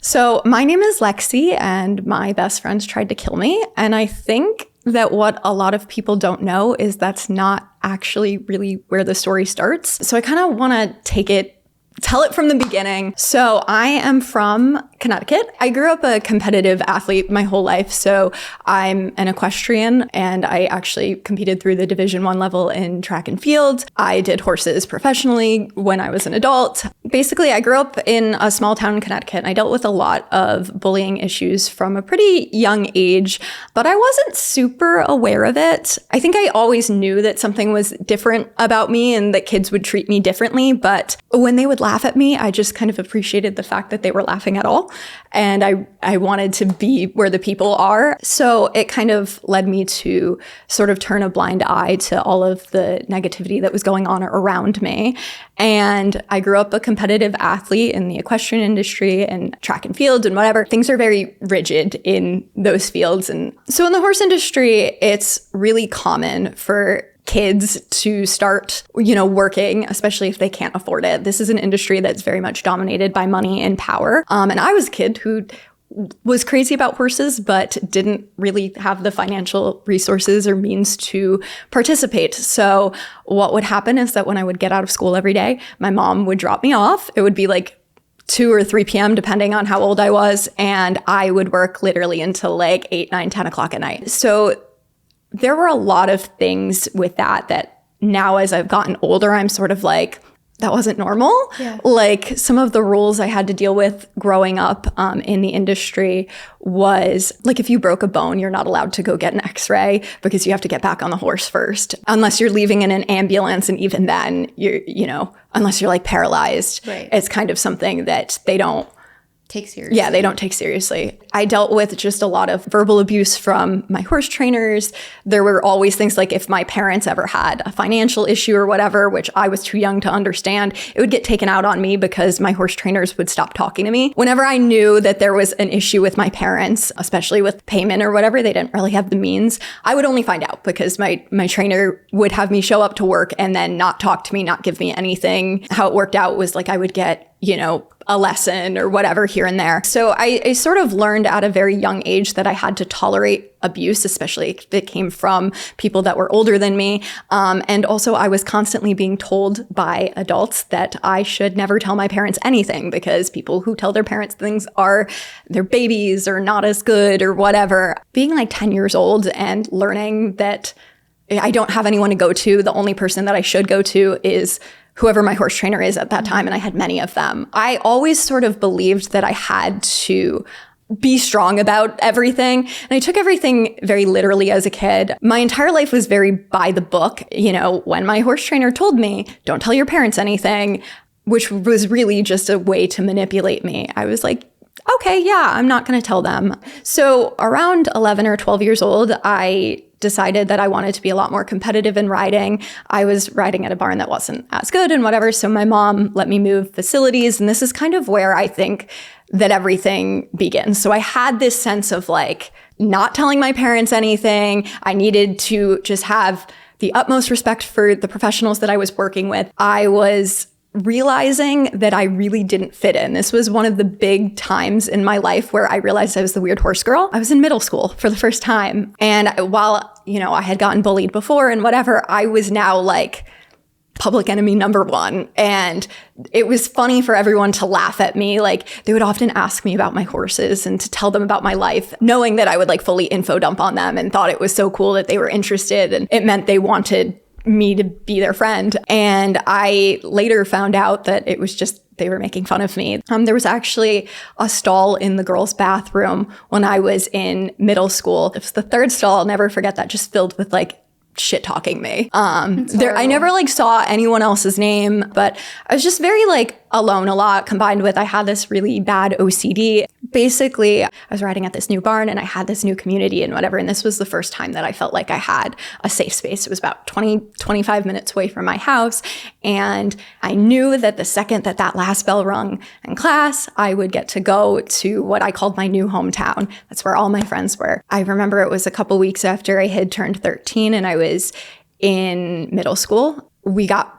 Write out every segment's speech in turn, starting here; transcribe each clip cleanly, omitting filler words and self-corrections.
So my name is Lexi, and my best friends tried to kill me. And I think that what a lot of people don't know is that's not actually really where the story starts. So I kind of want to tell it from the beginning. So I am from Connecticut. I grew up a competitive athlete my whole life. So I'm an equestrian, and I actually competed through the Division I level in track and field. I did horses professionally when I was an adult. Basically, I grew up in a small town in Connecticut, and I dealt with a lot of bullying issues from a pretty young age, but I wasn't super aware of it. I think I always knew that something was different about me and that kids would treat me differently, but when they would laugh at me, I just kind of appreciated the fact that they were laughing at all. And I wanted to be where the people are. So it kind of led me to sort of turn a blind eye to all of the negativity that was going on around me. And I grew up a competitive athlete in the equestrian industry and track and field and whatever. Things are very rigid in those fields. And so in the horse industry, it's really common for kids to start, working, especially if they can't afford it. This is an industry that's very much dominated by money and power. And I was a kid who was crazy about horses, but didn't really have the financial resources or means to participate. So what would happen is that when I would get out of school every day, my mom would drop me off. It would be like 2 or 3 p.m., depending on how old I was. And I would work literally until like 8, 9, 10 o'clock at night. So there were a lot of things with that now as I've gotten older, I'm sort of like, that wasn't normal. Yeah. Like some of the rules I had to deal with growing up in the industry was like, if you broke a bone, you're not allowed to go get an x-ray because you have to get back on the horse first, unless you're leaving in an ambulance. And even then, unless you're like paralyzed, right. It's kind of something that they don't take seriously. Yeah, they don't take seriously. I dealt with just a lot of verbal abuse from my horse trainers. There were always things like if my parents ever had a financial issue or whatever, which I was too young to understand, it would get taken out on me because my horse trainers would stop talking to me. Whenever I knew that there was an issue with my parents, especially with payment or whatever, they didn't really have the means, I would only find out because my trainer would have me show up to work and then not talk to me, not give me anything. How it worked out was like I would get, a lesson or whatever here and there. So I sort of learned at a very young age that I had to tolerate abuse, especially if it came from people that were older than me. And also I was constantly being told by adults that I should never tell my parents anything because people who tell their parents things are their babies or not as good or whatever. Being like 10 years old and learning that I don't have anyone to go to, the only person that I should go to is whoever my horse trainer is at that time, and I had many of them. I always sort of believed that I had to be strong about everything. And I took everything very literally as a kid. My entire life was very by the book. When my horse trainer told me, don't tell your parents anything, which was really just a way to manipulate me, I was like, okay, yeah, I'm not going to tell them. So around 11 or 12 years old, I decided that I wanted to be a lot more competitive in riding. I was riding at a barn that wasn't as good and whatever. So my mom let me move facilities. And this is kind of where I think that everything begins. So I had this sense of like not telling my parents anything. I needed to just have the utmost respect for the professionals that I was working with. I was realizing that I really didn't fit in. This was one of the big times in my life where I realized I was the weird horse girl. I was in middle school for the first time. And while, I had gotten bullied before and whatever, I was now like public enemy number one. And it was funny for everyone to laugh at me. Like they would often ask me about my horses and to tell them about my life, knowing that I would like fully info dump on them and thought it was so cool that they were interested and it meant they wanted me to be their friend. And I later found out that it was just they were making fun of me. There was actually a stall in the girls' bathroom when I was in middle school. It was the third stall, I'll never forget that, just filled with like shit talking me. I never like saw anyone else's name, but I was just very like alone a lot, combined with I had this really bad OCD. Basically, I was riding at this new barn and I had this new community and whatever. And this was the first time that I felt like I had a safe space. It was about 25 minutes away from my house. And I knew that the second that that last bell rung in class, I would get to go to what I called my new hometown. That's where all my friends were. I remember it was a couple weeks after I had turned 13 and I was in middle school. We got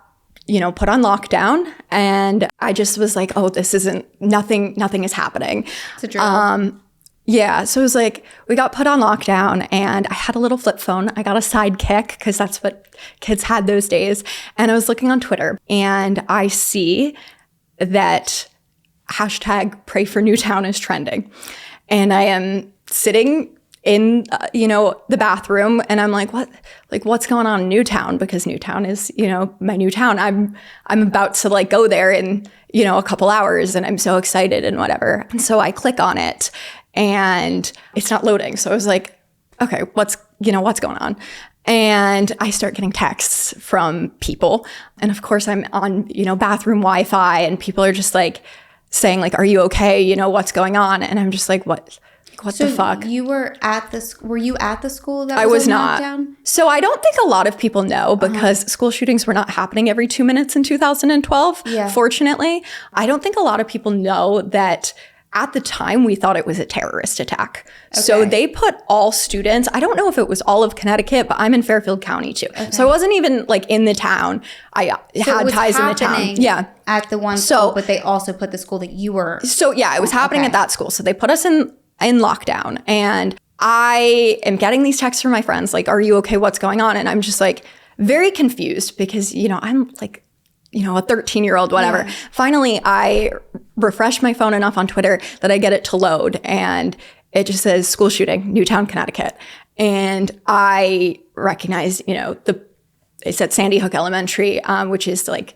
put on lockdown, and I just was like, oh, this isn't, nothing is happening. It's a drill. Yeah. So it was like, we got put on lockdown, and I had a little flip phone. I got a Sidekick because that's what kids had those days. And I was looking on Twitter, and I see that hashtag pray for Newtown is trending. And I am sitting in, the bathroom, and I'm like, what's going on in Newtown? Because Newtown is, my new town. I'm about to like go there in, a couple hours, and I'm so excited and whatever. And so I click on it, and it's not loading. So I was like, okay, what's going on? And I start getting texts from people. And of course I'm on, bathroom Wi-Fi, and people are just like saying like, are you okay? What's going on? And I'm just like, what the fuck? You were were you at the school that I was not. Lockdown? So I don't think a lot of people know, because school shootings were not happening every 2 minutes in 2012. Yeah. Fortunately, I don't think a lot of people know that at the time we thought it was a terrorist attack. Okay. So they put all students, I don't know if it was all of Connecticut, but I'm in Fairfield County too. Okay. So I wasn't even like in the town. I had ties in the town. Yeah. At the one school, but they also put the school that you were. So yeah, it was happening at that school. So they put us in lockdown, and I am getting these texts from my friends like, are you okay? What's going on? And I'm just like very confused because, I'm like, a 13-year-old, whatever. Yeah. Finally, I refresh my phone enough on Twitter that I get it to load, and it just says school shooting, Newtown, Connecticut. And I recognize, it said Sandy Hook Elementary, which is like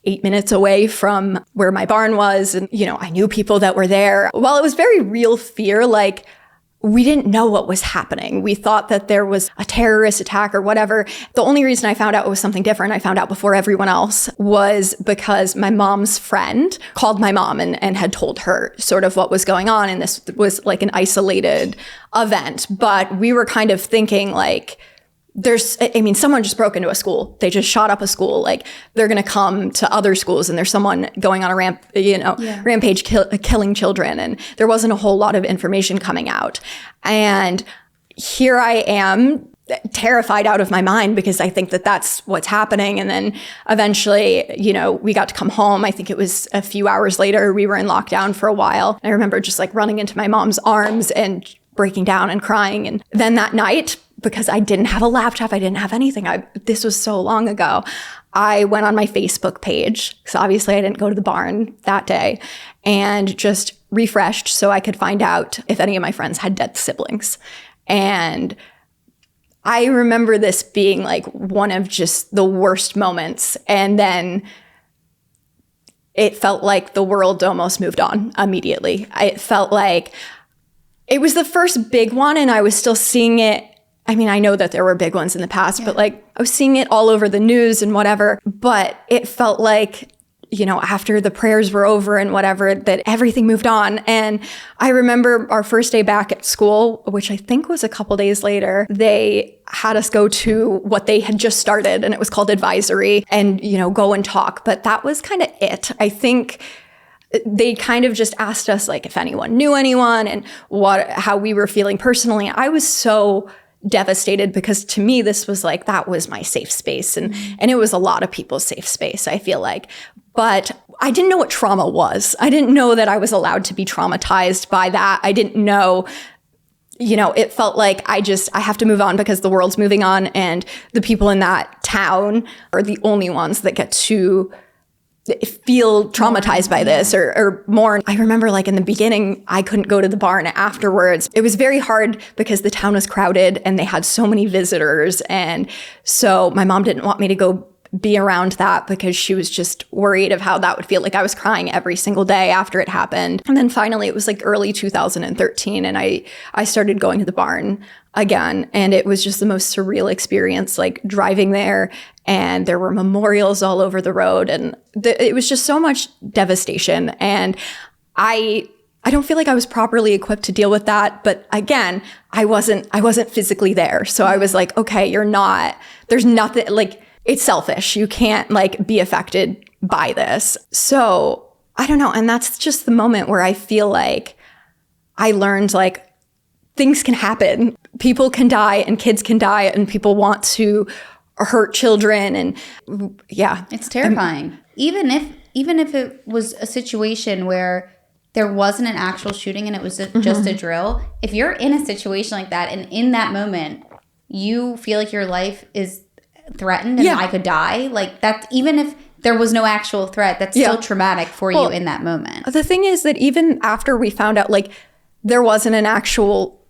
8 minutes away from where my barn was. And, I knew people that were there. While it was very real fear, like, we didn't know what was happening. We thought that there was a terrorist attack or whatever. The only reason I found out it was something different, I found out before everyone else, was because my mom's friend called my mom and had told her sort of what was going on. And this was like an isolated event. But we were kind of thinking like, someone just broke into a school. They just shot up a school. Like, they're going to come to other schools, and there's someone going on a rampage killing children. And there wasn't a whole lot of information coming out. And here I am, terrified out of my mind, because I think that that's what's happening. And then eventually, we got to come home. I think it was a few hours later. We were in lockdown for a while. I remember just like running into my mom's arms and breaking down and crying. And then that night, because I didn't have a laptop, I didn't have anything. This was so long ago. I went on my Facebook page, because obviously I didn't go to the barn that day, and just refreshed so I could find out if any of my friends had dead siblings. And I remember this being like one of just the worst moments. And then it felt like the world almost moved on immediately. It felt like it was the first big one, and I was still seeing it. I mean, I know that there were big ones in the past, but like I was seeing it all over the news and whatever. But it felt like, after the prayers were over and whatever, that everything moved on. And I remember our first day back at school, which I think was a couple days later, they had us go to what they had just started, and it was called advisory, and, go and talk. But that was kind of it. I think they kind of just asked us like if anyone knew anyone and how we were feeling personally. I was so devastated, because to me, this was like, that was my safe space. And it was a lot of people's safe space, I feel like. But I didn't know what trauma was. I didn't know that I was allowed to be traumatized by that. I didn't know, it felt like I have to move on because the world's moving on, and the people in that town are the only ones that get to feel traumatized by this or more. I remember like in the beginning, I couldn't go to the barn afterwards. It was very hard because the town was crowded and they had so many visitors. And so my mom didn't want me to go be around that, because she was just worried of how that would feel. Like I was crying every single day after it happened. And then finally it was like early 2013, and I started going to the barn again. And it was just the most surreal experience, like driving there, and there were memorials all over the road, and it was just so much devastation. And I don't feel like I was properly equipped to deal with that. But again, I wasn't physically there. So I was like, okay, there's nothing, like, it's selfish. You can't like be affected by this. So I don't know. And that's just the moment where I feel like I learned like things can happen. People can die and kids can die, and people want to hurt children. And yeah. It's terrifying. Even if it was a situation where there wasn't an actual shooting and it was just a drill, if you're in a situation like that and in that moment you feel like your life is threatened and I could die, like that's, even if there was no actual threat, that's still traumatic for you in that moment. The thing is that even after we found out like there wasn't an actual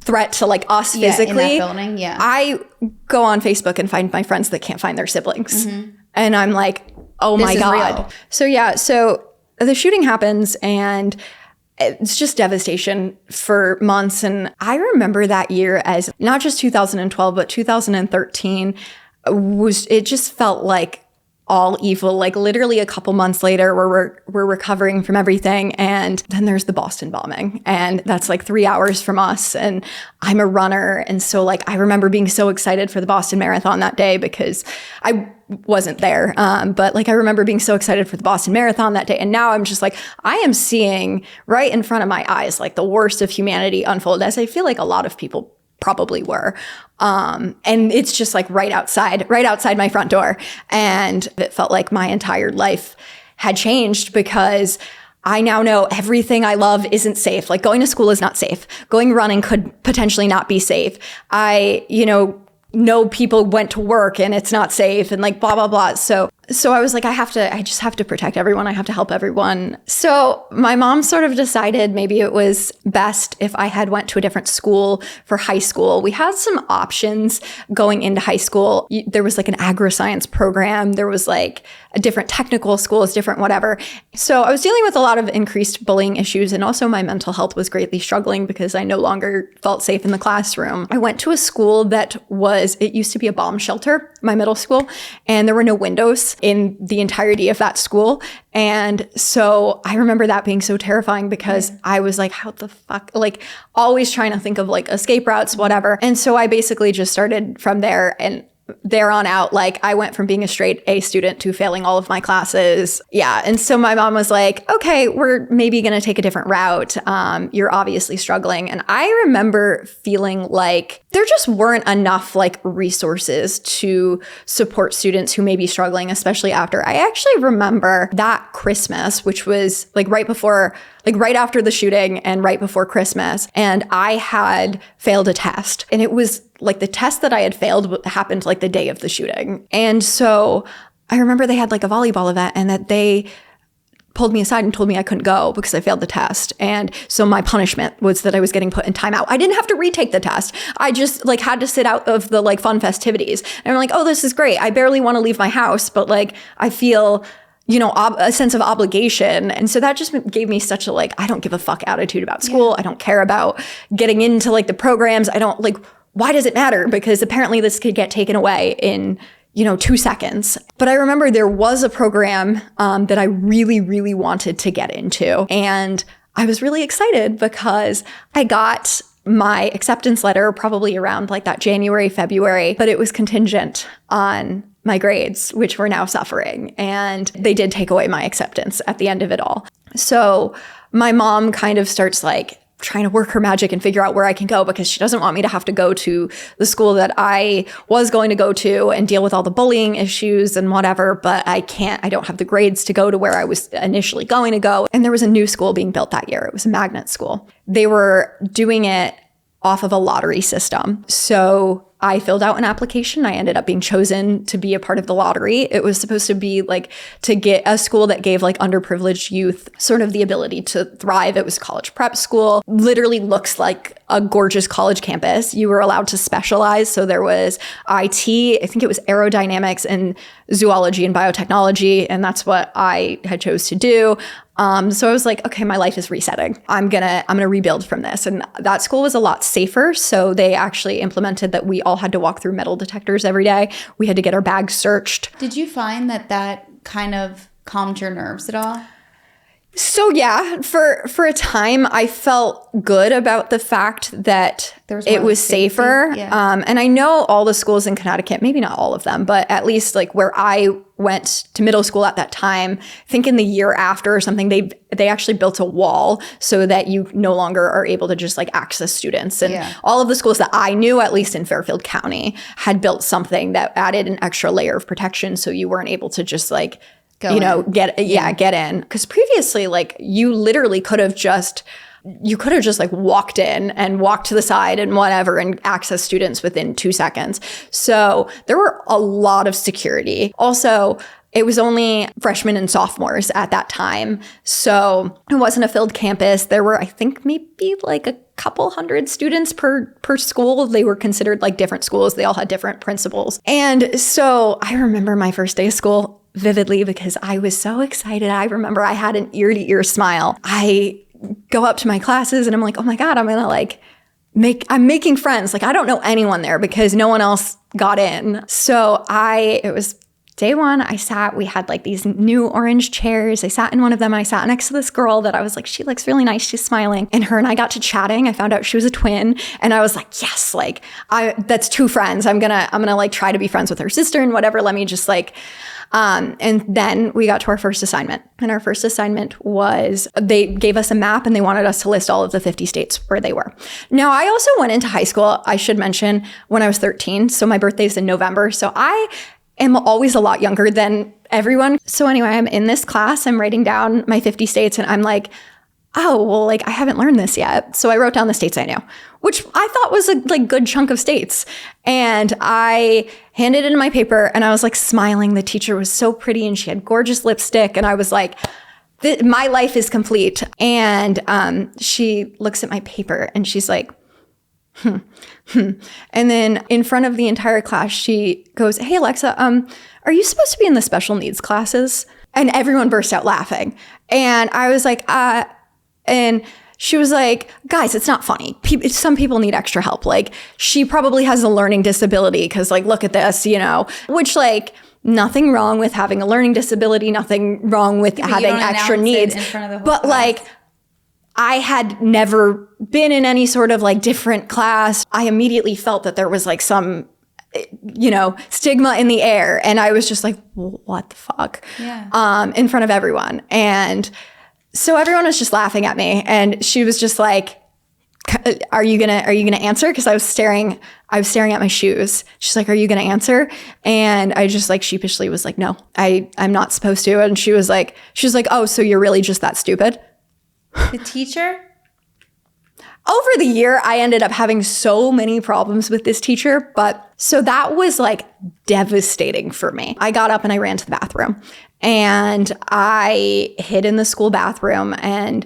threat to like us physically, in that building, I go on Facebook and find my friends that can't find their siblings. And I'm like, oh my God. Real. So the shooting happens and it's just devastation for months. And I remember that year as not just 2012, but 2013 it just felt like all evil. Like literally a couple months later, we're recovering from everything. And then there's the Boston bombing. And that's like 3 hours from us. And I'm a runner. And so like, I remember being so excited for the Boston Marathon that day because I wasn't there. But like, I remember being so excited for the Boston Marathon that day. And now I'm just like, I am seeing right in front of my eyes, like the worst of humanity unfold, as I feel like a lot of people probably were. And it's just like right outside my front door. And it felt like my entire life had changed because I now know everything I love isn't safe. Like going to school is not safe. Going running could potentially not be safe. I know people went to work and it's not safe and like blah, blah, blah. So I was like, I just have to protect everyone. I have to help everyone. So my mom sort of decided maybe it was best if I had went to a different school for high school. We had some options going into high school. There was like an agri-science program. There was like a different technical schools, different whatever. So I was dealing with a lot of increased bullying issues. And also my mental health was greatly struggling because I no longer felt safe in the classroom. I went to a school that it used to be a bomb shelter, my middle school, and there were no windows in the entirety of that school. And so I remember that being so terrifying because I was like, how the fuck, like always trying to think of like escape routes, whatever. And so I basically just started from there, and there on out, like I went from being a straight A student to failing all of my classes. Yeah. And so my mom was like, okay, we're maybe going to take a different route. You're obviously struggling. And I remember feeling like there just weren't enough like resources to support students who may be struggling, especially after. I actually remember that Christmas, which was like right after the shooting and right before Christmas. And I had failed a test, and it was like the test that I had failed happened like the day of the shooting. And so I remember they had like a volleyball event and that they pulled me aside and told me I couldn't go because I failed the test. And so my punishment was that I was getting put in timeout. I didn't have to retake the test. I just like had to sit out of the like fun festivities. And I'm like, oh, this is great. I barely want to leave my house, but like I feel a sense of obligation. And so that just gave me such a like, I don't give a fuck attitude about school. I don't care about getting into like the programs. I don't like, why does it matter? Because apparently this could get taken away in 2 seconds. But I remember there was a program that I really, really wanted to get into. And I was really excited because I got my acceptance letter probably around like that January, February, but it was contingent on my grades, which were now suffering. And they did take away my acceptance at the end of it all. So my mom kind of starts like trying to work her magic and figure out where I can go because she doesn't want me to have to go to the school that I was going to go to and deal with all the bullying issues and whatever, but I don't have the grades to go to where I was initially going to go. And there was a new school being built that year. It was a magnet school. They were doing it off of a lottery system. So I filled out an application. I ended up being chosen to be a part of the lottery. It was supposed to be like to get a school that gave like underprivileged youth sort of the ability to thrive. It was a college prep school. Literally looks like a gorgeous college campus. You were allowed to specialize. So there was IT, I think it was aerodynamics and zoology and biotechnology. And that's what I had chose to do. So I was like, okay, my life is resetting. I'm gonna rebuild from this. And that school was a lot safer. So they actually implemented that we all had to walk through metal detectors every day. We had to get our bags searched. Did you find that kind of calmed your nerves at all? So yeah, for a time, I felt good about the fact that it was safer. Yeah. And I know all the schools in Connecticut, maybe not all of them, but at least like where I went to middle school at that time, I think in the year after or something, they actually built a wall so that you no longer are able to just like access students. And all of the schools that I knew, at least in Fairfield County, had built something that added an extra layer of protection so you weren't able to just like get in. Because previously, like you literally could have just like walked in and walked to the side and whatever and access students within 2 seconds. So there were a lot of security. Also, it was only freshmen and sophomores at that time. So it wasn't a filled campus. There were, I think, maybe like a couple hundred students per school. They were considered like different schools. They all had different principals. And so I remember my first day of school vividly because I was so excited. I remember I had an ear-to-ear smile. I go up to my classes and I'm like, oh my God, I'm I'm making friends. Like I don't know anyone there because no one else got in. So it was day one, we had like these new orange chairs. I sat in one of them. I sat next to this girl that I was like, she looks really nice. She's smiling. And her and I got to chatting. I found out she was a twin. And I was like, yes, like that's two friends. I'm gonna like try to be friends with her sister and whatever. Let me just like, and then we got to our first assignment. And our first assignment was they gave us a map and they wanted us to list all of the 50 states where they were. Now, I also went into high school, I should mention, when I was 13. So my birthday's in November. So I am always a lot younger than everyone. So anyway, I'm in this class, I'm writing down my 50 states and I'm like, oh, well, like I haven't learned this yet. So I wrote down the states I knew, which I thought was a like good chunk of states. And I handed in my paper and I was like smiling. The teacher was so pretty and she had gorgeous lipstick. And I was like, my life is complete. And she looks at my paper and she's like, And then in front of the entire class, she goes, hey, Alexa, are you supposed to be in the special needs classes? And everyone burst out laughing. And I was like, and she was like, guys, it's not funny. Some people need extra help. Like she probably has a learning disability because like, look at this, which like nothing wrong with having a learning disability, nothing wrong with having extra needs. But like, I had never been in any sort of like different class. I immediately felt that there was like some, stigma in the air. And I was just like, what the fuck? Yeah. In front of everyone. And so everyone was just laughing at me. And she was just like, are you gonna answer? Because I was staring at my shoes. She's like, are you gonna answer? And I just like sheepishly was like, no, I'm not supposed to. And she was like, oh, so you're really just that stupid? The teacher? Over the year, I ended up having so many problems with this teacher. But so that was like devastating for me. I got up and I ran to the bathroom and I hid in the school bathroom. And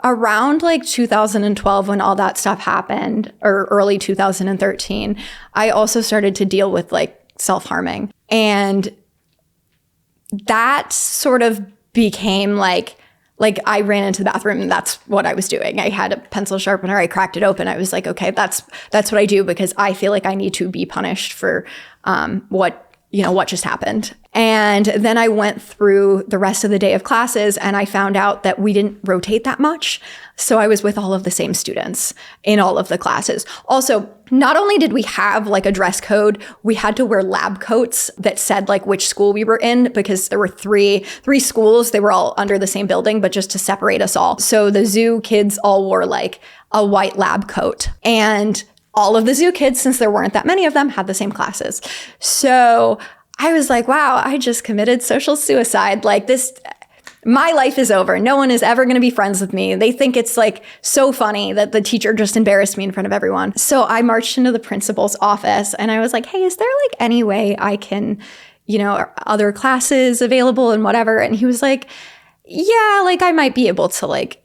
around like 2012, when all that stuff happened, or early 2013, I also started to deal with like self-harming. And that sort of became like I ran into the bathroom and that's what I was doing. I had a pencil sharpener. I cracked it open. I was like, okay, that's what I do because I feel like I need to be punished for what just happened. And then I went through the rest of the day of classes and I found out that we didn't rotate that much. So I was with all of the same students in all of the classes. Also, not only did we have like a dress code, we had to wear lab coats that said like which school we were in because there were three schools. They were all under the same building, but just to separate us all. So the zoo kids all wore like a white lab coat. And all of the zoo kids, since there weren't that many of them, had the same classes. So I was like, wow, I just committed social suicide. Like this, my life is over. No one is ever going to be friends with me. They think it's like so funny that the teacher just embarrassed me in front of everyone. So I marched into the principal's office and I was like, hey, is there like any way I can, other classes available and whatever? And he was like, yeah, like I might be able to like,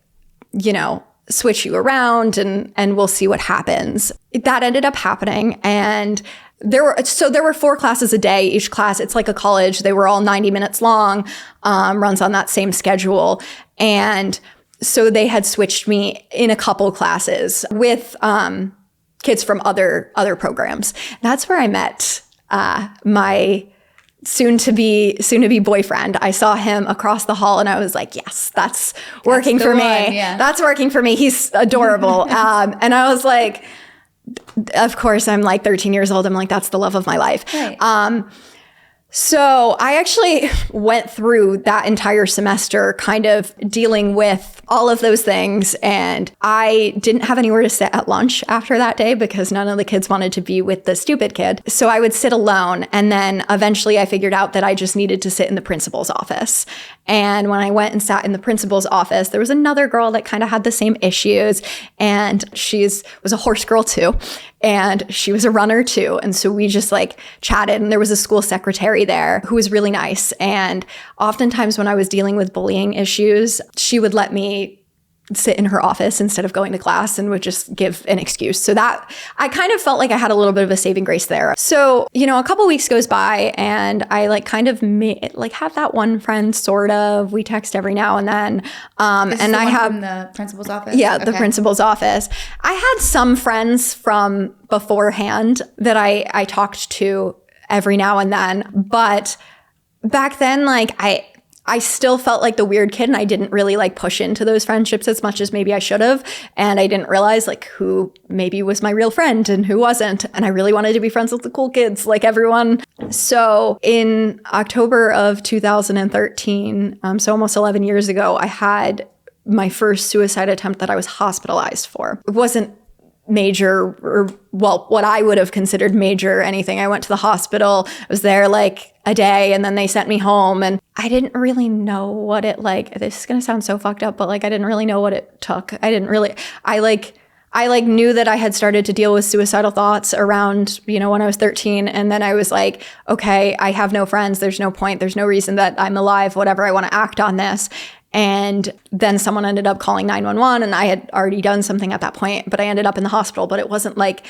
switch you around and we'll see what happens. That ended up happening. And there were 4 classes a day. Each class, it's like a college. They were all 90 minutes long, runs on that same schedule. And so they had switched me in a couple classes with kids from other programs. That's where I met my soon to be boyfriend. I saw him across the hall and I was like, yes, that's working for me. Yeah. That's working for me. He's adorable. And I was like, of course, I'm like 13 years old. I'm like, that's the love of my life. Right. So I actually went through that entire semester kind of dealing with all of those things. And I didn't have anywhere to sit at lunch after that day because none of the kids wanted to be with the stupid kid. So I would sit alone. And then eventually I figured out that I just needed to sit in the principal's office. And when I went and sat in the principal's office, there was another girl that kind of had the same issues. And was a horse girl too. And she was a runner too. And so we just like chatted, and there was a school secretary there who was really nice. And oftentimes when I was dealing with bullying issues, she would let me sit in her office instead of going to class and would just give an excuse. So that I kind of felt like I had a little bit of a saving grace there. So, a couple weeks goes by and I like kind of have that one friend sort of, we text every now and then. And I have from the principal's office. Yeah, okay. The principal's office. I had some friends from beforehand that I talked to every now and then, but back then, like I still felt like the weird kid, and I didn't really like push into those friendships as much as maybe I should have. And I didn't realize like who maybe was my real friend and who wasn't. And I really wanted to be friends with the cool kids like everyone. So in October of 2013, so almost 11 years ago, I had my first suicide attempt that I was hospitalized for. It wasn't major or what I would have considered major or anything. I went to the hospital, I was there like a day, and then they sent me home, and I didn't really know what it this is going to sound so fucked up, but like I didn't really know what it took. I knew that I had started to deal with suicidal thoughts around, when I was 13. And then I was like, okay, I have no friends. There's no point. There's no reason that I'm alive, whatever. I want to act on this. And then someone ended up calling 911, and I had already done something at that point, but I ended up in the hospital, but it wasn't like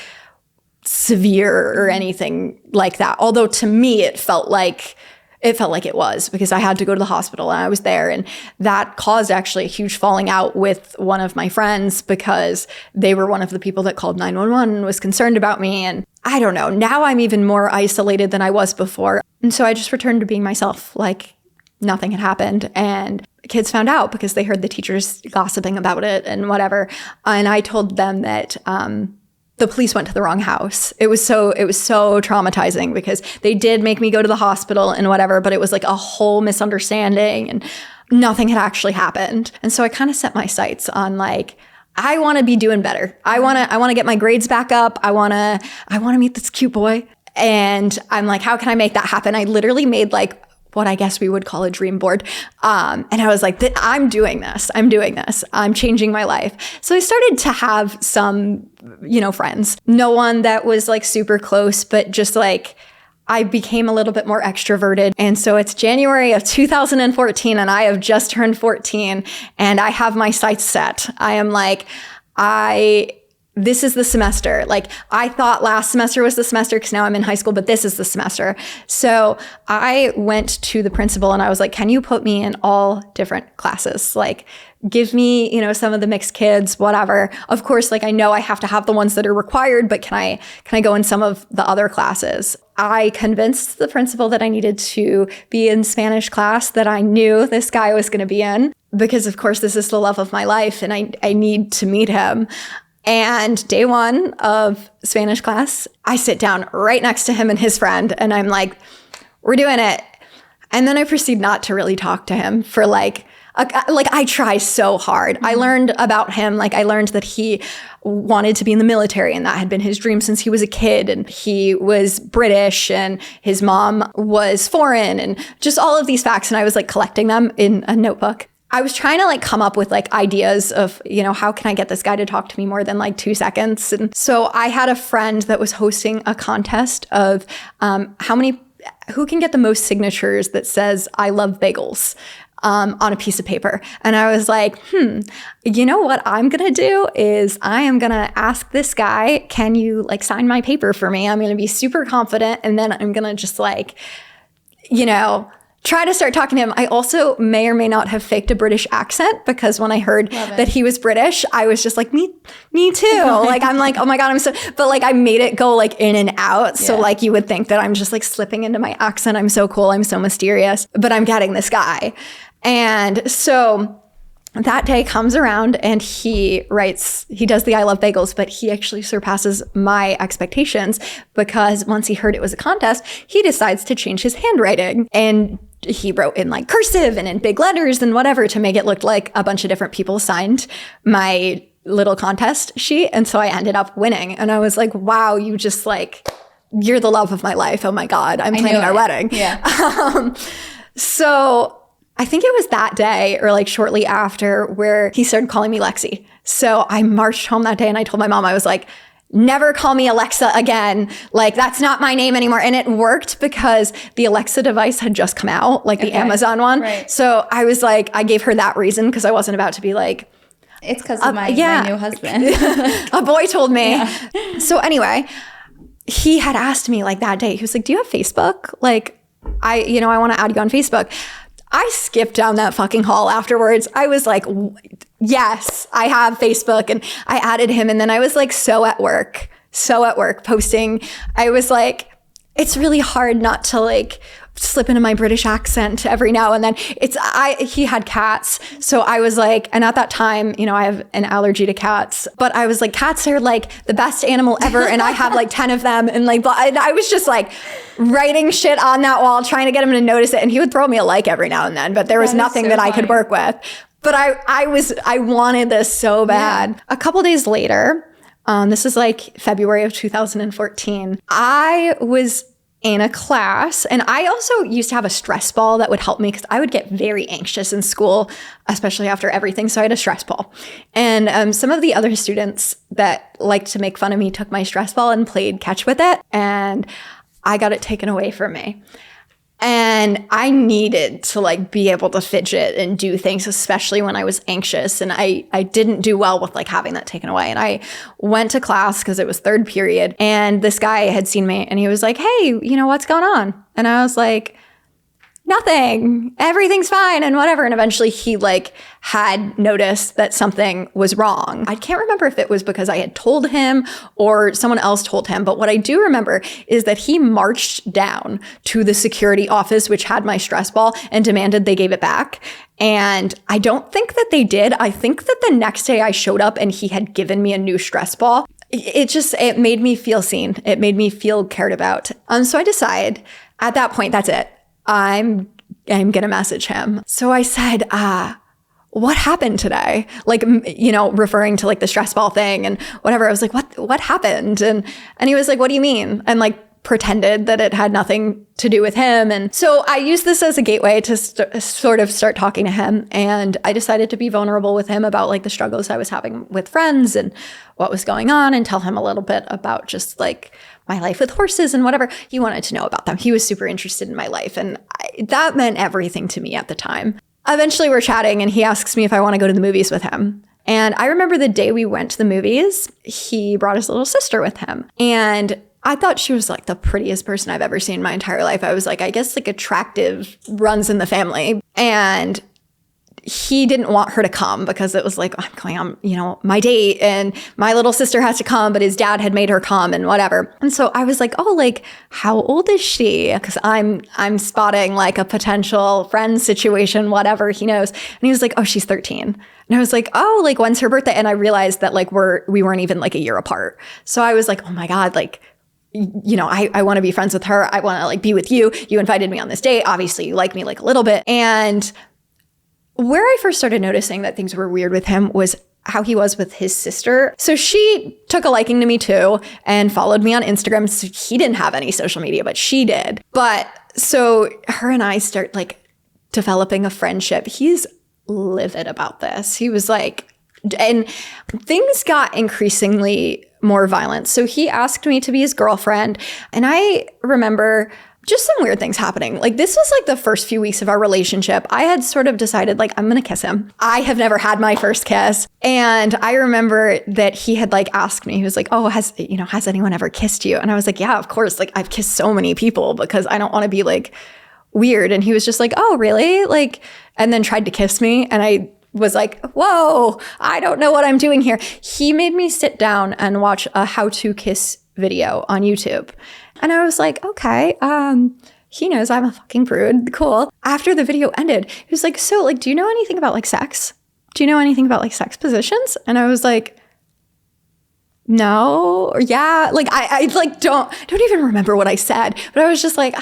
severe or anything like that. Although to me, it felt like it was, because I had to go to the hospital and I was there. And that caused actually a huge falling out with one of my friends, because they were one of the people that called 911 and was concerned about me. And I don't know, now I'm even more isolated than I was before. And so I just returned to being myself, like nothing had happened. And kids found out because they heard the teachers gossiping about it and whatever. And I told them that the police went to the wrong house. It was so traumatizing, because they did make me go to the hospital and whatever, but it was like a whole misunderstanding and nothing had actually happened. And so I kind of set my sights on like, I want to be doing better. I want to get my grades back up. I want to meet this cute boy. And I'm like, how can I make that happen? I literally made like what I guess we would call a dream board. And I was like, I'm doing this. I'm changing my life. So I started to have some, friends. No one that was like super close, but just like I became a little bit more extroverted. And so it's January of 2014 and I have just turned 14 and I have my sights set. I am like, this is the semester. Like I thought last semester was the semester because now I'm in high school, but this is the semester. So I went to the principal and I was like, can you put me in all different classes? Like give me, some of the mixed kids, whatever. Of course, like I know I have to have the ones that are required, but can I go in some of the other classes? I convinced the principal that I needed to be in Spanish class that I knew this guy was going to be in, because of course this is the love of my life and I need to meet him. And day one of Spanish class, I sit down right next to him and his friend, and I'm like, we're doing it. And then I proceed not to really talk to him for I try so hard. Mm-hmm. I learned about him. Like I learned that he wanted to be in the military and that had been his dream since he was a kid. And he was British and his mom was foreign and just all of these facts. And I was like collecting them in a notebook. I was trying to like come up with like ideas of, how can I get this guy to talk to me more than like 2 seconds? And so I had a friend that was hosting a contest of who can get the most signatures that says, I love bagels. On a piece of paper. And I was like, what I'm going to do is I am going to ask this guy, can you like sign my paper for me? I'm going to be super confident. And then I'm going to just like, try to start talking to him. I also may or may not have faked a British accent because when I heard that he was British, I was just like, me too. Like, I'm like, oh my God, but like I made it go like in and out. So like you would think that I'm just like slipping into my accent. I'm so cool. I'm so mysterious, but I'm getting this guy. And so that day comes around and he does the I love bagels, but he actually surpasses my expectations because once he heard it was a contest, he decides to change his handwriting. And he wrote in like cursive and in big letters and whatever to make it look like a bunch of different people signed my little contest sheet. And so I ended up winning. And I was like, wow, you just like, you're the love of my life. Oh my God, I'm planning our wedding. Yeah. So I think it was that day or like shortly after where he started calling me Lexi. So I marched home that day and I told my mom, I was like, never call me Alexa again. Like, that's not my name anymore. And it worked because the Alexa device had just come out, like the Amazon one. Right. So I was like, I gave her that reason because I wasn't about to be like, it's because of my new husband. A boy told me. Yeah. So anyway, he had asked me like that day, he was like, do you have Facebook? Like, I want to add you on Facebook. I skipped down that fucking hall afterwards. I was like, yes, I have Facebook. And I added him. And then I was like, so at work posting. I was like, it's really hard not to like slip into my British accent every now and then. He had cats. So I was like, and at that time, I have an allergy to cats, but I was like, cats are like the best animal ever. And I have like 10 of them. And like, and I was just like writing shit on that wall, trying to get him to notice it. And he would throw me a like every now and then, but there was nothing that I could work with. But I wanted this so bad. Yeah. A couple days later, this is like February of 2014, I was in a class. And I also used to have a stress ball that would help me because I would get very anxious in school, especially after everything. So I had a stress ball. And some of the other students that liked to make fun of me took my stress ball and played catch with it. And I got it taken away from me. And I needed to like be able to fidget and do things, especially when I was anxious. And I didn't do well with like having that taken away. And I went to class because it was third period. And this guy had seen me and he was like, hey, what's going on? And I was like, nothing, everything's fine and whatever. And eventually he like had noticed that something was wrong. I can't remember if it was because I had told him or someone else told him. But what I do remember is that he marched down to the security office, which had my stress ball, and demanded they gave it back. And I don't think that they did. I think that the next day I showed up and he had given me a new stress ball. It made me feel seen. It made me feel cared about. So I decide at that point, that's it. I'm going to message him. So I said, what happened today? Like, referring to like the stress ball thing and whatever. I was like, what happened? And he was like, what do you mean? And like pretended that it had nothing to do with him. And so I used this as a gateway to sort of start talking to him. And I decided to be vulnerable with him about like the struggles I was having with friends and what was going on, and tell him a little bit about just like my life with horses and whatever. He wanted to know about them. He was super interested in my life. And that meant everything to me at the time. Eventually we're chatting and he asks me if I want to go to the movies with him. And I remember the day we went to the movies, he brought his little sister with him. And I thought she was like the prettiest person I've ever seen in my entire life. I was like, I guess like attractive runs in the family. And he didn't want her to come because it was like, I'm going on, my date and my little sister has to come, but his dad had made her come and whatever. And so I was like, oh, like, how old is she? Because I'm spotting like a potential friend situation, whatever, he knows. And he was like, oh, she's 13. And I was like, oh, like, when's her birthday? And I realized that like we weren't even like a year apart. So I was like, oh my God, like, I want to be friends with her. I want to like be with you. You invited me on this date. Obviously you like me like a little bit. And where I first started noticing that things were weird with him was how he was with his sister. So she took a liking to me too and followed me on Instagram. So he didn't have any social media, but she did. But so her and I start like developing a friendship. He's livid about this. He was like, and things got increasingly more violent. So he asked me to be his girlfriend. And I remember just some weird things happening. Like, this was like the first few weeks of our relationship. I had sort of decided like, I'm going to kiss him. I have never had my first kiss. And I remember that he had like asked me, he was like, oh, has anyone ever kissed you? And I was like, yeah, of course. Like, I've kissed so many people because I don't want to be like weird. And he was just like, oh, really? Like, and then tried to kiss me. And I was like, whoa, I don't know what I'm doing here. He made me sit down and watch a how to kiss video on YouTube. And I was like, okay, he knows I'm a fucking prude. Cool. After the video ended, he was like, so like, do you know anything about like sex? Do you know anything about like sex positions? And I was like, no, or yeah. Like, I like don't even remember what I said, but I was just like,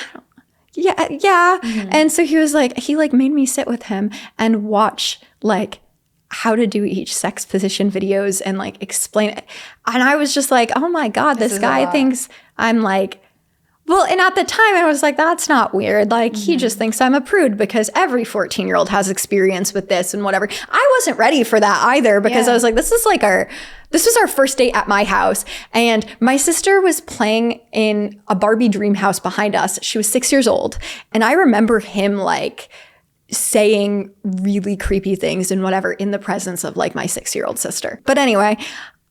yeah. Mm-hmm. And so he was like, he like made me sit with him and watch like how to do each sex position videos and like explain it. And I was just like, oh my God, this guy thinks I'm like, well, and at the time I was like, that's not weird. Like he just thinks I'm a prude because every 14-year-old has experience with this and whatever. I wasn't ready for that either because I was like, this was our first date at my house. And my sister was playing in a Barbie dream house behind us. She was 6 years old. And I remember him like saying really creepy things and whatever in the presence of like my 6-year-old sister. But anyway,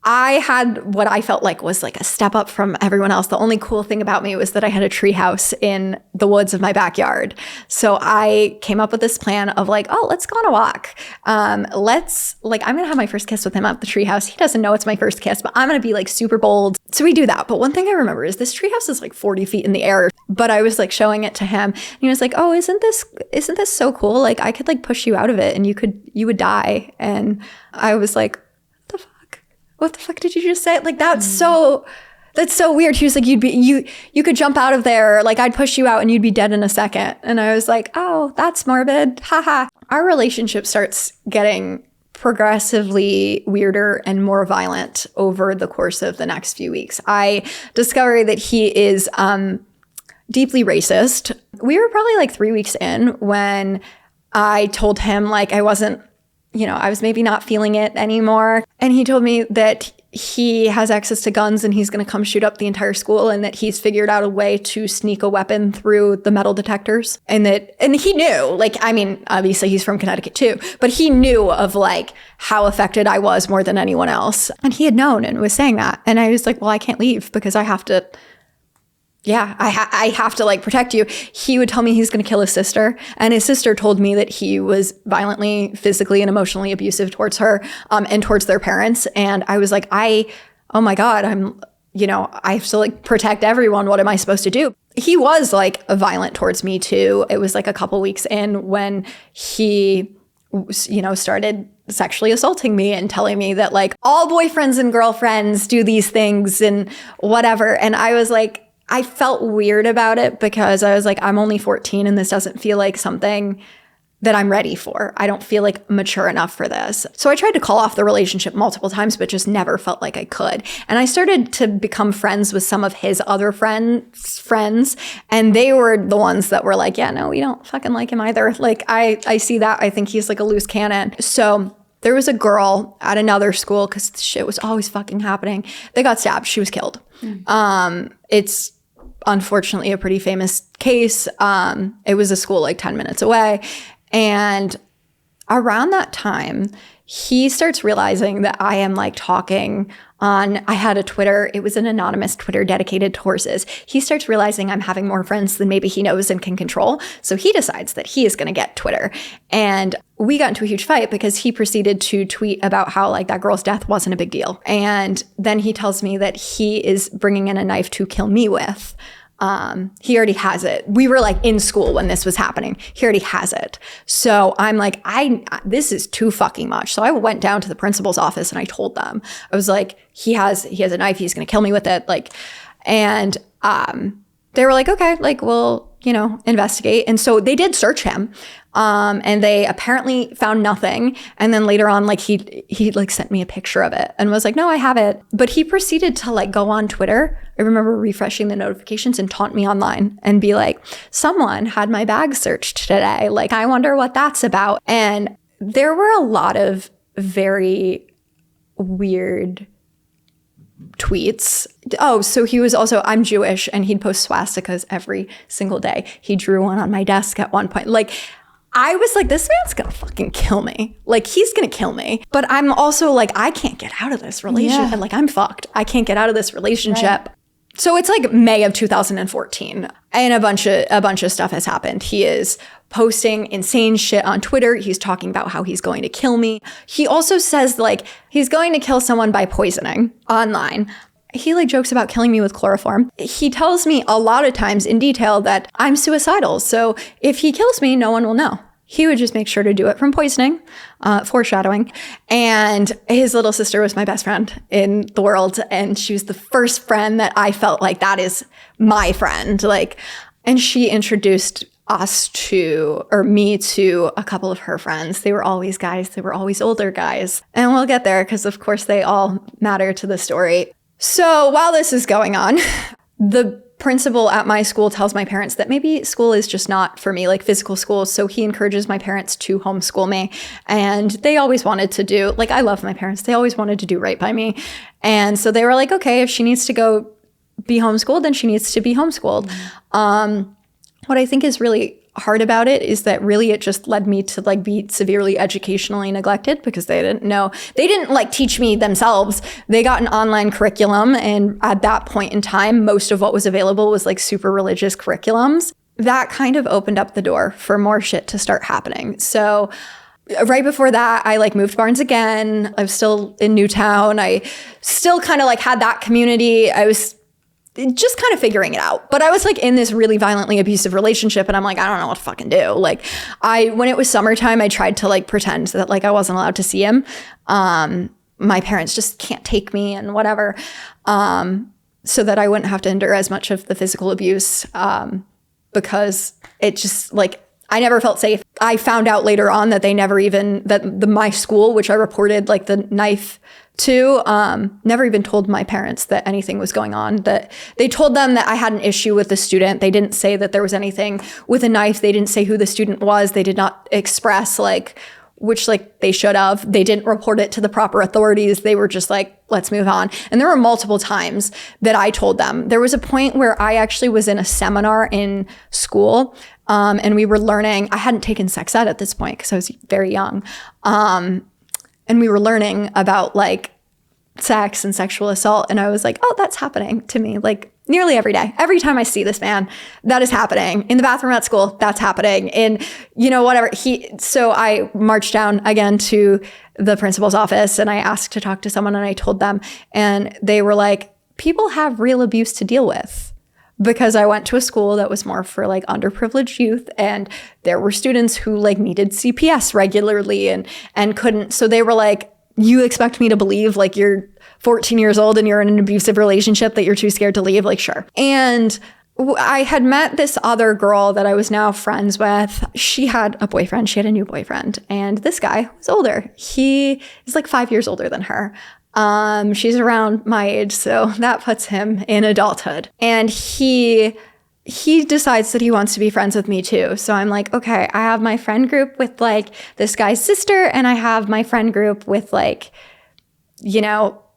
I had what I felt like was like a step up from everyone else. The only cool thing about me was that I had a tree house in the woods of my backyard. So I came up with this plan of like, oh, let's go on a walk. I'm going to have my first kiss with him at the tree house. He doesn't know it's my first kiss, but I'm going to be like super bold. So we do that. But one thing I remember is this tree house is like 40 feet in the air, but I was like showing it to him and he was like, oh, isn't this so cool? Like I could like push you out of it and you would die. And I was like, what the fuck did you just say? Like, that's so weird. He was like, you could jump out of there. Like I'd push you out and you'd be dead in a second. And I was like, oh, that's morbid. Haha. Our relationship starts getting progressively weirder and more violent over the course of the next few weeks. I discovered that he is deeply racist. We were probably like 3 weeks in when I told him like I wasn't, I was maybe not feeling it anymore. And he told me that he has access to guns and he's going to come shoot up the entire school and that he's figured out a way to sneak a weapon through the metal detectors. And he knew, like, I mean, obviously he's from Connecticut too, but he knew of like how affected I was more than anyone else. And he had known and was saying that. And I was like, well, I can't leave because I have to. Yeah, I have to like protect you. He would tell me he's going to kill his sister. And his sister told me that he was violently, physically, and emotionally abusive towards her and towards their parents. And I was like, oh my God, I have to like protect everyone. What am I supposed to do? He was like violent towards me too. It was like a couple weeks in when he, started sexually assaulting me and telling me that like all boyfriends and girlfriends do these things and whatever. And I was like, I felt weird about it because I was like, I'm only 14 and this doesn't feel like something that I'm ready for. I don't feel like mature enough for this. So I tried to call off the relationship multiple times, but just never felt like I could. And I started to become friends with some of his other friends. And they were the ones that were like, yeah, no, we don't fucking like him either. Like I see that. I think he's like a loose cannon. So there was a girl at another school because shit was always fucking happening. They got stabbed. She was killed. It's unfortunately a pretty famous case. It was a school like 10 minutes away. And around that time, he starts realizing that I am like talking on, I had a Twitter, it was an anonymous Twitter dedicated to horses. He starts realizing I'm having more friends than maybe he knows and can control. So he decides that he is going to get Twitter. And we got into a huge fight because he proceeded to tweet about how like that girl's death wasn't a big deal. And then he tells me that he is bringing in a knife to kill me with. He already has it. We were like in school when this was happening. He already has it. So I'm like, this is too fucking much. So I went down to the principal's office and I told them, I was like, he has a knife. He's going to kill me with it. Like, and, they were like, okay, like, we'll, investigate. And so they did search him. And they apparently found nothing. And then later on, like he like sent me a picture of it and was like, no, I have it. But he proceeded to like go on Twitter. I remember refreshing the notifications and taunt me online and be like, someone had my bag searched today. Like, I wonder what that's about. And there were a lot of very weird tweets. Oh, so he was also, I'm Jewish, and he'd post swastikas every single day. He drew one on my desk at one point. Like, I was like, this man's gonna fucking kill me. Like, he's gonna kill me. But I'm also like, I can't get out of this relationship. Yeah. Like, I'm fucked. I can't get out of this relationship. Right. So it's like May of 2014 and a bunch of stuff has happened. He is posting insane shit on Twitter. He's talking about how he's going to kill me. He also says like he's going to kill someone by poisoning online. He like jokes about killing me with chloroform. He tells me a lot of times in detail that I'm suicidal. So if he kills me, no one will know. He would just make sure to do it from poisoning, foreshadowing. And his little sister was my best friend in the world. And she was the first friend that I felt like that is my friend. Like, and she introduced me to a couple of her friends. They were always guys. They were always older guys. And we'll get there because of course they all matter to the story. So while this is going on, the principal at my school tells my parents that maybe school is just not for me, like physical school. So he encourages my parents to homeschool me. And they always wanted to do, like, I love my parents. They always wanted to do right by me. And so they were like, okay, if she needs to go be homeschooled, then she needs to be homeschooled. What I think is really hard about it is that really it just led me to like be severely educationally neglected because they didn't like teach me themselves. They got an online curriculum, and at that point in time, most of what was available was like super religious curriculums. That kind of opened up the door for more shit to start happening. So right before that, I like moved to Barnes again. I was still in Newtown. I still kind of like had that community. I was just kind of figuring it out. But I was like in this really violently abusive relationship and I'm like, I don't know what to fucking do. Like when it was summertime, I tried to like pretend that like I wasn't allowed to see him. My parents just can't take me and whatever. So that I wouldn't have to endure as much of the physical abuse. Because it just like, I never felt safe. I found out later on that my school, which I reported like the knife to, never even told my parents that anything was going on. That they told them that I had an issue with the student. They didn't say that there was anything with a knife. They didn't say who the student was. They did not express like, which like they should have. They didn't report it to the proper authorities. They were just like, let's move on. And there were multiple times that I told them. There was a point where I actually was in a seminar in school, and we were learning. I hadn't taken sex ed at this point because I was very young. And we were learning about like sex and sexual assault. And I was like, oh, that's happening to me like nearly every day. Every time I see this man, that is happening. In the bathroom at school, that's happening. And whatever. So I marched down again to the principal's office and I asked to talk to someone and I told them, and they were like, people have real abuse to deal with. Because I went to a school that was more for like underprivileged youth, and there were students who like needed CPS regularly and couldn't. So they were like, you expect me to believe like you're 14 years old and you're in an abusive relationship that you're too scared to leave? Like, sure. And I had met this other girl that I was now friends with. She had a boyfriend. She had a new boyfriend. And this guy was older. He is like 5 years older than her. She's around my age, so that puts him in adulthood. And he decides that he wants to be friends with me too. So I'm like, okay, I have my friend group with like this guy's sister, and I have my friend group with like,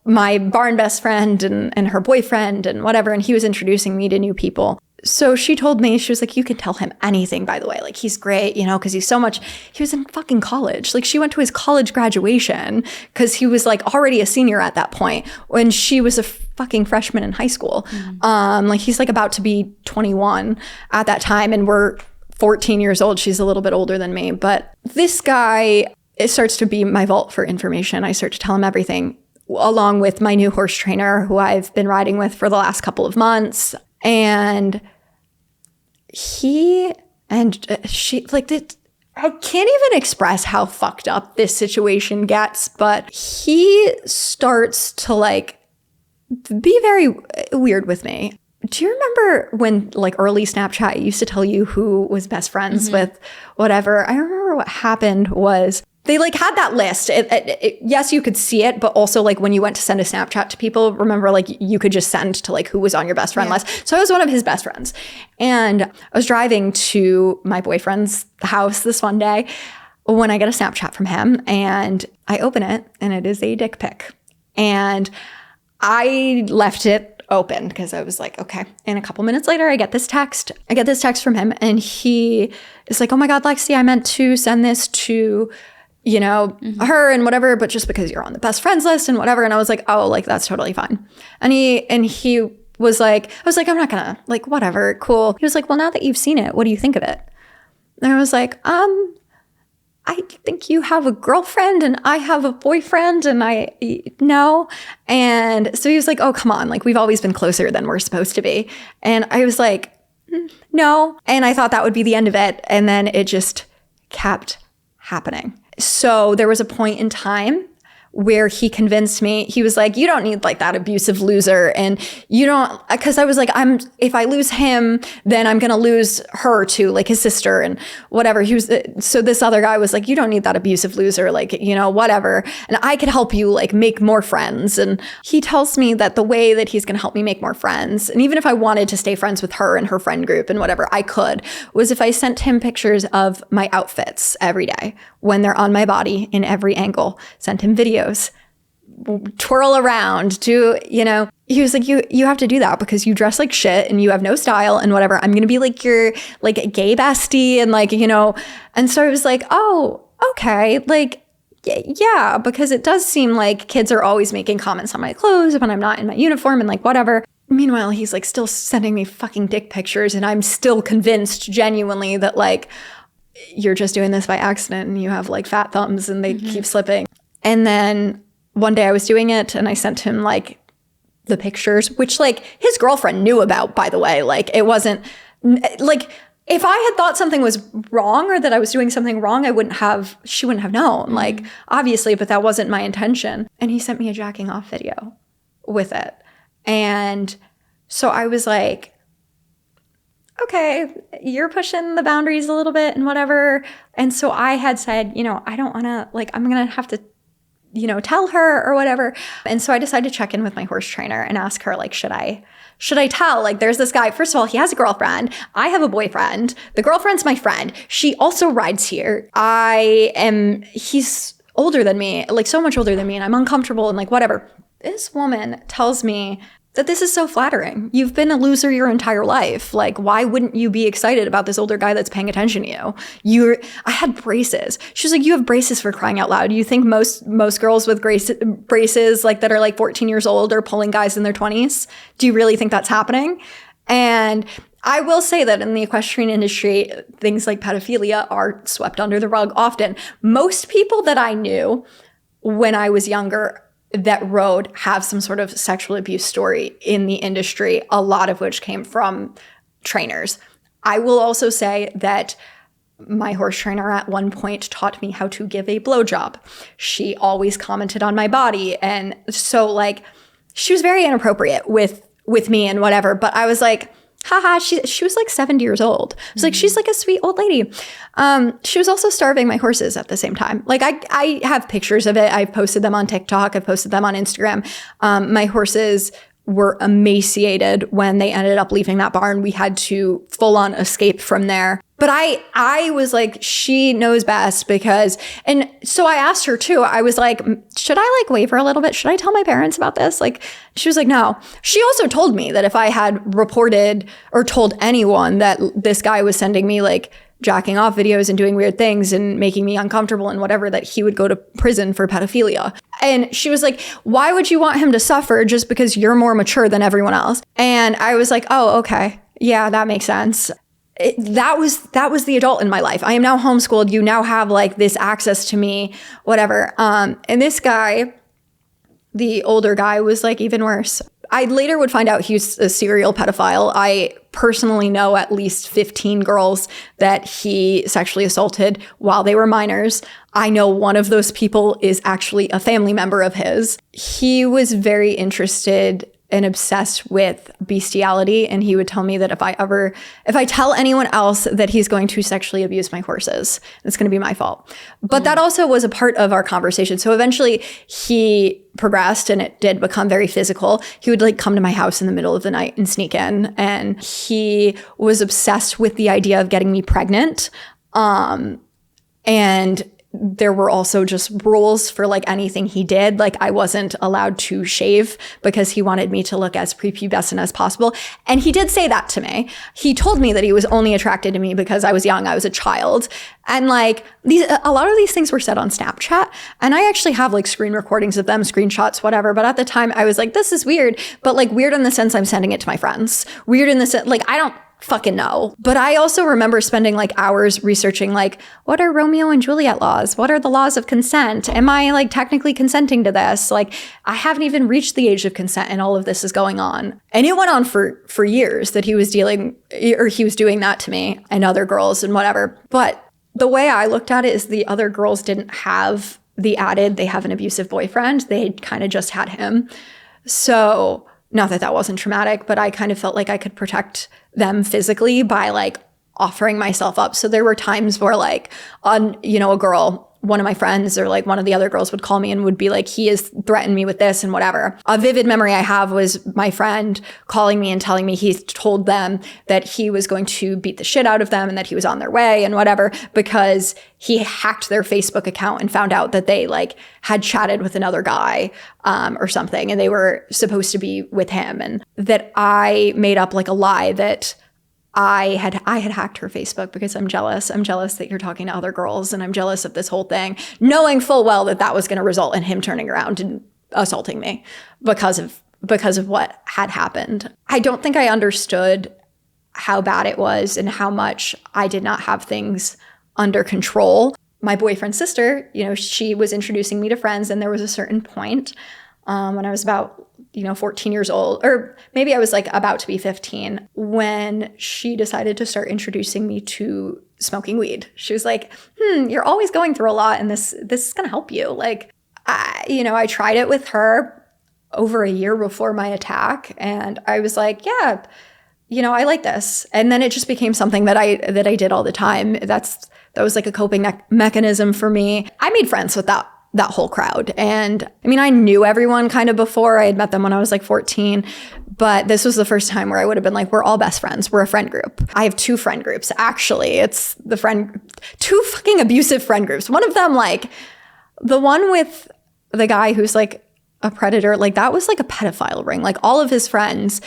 my barn best friend and her boyfriend and whatever. And he was introducing me to new people. So she told me, she was like, you can tell him anything, by the way. Like, he's great, because he was in fucking college. Like, she went to his college graduation because he was like already a senior at that point when she was a fucking freshman in high school. Like, he's like about to be 21 at that time, and we're 14 years old. She's a little bit older than me. But this guy, it starts to be my vault for information. I start to tell him everything, along with my new horse trainer who I've been riding with for the last couple of months. And she, like, I can't even express how fucked up this situation gets, but he starts to like be very weird with me. Do you remember when like early Snapchat used to tell you who was best friends with whatever? I remember what happened was they like had that list. Yes, you could see it, but also like when you went to send a Snapchat to people, remember like you could just send to like who was on your best friend list. So I was one of his best friends. And I was driving to my boyfriend's house this one day when I get a Snapchat from him, and I open it and it is a dick pic. And I left it open because I was like, okay. And a couple minutes later, I get this text from him, and he is like, oh my God, Lexi, I meant to send this to her and whatever, but just because you're on the best friends list and whatever. And I was like, oh, like, that's totally fine. And he was like, I was like, I'm not gonna, like, whatever, cool. He was like, well, now that you've seen it, what do you think of it? And I was like, I think you have a girlfriend and I have a boyfriend and I no. And so he was like, oh, come on. Like, we've always been closer than we're supposed to be. And I was like, no. And I thought that would be the end of it. And then it just kept happening. So there was a point in time where he convinced me, he was like, you don't need like that abusive loser. And you don't, because I was like, if I lose him, then I'm going to lose her too, like his sister and whatever. So this other guy was like, you don't need that abusive loser, like, whatever. And I could help you like make more friends. And he tells me that the way that he's going to help me make more friends, and even if I wanted to stay friends with her and her friend group and whatever, I could, was if I sent him pictures of my outfits every day when they're on my body in every angle, sent him videos, twirl around, he was like, you have to do that because you dress like shit and you have no style and whatever. I'm going to be like your like gay bestie and like, and so I was like, oh, okay. Like, yeah, because it does seem like kids are always making comments on my clothes when I'm not in my uniform and like whatever. Meanwhile, he's like still sending me fucking dick pictures and I'm still convinced genuinely that like, you're just doing this by accident and you have like fat thumbs and they keep slipping. And then one day I was doing it and I sent him like the pictures, which like his girlfriend knew about, by the way. Like it wasn't like if I had thought something was wrong or that I was doing something wrong, she wouldn't have known, like obviously, but that wasn't my intention. And he sent me a jacking off video with it. And so I was like, okay, you're pushing the boundaries a little bit and whatever. And so I had said, I don't want to, like, I'm going to have to, tell her or whatever. And so I decided to check in with my horse trainer and ask her, like, should I tell? Like, there's this guy, first of all, he has a girlfriend. I have a boyfriend. The girlfriend's my friend. She also rides here. He's older than me, like so much older than me. And I'm uncomfortable and like, whatever. This woman tells me that this is so flattering. You've been a loser your entire life. Like, why wouldn't you be excited about this older guy that's paying attention to you? I had braces. She was like, you have braces, for crying out loud. You think most girls with braces like that are like 14 years old are pulling guys in their 20s? Do you really think that's happening? And I will say that in the equestrian industry, things like pedophilia are swept under the rug often. Most people that I knew when I was younger that rode have some sort of sexual abuse story in the industry, a lot of which came from trainers. I will also say that my horse trainer at one point taught me how to give a blowjob. She always commented on my body. And so like, she was very inappropriate with me and whatever, but I was like, haha, she was like 70 years old. I was like, she's like a sweet old lady. She was also starving my horses at the same time. Like I have pictures of it. I've posted them on TikTok. I've posted them on Instagram. My horses were emaciated when they ended up leaving that barn. We had to full on escape from there. But I was like, she knows best and so I asked her too. I was like, should I like waver a little bit? Should I tell my parents about this? Like, she was like, no. She also told me that if I had reported or told anyone that this guy was sending me like jacking off videos and doing weird things and making me uncomfortable and whatever, that he would go to prison for pedophilia. And she was like, why would you want him to suffer just because you're more mature than everyone else? And I was like, oh, okay. Yeah, that makes sense. That was the adult in my life. I am now homeschooled. You now have like this access to me, whatever. And this guy, the older guy, was like even worse. I later would find out he's a serial pedophile. I personally know at least 15 girls that he sexually assaulted while they were minors. I know one of those people is actually a family member of his. He was very interested and obsessed with bestiality. And he would tell me that if I tell anyone else that he's going to sexually abuse my horses, it's going to be my fault. But that also was a part of our conversation. So eventually he progressed and it did become very physical. He would like come to my house in the middle of the night and sneak in. And he was obsessed with the idea of getting me pregnant. And there were also just rules for like anything he did. Like I wasn't allowed to shave because he wanted me to look as prepubescent as possible. And he did say that to me. He told me that he was only attracted to me because I was young. I was a child. And like a lot of these things were said on Snapchat. And I actually have like screen recordings of them, screenshots, whatever. But at the time I was like, this is weird. But like weird in the sense I'm sending it to my friends. Weird in the sense, like I don't fucking know. But I also remember spending like hours researching like, what are Romeo and Juliet laws? What are the laws of consent? Am I like technically consenting to this? Like I haven't even reached the age of consent and all of this is going on. And it went on for years that he was doing that to me and other girls and whatever. But the way I looked at it is the other girls didn't have the added, they have an abusive boyfriend. They kind of just had him. So not that that wasn't traumatic, but I kind of felt like I could protect them physically by like offering myself up. So there were times where like a girl, one of my friends or like one of the other girls would call me and would be like, he has threatened me with this and whatever. A vivid memory I have was my friend calling me and telling me he told them that he was going to beat the shit out of them and that he was on their way and whatever, because he hacked their Facebook account and found out that they like had chatted with another guy or something, and they were supposed to be with him, and that I made up like a lie that I had hacked her Facebook because I'm jealous. I'm jealous that you're talking to other girls, and I'm jealous of this whole thing, knowing full well that that was going to result in him turning around and assaulting me because of what had happened. I don't think I understood how bad it was and how much I did not have things under control. My boyfriend's sister, she was introducing me to friends, and there was a certain point when I was about 14 years old, or maybe I was like about to be 15, when she decided to start introducing me to smoking weed. She was like, you're always going through a lot, and this is going to help you. Like, I tried it with her over a year before my attack, and I was like, yeah, I like this. And then it just became something that I did all the time. That was like a coping mechanism for me. I made friends with that whole crowd. And I mean, I knew everyone kind of before. I had met them when I was like 14, but this was the first time where I would have been like, we're all best friends. We're a friend group. I have 2 friend groups. Actually, it's 2 fucking abusive friend groups. One of them, like the one with the guy who's like a predator, like that was like a pedophile ring. Like all of his friends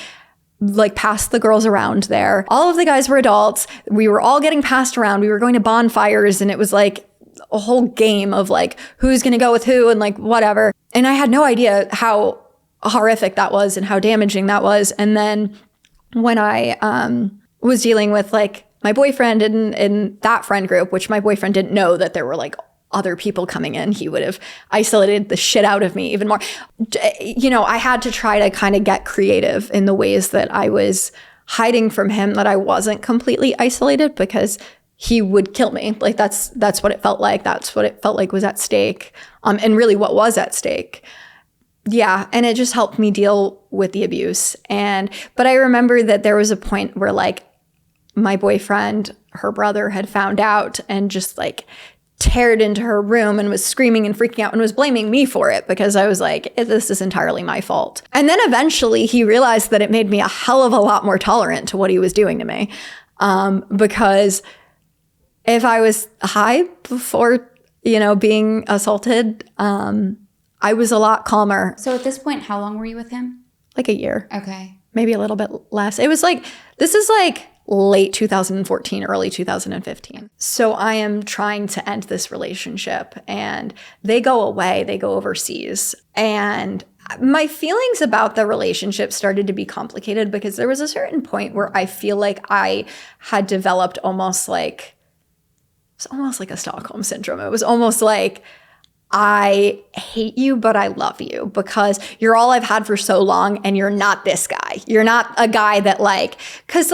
like passed the girls around there. All of the guys were adults. We were all getting passed around. We were going to bonfires, and it was like a whole game of like who's going to go with who and like whatever. And I had no idea how horrific that was and how damaging that was. And then when I was dealing with like my boyfriend in that friend group, which my boyfriend didn't know that there were like other people coming in, he would have isolated the shit out of me even more. I had to try to kind of get creative in the ways that I was hiding from him, that I wasn't completely isolated, because he would kill me. Like that's what it felt like. That's what it felt like was at stake. And really what was at stake. Yeah. And it just helped me deal with the abuse. But I remember that there was a point where like my boyfriend, her brother, had found out and just like teared into her room and was screaming and freaking out and was blaming me for it, because I was like, this is entirely my fault. And then eventually he realized that it made me a hell of a lot more tolerant to what he was doing to me. Because if I was high before, being assaulted, I was a lot calmer. So at this point, how long were you with him? Like a year. Okay. Maybe a little bit less. It was like, this is like late 2014, early 2015. So I am trying to end this relationship, and they go away, they go overseas. And my feelings about the relationship started to be complicated, because there was a certain point where I feel like I had developed almost like a Stockholm syndrome. It was almost like, I hate you, but I love you because you're all I've had for so long, and you're not this guy. You're not a guy that because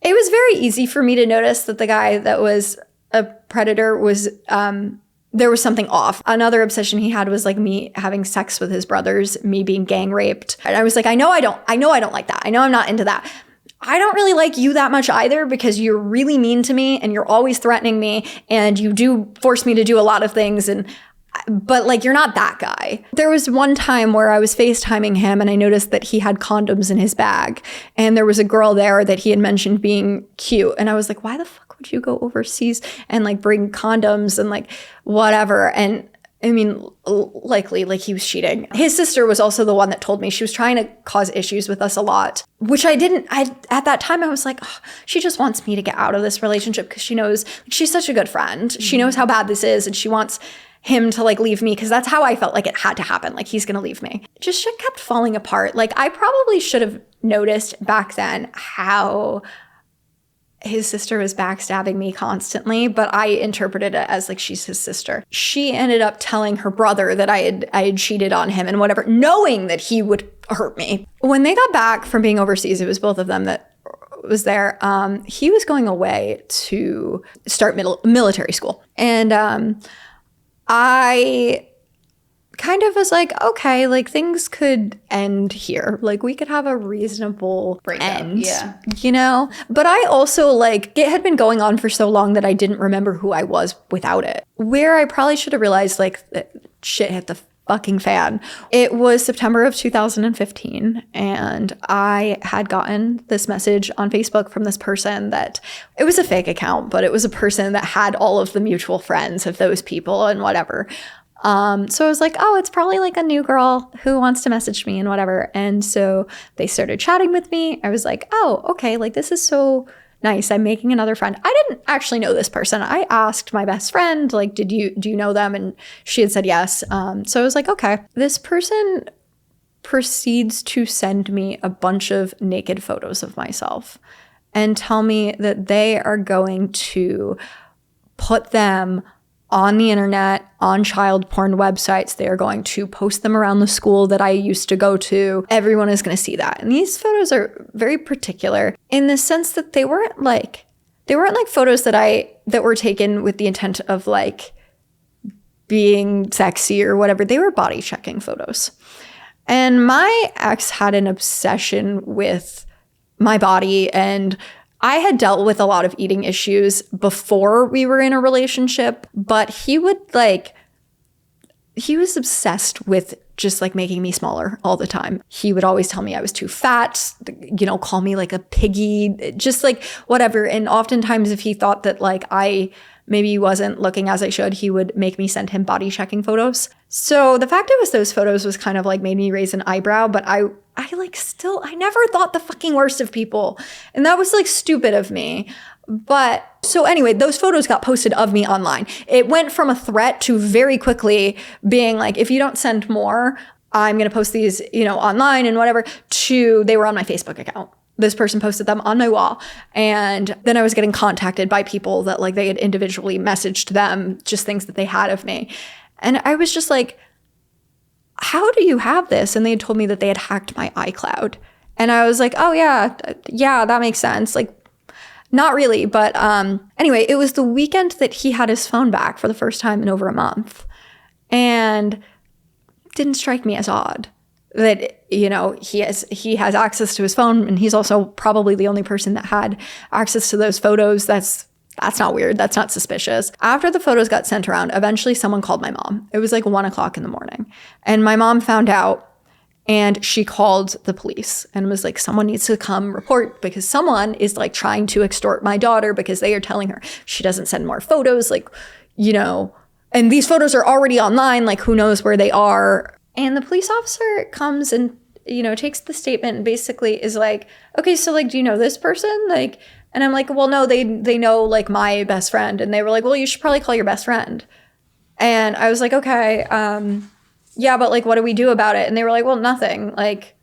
it was very easy for me to notice that the guy that was a predator was, there was something off. Another obsession he had was like me having sex with his brothers, me being gang raped. And I was like, I know I don't like that. I know I'm not into that. I don't really like you that much either, because you're really mean to me and you're always threatening me and you do force me to do a lot of things. And but like, you're not that guy. There was one time where I was FaceTiming him and I noticed that he had condoms in his bag. And there was a girl there that he had mentioned being cute. And I was like, why the fuck would you go overseas and like bring condoms and like whatever? And I mean, likely like he was cheating. His sister was also the one that told me. She was trying to cause issues with us a lot, which I didn't. At that time, I was like, oh, she just wants me to get out of this relationship because she knows she's such a good friend. She knows how bad this is and she wants him to like leave me, because that's how I felt like it had to happen. Like, he's gonna leave me. Just shit kept falling apart. Like, I probably should have noticed back then how his sister was backstabbing me constantly, but I interpreted it as like, she's his sister. She ended up telling her brother that I had cheated on him and whatever, knowing that he would hurt me. When they got back from being overseas, it was both of them that was there. He was going away to start military school. And I kind of was like, okay, like things could end here. Like we could have a reasonable end, you know? But I also like, it had been going on for so long that I didn't remember who I was without it. Where I probably should have realized like that shit hit the fucking fan. It was September of 2015 and I had gotten this message on Facebook from this person that it was a fake account, but it was a person that had all of the mutual friends of those people and whatever. So I was like, oh, it's probably like a new girl who wants to message me and whatever. And so they started chatting with me. I was like, oh, okay, like this is so nice. I'm making another friend. I didn't actually know this person. I asked my best friend, like, do you know them? And she had said yes. So I was like, okay. This person proceeds to send me a bunch of naked photos of myself and tell me that they are going to put them on the internet, on child porn websites. They are going to post them around the school that I used to go to. Everyone is going to see that. And these photos are very particular in the sense that they weren't like photos that were taken with the intent of like being sexy or whatever. They were body checking photos. And my ex had an obsession with my body, and I had dealt with a lot of eating issues before we were in a relationship, but he was obsessed with just like making me smaller all the time. He would always tell me I was too fat, you know, call me like a piggy, just like whatever. And oftentimes if he thought that like I maybe wasn't looking as I should, he would make me send him body checking photos. So the fact it was those photos was kind of like made me raise an eyebrow, but I never thought the fucking worst of people. And that was like stupid of me. But so anyway, those photos got posted of me online. It went from a threat to very quickly being like, if you don't send more, I'm going to post these, you know, online and whatever, to they were on my Facebook account. This person posted them on my wall. And then I was getting contacted by people that like they had individually messaged them, just things that they had of me. And I was just like, how do you have this? And they had told me that they had hacked my iCloud. And I was like, oh yeah, that makes sense. Like, not really. But anyway, it was the weekend that he had his phone back for the first time in over a month. And didn't strike me as odd that, you know, he has access to his phone, and he's also probably the only person that had access to those photos. That's not weird. That's not suspicious. After the photos got sent around, eventually someone called my mom. It was like 1:00 in the morning. And my mom found out, and she called the police and was like, someone needs to come report because someone is like trying to extort my daughter because they are telling her she doesn't send more photos. Like, you know, and these photos are already online. Like, who knows where they are? And the police officer comes and, you know, takes the statement and basically is like, okay, so like, do you know this person? Like, and I'm like, well, no, they know like my best friend. And they were like, well, you should probably call your best friend. And I was like, okay, yeah, but like, what do we do about it? And they were like, well, nothing. Like,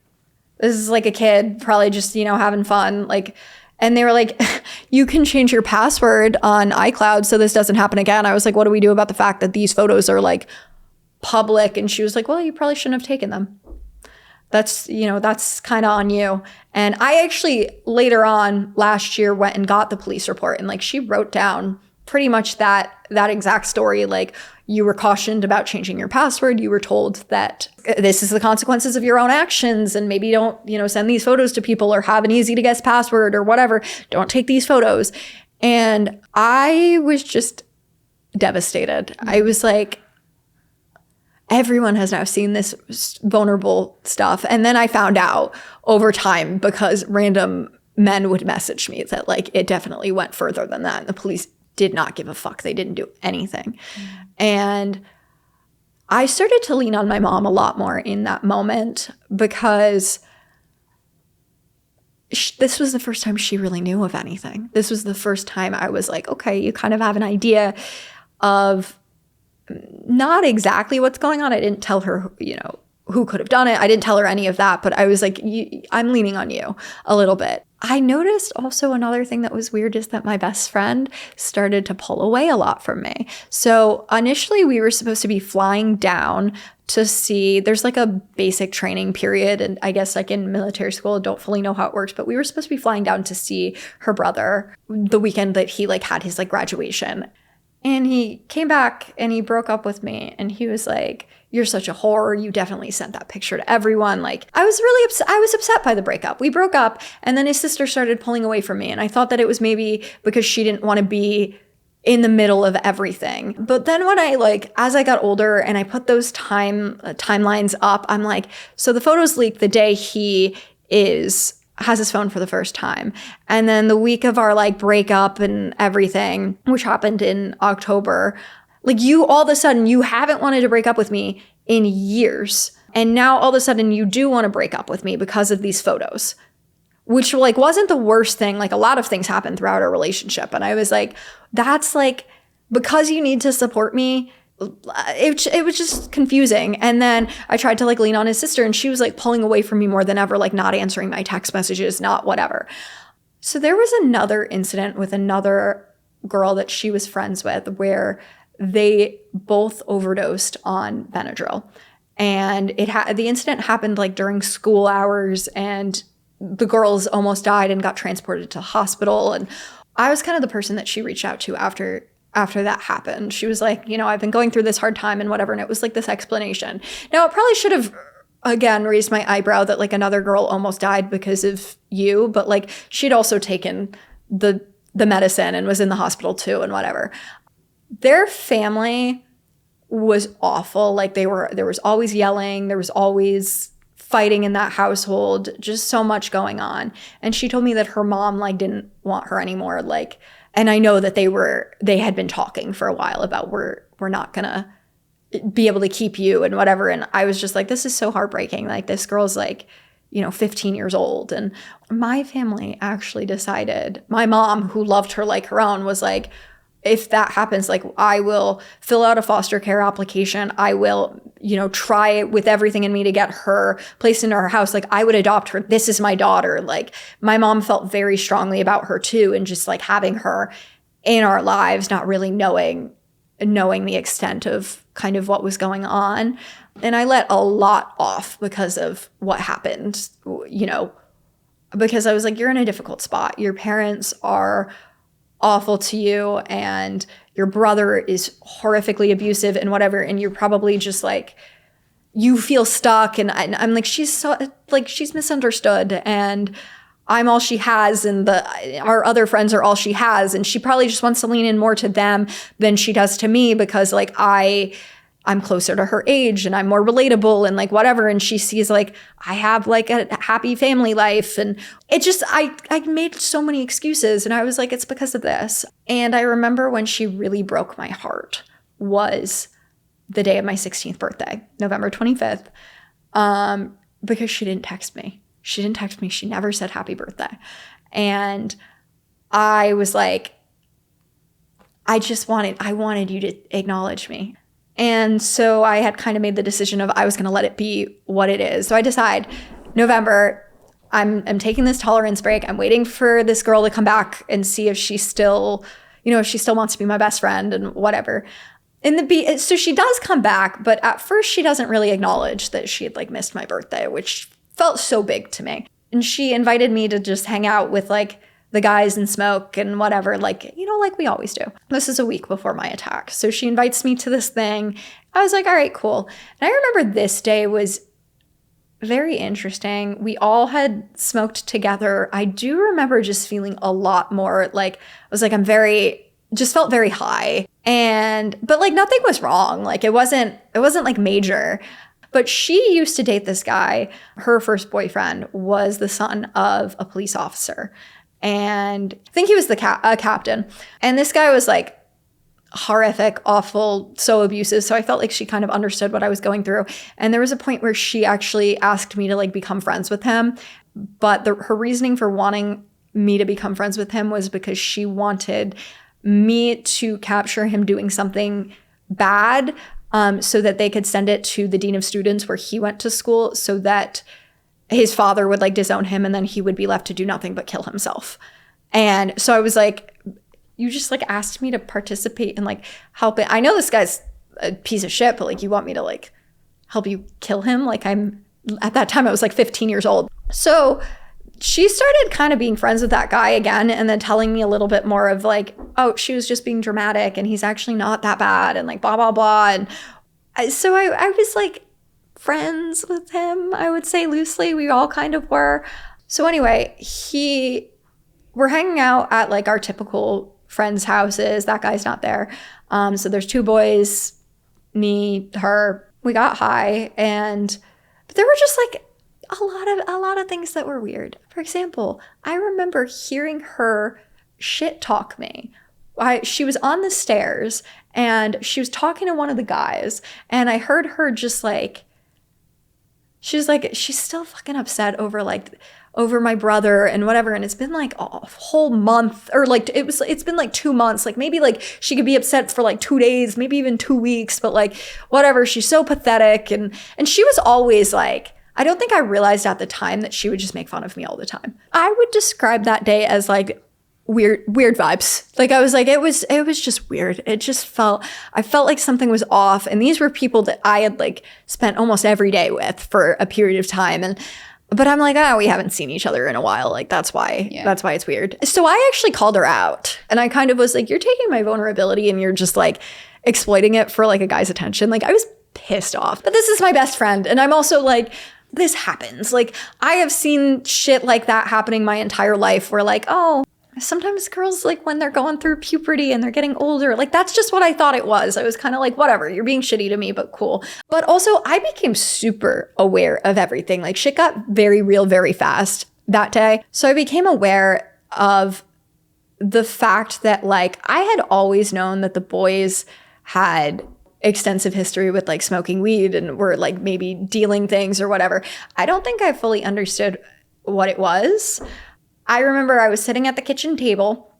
this is like a kid probably just, you know, having fun. Like, and they were like, you can change your password on iCloud so this doesn't happen again. I was like, what do we do about the fact that these photos are like public? And she was like, well, you probably shouldn't have taken them. That's, you know, that's kind of on you. And I actually later on last year went and got the police report, and like she wrote down pretty much that exact story. Like, you were cautioned about changing your password. You were told that this is the consequences of your own actions, and maybe don't, you know, send these photos to people or have an easy to guess password or whatever. Don't take these photos. And I was just devastated. I was like, everyone has now seen this vulnerable stuff. And then I found out over time, because random men would message me, that like it definitely went further than that. And the police did not give a fuck. They didn't do anything. And I started to lean on my mom a lot more in that moment, because this was the first time she really knew of anything. This was the first time I was like, okay, you kind of have an idea of not exactly what's going on. I didn't tell her, who could have done it. I didn't tell her any of that, but I was like, I'm leaning on you a little bit. I noticed also another thing that was weird is that my best friend started to pull away a lot from me. So initially we were supposed to be flying down to see, there's like a basic training period. And I guess like in military school, I don't fully know how it works, but we were supposed to be flying down to see her brother the weekend that he like had his like graduation. And he came back and he broke up with me. And he was like, you're such a whore. You definitely sent that picture to everyone. Like, I was really upset. I was upset by the breakup. We broke up, and then his sister started pulling away from me. And I thought that it was maybe because she didn't want to be in the middle of everything. But then when as I got older and I put those timelines up, I'm like, so the photos leaked the day he has his phone for the first time. And then the week of our like breakup and everything, which happened in October, like all of a sudden you haven't wanted to break up with me in years. And now all of a sudden you do want to break up with me because of these photos, which like wasn't the worst thing. Like a lot of things happened throughout our relationship. And I was like, that's like, because you need to support me. It was just confusing. And then I tried to like lean on his sister, and she was like pulling away from me more than ever, like not answering my text messages, not whatever. So there was another incident with another girl that she was friends with where they both overdosed on Benadryl. And the incident happened like during school hours, and the girls almost died and got transported to the hospital. And I was kind of the person that she reached out to after that happened. She was like, I've been going through this hard time and whatever. And it was like this explanation. Now, it probably should have, again, raised my eyebrow that like another girl almost died because of you. But like she'd also taken the medicine and was in the hospital too and whatever. Their family was awful. Like there was always yelling. There was always fighting in that household, just so much going on. And she told me that her mom like didn't want her anymore. Like, and I know that they had been talking for a while about we're not gonna be able to keep you and whatever. And I was just like, this is so heartbreaking. Like this girl's like, 15 years old. And my family actually decided, my mom, who loved her like her own, was like, if that happens, like I will fill out a foster care application. I will, try with everything in me to get her placed into our house. Like I would adopt her. This is my daughter. Like my mom felt very strongly about her too. And just like having her in our lives, not really knowing the extent of kind of what was going on. And I let a lot off because of what happened, because I was like, you're in a difficult spot. Your parents are awful to you, and your brother is horrifically abusive and whatever, and you're probably just like, you feel stuck. And I'm like, she's misunderstood, and I'm all she has, and our other friends are all she has, and she probably just wants to lean in more to them than she does to me, because like I'm closer to her age and I'm more relatable and like whatever. And she sees like I have like a happy family life, and it just, I made so many excuses, and I was like, it's because of this. And I remember when she really broke my heart was the day of my 16th birthday, November 25th, because she didn't text me. She never said happy birthday. And I was like, I wanted you to acknowledge me. And so I had kind of made the decision of I was going to let it be what it is. So I decide November, I'm taking this tolerance break. I'm waiting for this girl to come back and see if she still, if she still wants to be my best friend and whatever. So she does come back, but at first she doesn't really acknowledge that she had like missed my birthday, which felt so big to me. And she invited me to just hang out with like the guys and smoke and whatever, like we always do. This is a week before my attack. So she invites me to this thing. I was like, all right, cool. And I remember this day was very interesting. We all had smoked together. I do remember just feeling a lot more like, I was like, just felt very high. But like nothing was wrong. Like it wasn't like major. But she used to date this guy. Her first boyfriend was the son of a police officer. And I think he was a captain. And this guy was like horrific, awful, so abusive. So I felt like she kind of understood what I was going through. And there was a point where she actually asked me to like become friends with him. But her reasoning for wanting me to become friends with him was because she wanted me to capture him doing something bad, so that they could send it to the dean of students where he went to school, so that his father would like disown him and then he would be left to do nothing but kill himself. And so I was like, you just like asked me to participate in like helping. I know this guy's a piece of shit, but like you want me to like help you kill him? Like at that time I was like 15 years old. So she started kind of being friends with that guy again, and then telling me a little bit more of like, oh, she was just being dramatic and he's actually not that bad and like blah, blah, blah. And so I was like friends with him, I would say loosely. We all kind of were. So anyway, we're hanging out at like our typical friends' houses. That guy's not there. So there's two boys, me, her. We got high, but there were just like a lot of things that were weird. For example, I remember hearing her shit talk me. She was on the stairs and she was talking to one of the guys, and I heard her just like, she's still fucking upset over my brother and whatever. And it's been like a whole month, or like it's been like 2 months. Like maybe like she could be upset for like 2 days, maybe even 2 weeks, but like whatever. She's so pathetic. And she was always like, I don't think I realized at the time that she would just make fun of me all the time. I would describe that day as like weird vibes. Like I was like, it was just weird. I felt like something was off. And these were people that I had like spent almost every day with for a period of time. But I'm like, oh, we haven't seen each other in a while. Like that's why it's weird. So I actually called her out, and I kind of was like, you're taking my vulnerability and you're just like exploiting it for like a guy's attention. Like I was pissed off. But this is my best friend. And I'm also like, this happens. Like I have seen shit like that happening my entire life, where like, oh, sometimes girls, like when they're going through puberty and they're getting older, like that's just what I thought it was. I was kind of like, whatever, you're being shitty to me, but cool. But also I became super aware of everything. Like shit got very real very fast that day. So I became aware of the fact that like I had always known that the boys had extensive history with like smoking weed and were like maybe dealing things or whatever. I don't think I fully understood what it was. I remember I was sitting at the kitchen table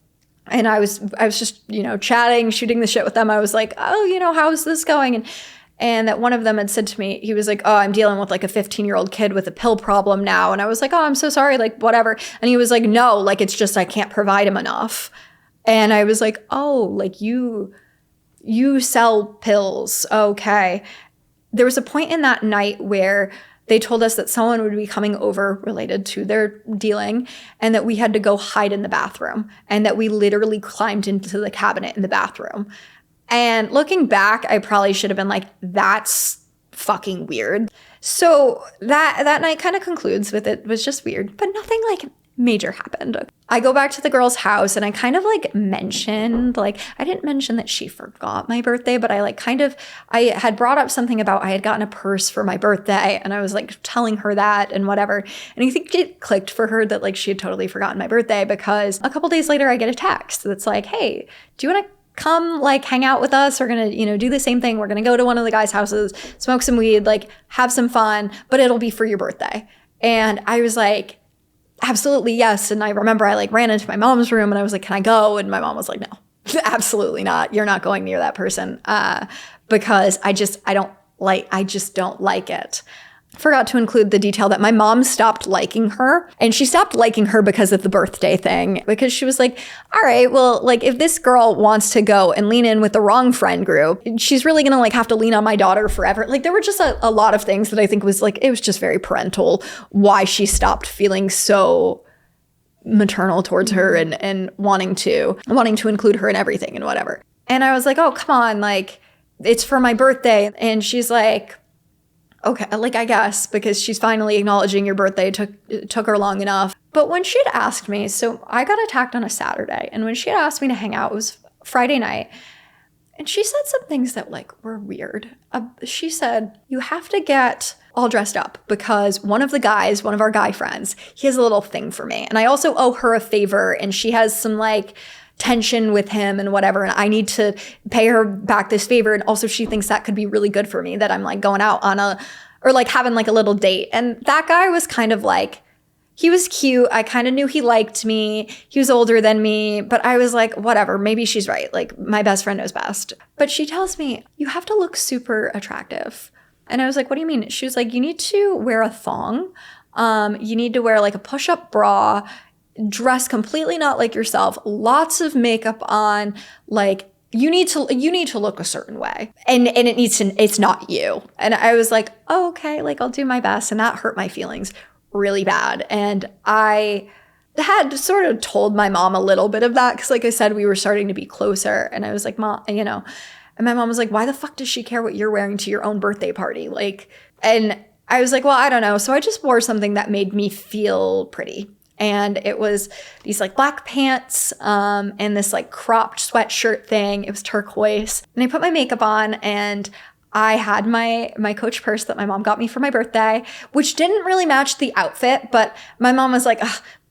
and I was just, chatting, shooting the shit with them. I was like, oh, how's this going? And that one of them had said to me, he was like, oh, I'm dealing with like a 15-year-old kid with a pill problem now. And I was like, oh, I'm so sorry, like whatever. And he was like, no, like it's just I can't provide him enough. And I was like, oh, like you sell pills. Okay. There was a point in that night where they told us that someone would be coming over related to their dealing, and that we had to go hide in the bathroom, and that we literally climbed into the cabinet in the bathroom. And looking back, I probably should have been like, that's fucking weird. So that night kind of concludes with it was just weird, but nothing like major happened. I go back to the girl's house and I kind of like mentioned, like I didn't mention that she forgot my birthday, but I had brought up something about I had gotten a purse for my birthday, and I was like telling her that and whatever. And I think it clicked for her that like she had totally forgotten my birthday, because a couple days later I get a text that's like, hey, do you want to come like hang out with us? We're gonna, do the same thing. We're gonna go to one of the guys' houses, smoke some weed, like have some fun, but it'll be for your birthday. And I was like, absolutely yes. And I remember I like ran into my mom's room and I was like, can I go? And my mom was like, no, absolutely not. You're not going near that person, because I just don't like it. Forgot to include the detail that my mom stopped liking her, and she stopped liking her because of the birthday thing, because she was like, all right, well, like if this girl wants to go and lean in with the wrong friend group, she's really gonna like have to lean on my daughter forever. Like there were just a lot of things that I think was like, it was just very parental why she stopped feeling so maternal towards her and wanting to include her in everything and whatever. And I was like, oh, come on, like it's for my birthday. And she's like, okay, like I guess, because she's finally acknowledging your birthday took her long enough. But when she'd asked me, so I got attacked on a Saturday, and when she had asked me to hang out, it was Friday night. And she said some things that like were weird. She said, you have to get all dressed up because one of our guy friends, he has a little thing for me. And I also owe her a favor and she has some like tension with him and whatever. And I need to pay her back this favor. And also she thinks that could be really good for me that I'm like going out on or like having like a little date. And that guy was kind of like, he was cute. I kind of knew he liked me. He was older than me, but I was like, whatever, maybe she's right. Like my best friend knows best. But she tells me, you have to look super attractive. And I was like, what do you mean? She was like, you need to wear a thong. You need to wear like a push-up bra, dress completely not like yourself, lots of makeup on, like you need to look a certain way. And it's not you. And I was like, oh, okay, like I'll do my best. And that hurt my feelings really bad. And I had sort of told my mom a little bit of that because like I said, we were starting to be closer. And I was like, Mom, and my mom was like, why the fuck does she care what you're wearing to your own birthday party? Like, and I was like, well, I don't know. So I just wore something that made me feel pretty. And it was these like black pants and this like cropped sweatshirt thing. It was turquoise. And I put my makeup on and I had my Coach purse that my mom got me for my birthday, which didn't really match the outfit, but my mom was like,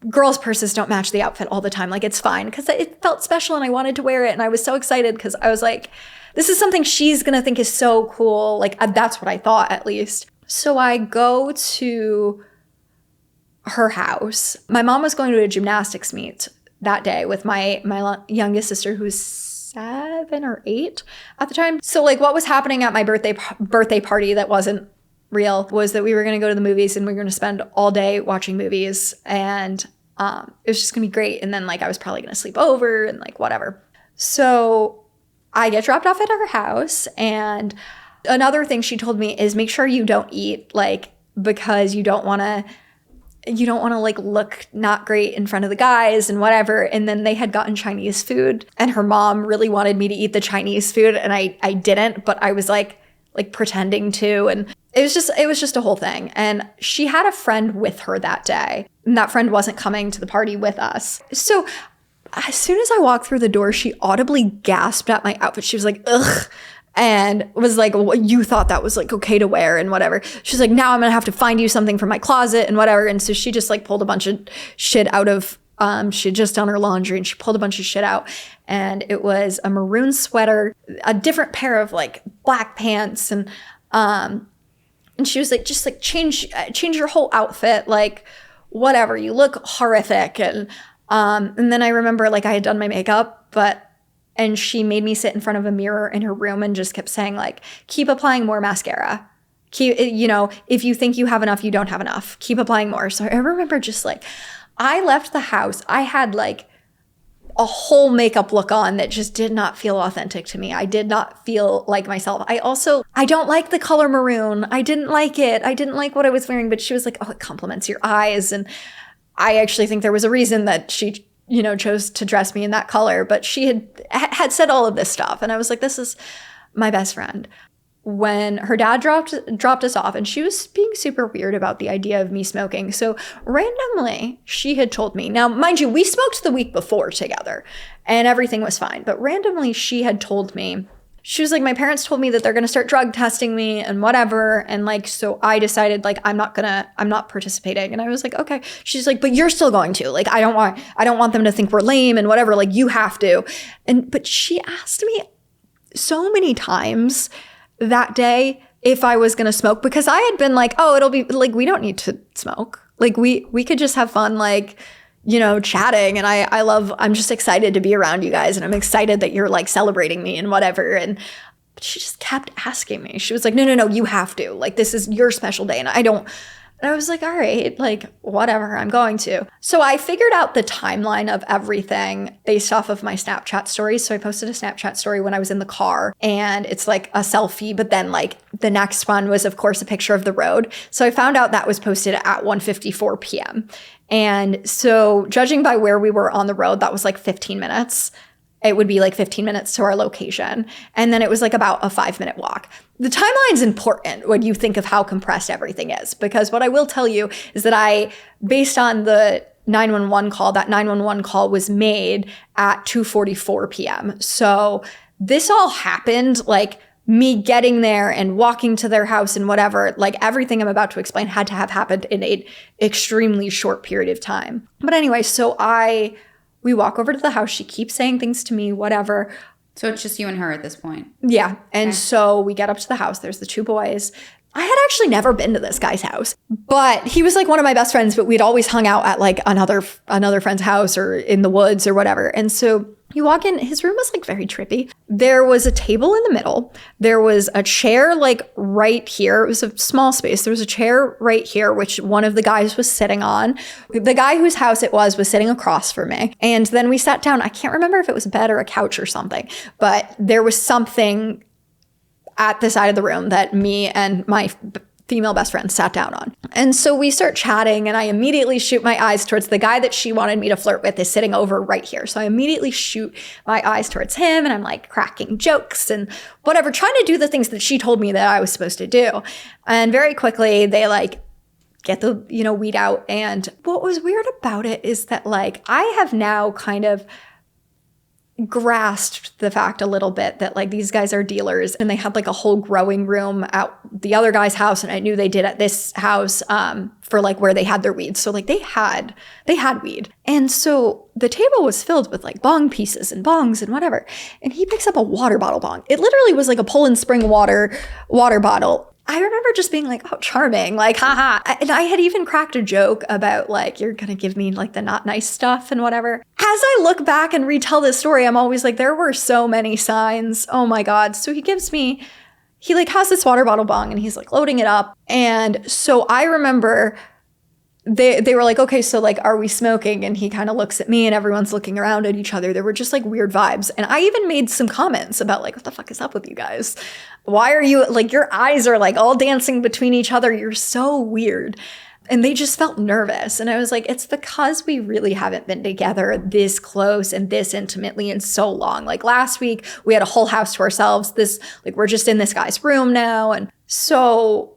girls' purses don't match the outfit all the time. Like, it's fine, because it felt special and I wanted to wear it. And I was so excited because I was like, this is something she's going to think is so cool. Like, that's what I thought, at least. So I go to her house. My mom was going to a gymnastics meet that day with my youngest sister, who's 7 or 8 at the time. So like what was happening at my birthday party that wasn't real was that we were going to go to the movies and we were going to spend all day watching movies, and it was just gonna be great. And then like I was probably gonna sleep over and like whatever. So I get dropped off at her house, and another thing she told me is make sure you don't eat, like, because you don't want to like look not great in front of the guys and whatever. And then they had gotten Chinese food and her mom really wanted me to eat the Chinese food. And I didn't, but I was like pretending to. And it was just a whole thing. And she had a friend with her that day. And that friend wasn't coming to the party with us. So as soon as I walked through the door, she audibly gasped at my outfit. She was like, ugh. And was like, well, you thought that was like okay to wear and whatever. She's like, now I'm gonna have to find you something from my closet and whatever. And so she just like pulled a bunch of shit out of, she had just done her laundry and she pulled a bunch of shit out. And it was a maroon sweater, a different pair of like black pants. And she was like, just like change your whole outfit. Like whatever, you look horrific. And then I remember like I had done my makeup, and she made me sit in front of a mirror in her room and just kept saying, like, keep applying more mascara. If you think you have enough, you don't have enough. Keep applying more. So I remember just like, I left the house. I had like a whole makeup look on that just did not feel authentic to me. I did not feel like myself. I don't like the color maroon. I didn't like it. I didn't like what I was wearing, but she was like, oh, it compliments your eyes. And I actually think there was a reason that she chose to dress me in that color, but she had said all of this stuff. And I was like, this is my best friend. When her dad dropped us off, and she was being super weird about the idea of me smoking. So randomly, she had told me, now mind you, we smoked the week before together and everything was fine. But randomly, she had told me, she was like, my parents told me that they're going to start drug testing me and whatever. And like, so I decided like, I'm not participating. And I was like, okay. She's like, but you're still going to, like, I don't want them to think we're lame and whatever. Like you have to. But she asked me so many times that day if I was going to smoke, because I had been like, oh, it'll be like, we don't need to smoke. Like we could just have fun, like, chatting. And I'm just excited to be around you guys. And I'm excited that you're like celebrating me and whatever. But she just kept asking me. She was like, no, you have to. Like, this is your special day. And I was like, all right, like, whatever, I'm going to. So I figured out the timeline of everything based off of my Snapchat stories. So I posted a Snapchat story when I was in the car, and it's like a selfie, but then like the next one was, of course, a picture of the road. So I found out that was posted at 1:54 p.m. And so judging by where we were on the road, that was like 15 minutes. It would be like 15 minutes to our location. And then it was like about a 5-minute walk. The timeline's important when you think of how compressed everything is, because what I will tell you is that based on the 911 call, that 911 call was made at 2:44 p.m. So this all happened, like me getting there and walking to their house and whatever, like everything I'm about to explain had to have happened in an extremely short period of time. But anyway, so we walk over to the house. She keeps saying things to me, whatever. So it's just you and her at this point. Yeah. And so we get up to the house. There's the 2 boys. I had actually never been to this guy's house, but he was like one of my best friends, but we'd always hung out at like another friend's house or in the woods or whatever. And so you walk in, his room was like very trippy. There was a table in the middle. There was a chair like right here. It was a small space. There was a chair right here, which one of the guys was sitting on. The guy whose house it was sitting across from me. And then we sat down. I can't remember if it was a bed or a couch or something, but there was something at the side of the room that me and my female best friend sat down on. And so we start chatting and I immediately shoot my eyes towards the guy that she wanted me to flirt with is sitting over right here. So I immediately shoot my eyes towards him and I'm like cracking jokes and whatever, trying to do the things that she told me that I was supposed to do. And very quickly they like get the, weed out. And what was weird about it is that like I have now kind of grasped the fact a little bit that like these guys are dealers and they had like a whole growing room at the other guy's house and I knew they did at this house for like where they had their weed. So like they had weed. And so the table was filled with like bong pieces and bongs and whatever. And he picks up a water bottle bong. It literally was like a Poland Spring water bottle. I remember just being like, oh, charming, like, haha. And I had even cracked a joke about like, you're going to give me like the not nice stuff and whatever. As I look back and retell this story, I'm always like, there were so many signs. Oh my God. So he like has this water bottle bong and he's like loading it up. And so I remember they were like, okay, so like, are we smoking? And he kind of looks at me and everyone's looking around at each other. There were just like weird vibes. And I even made some comments about like, what the fuck is up with you guys? Why are you like, your eyes are like all dancing between each other. You're so weird. And they just felt nervous. And I was like, it's because we really haven't been together this close and this intimately in so long. Like last week we had a whole house to ourselves. Like we're just in this guy's room now. And so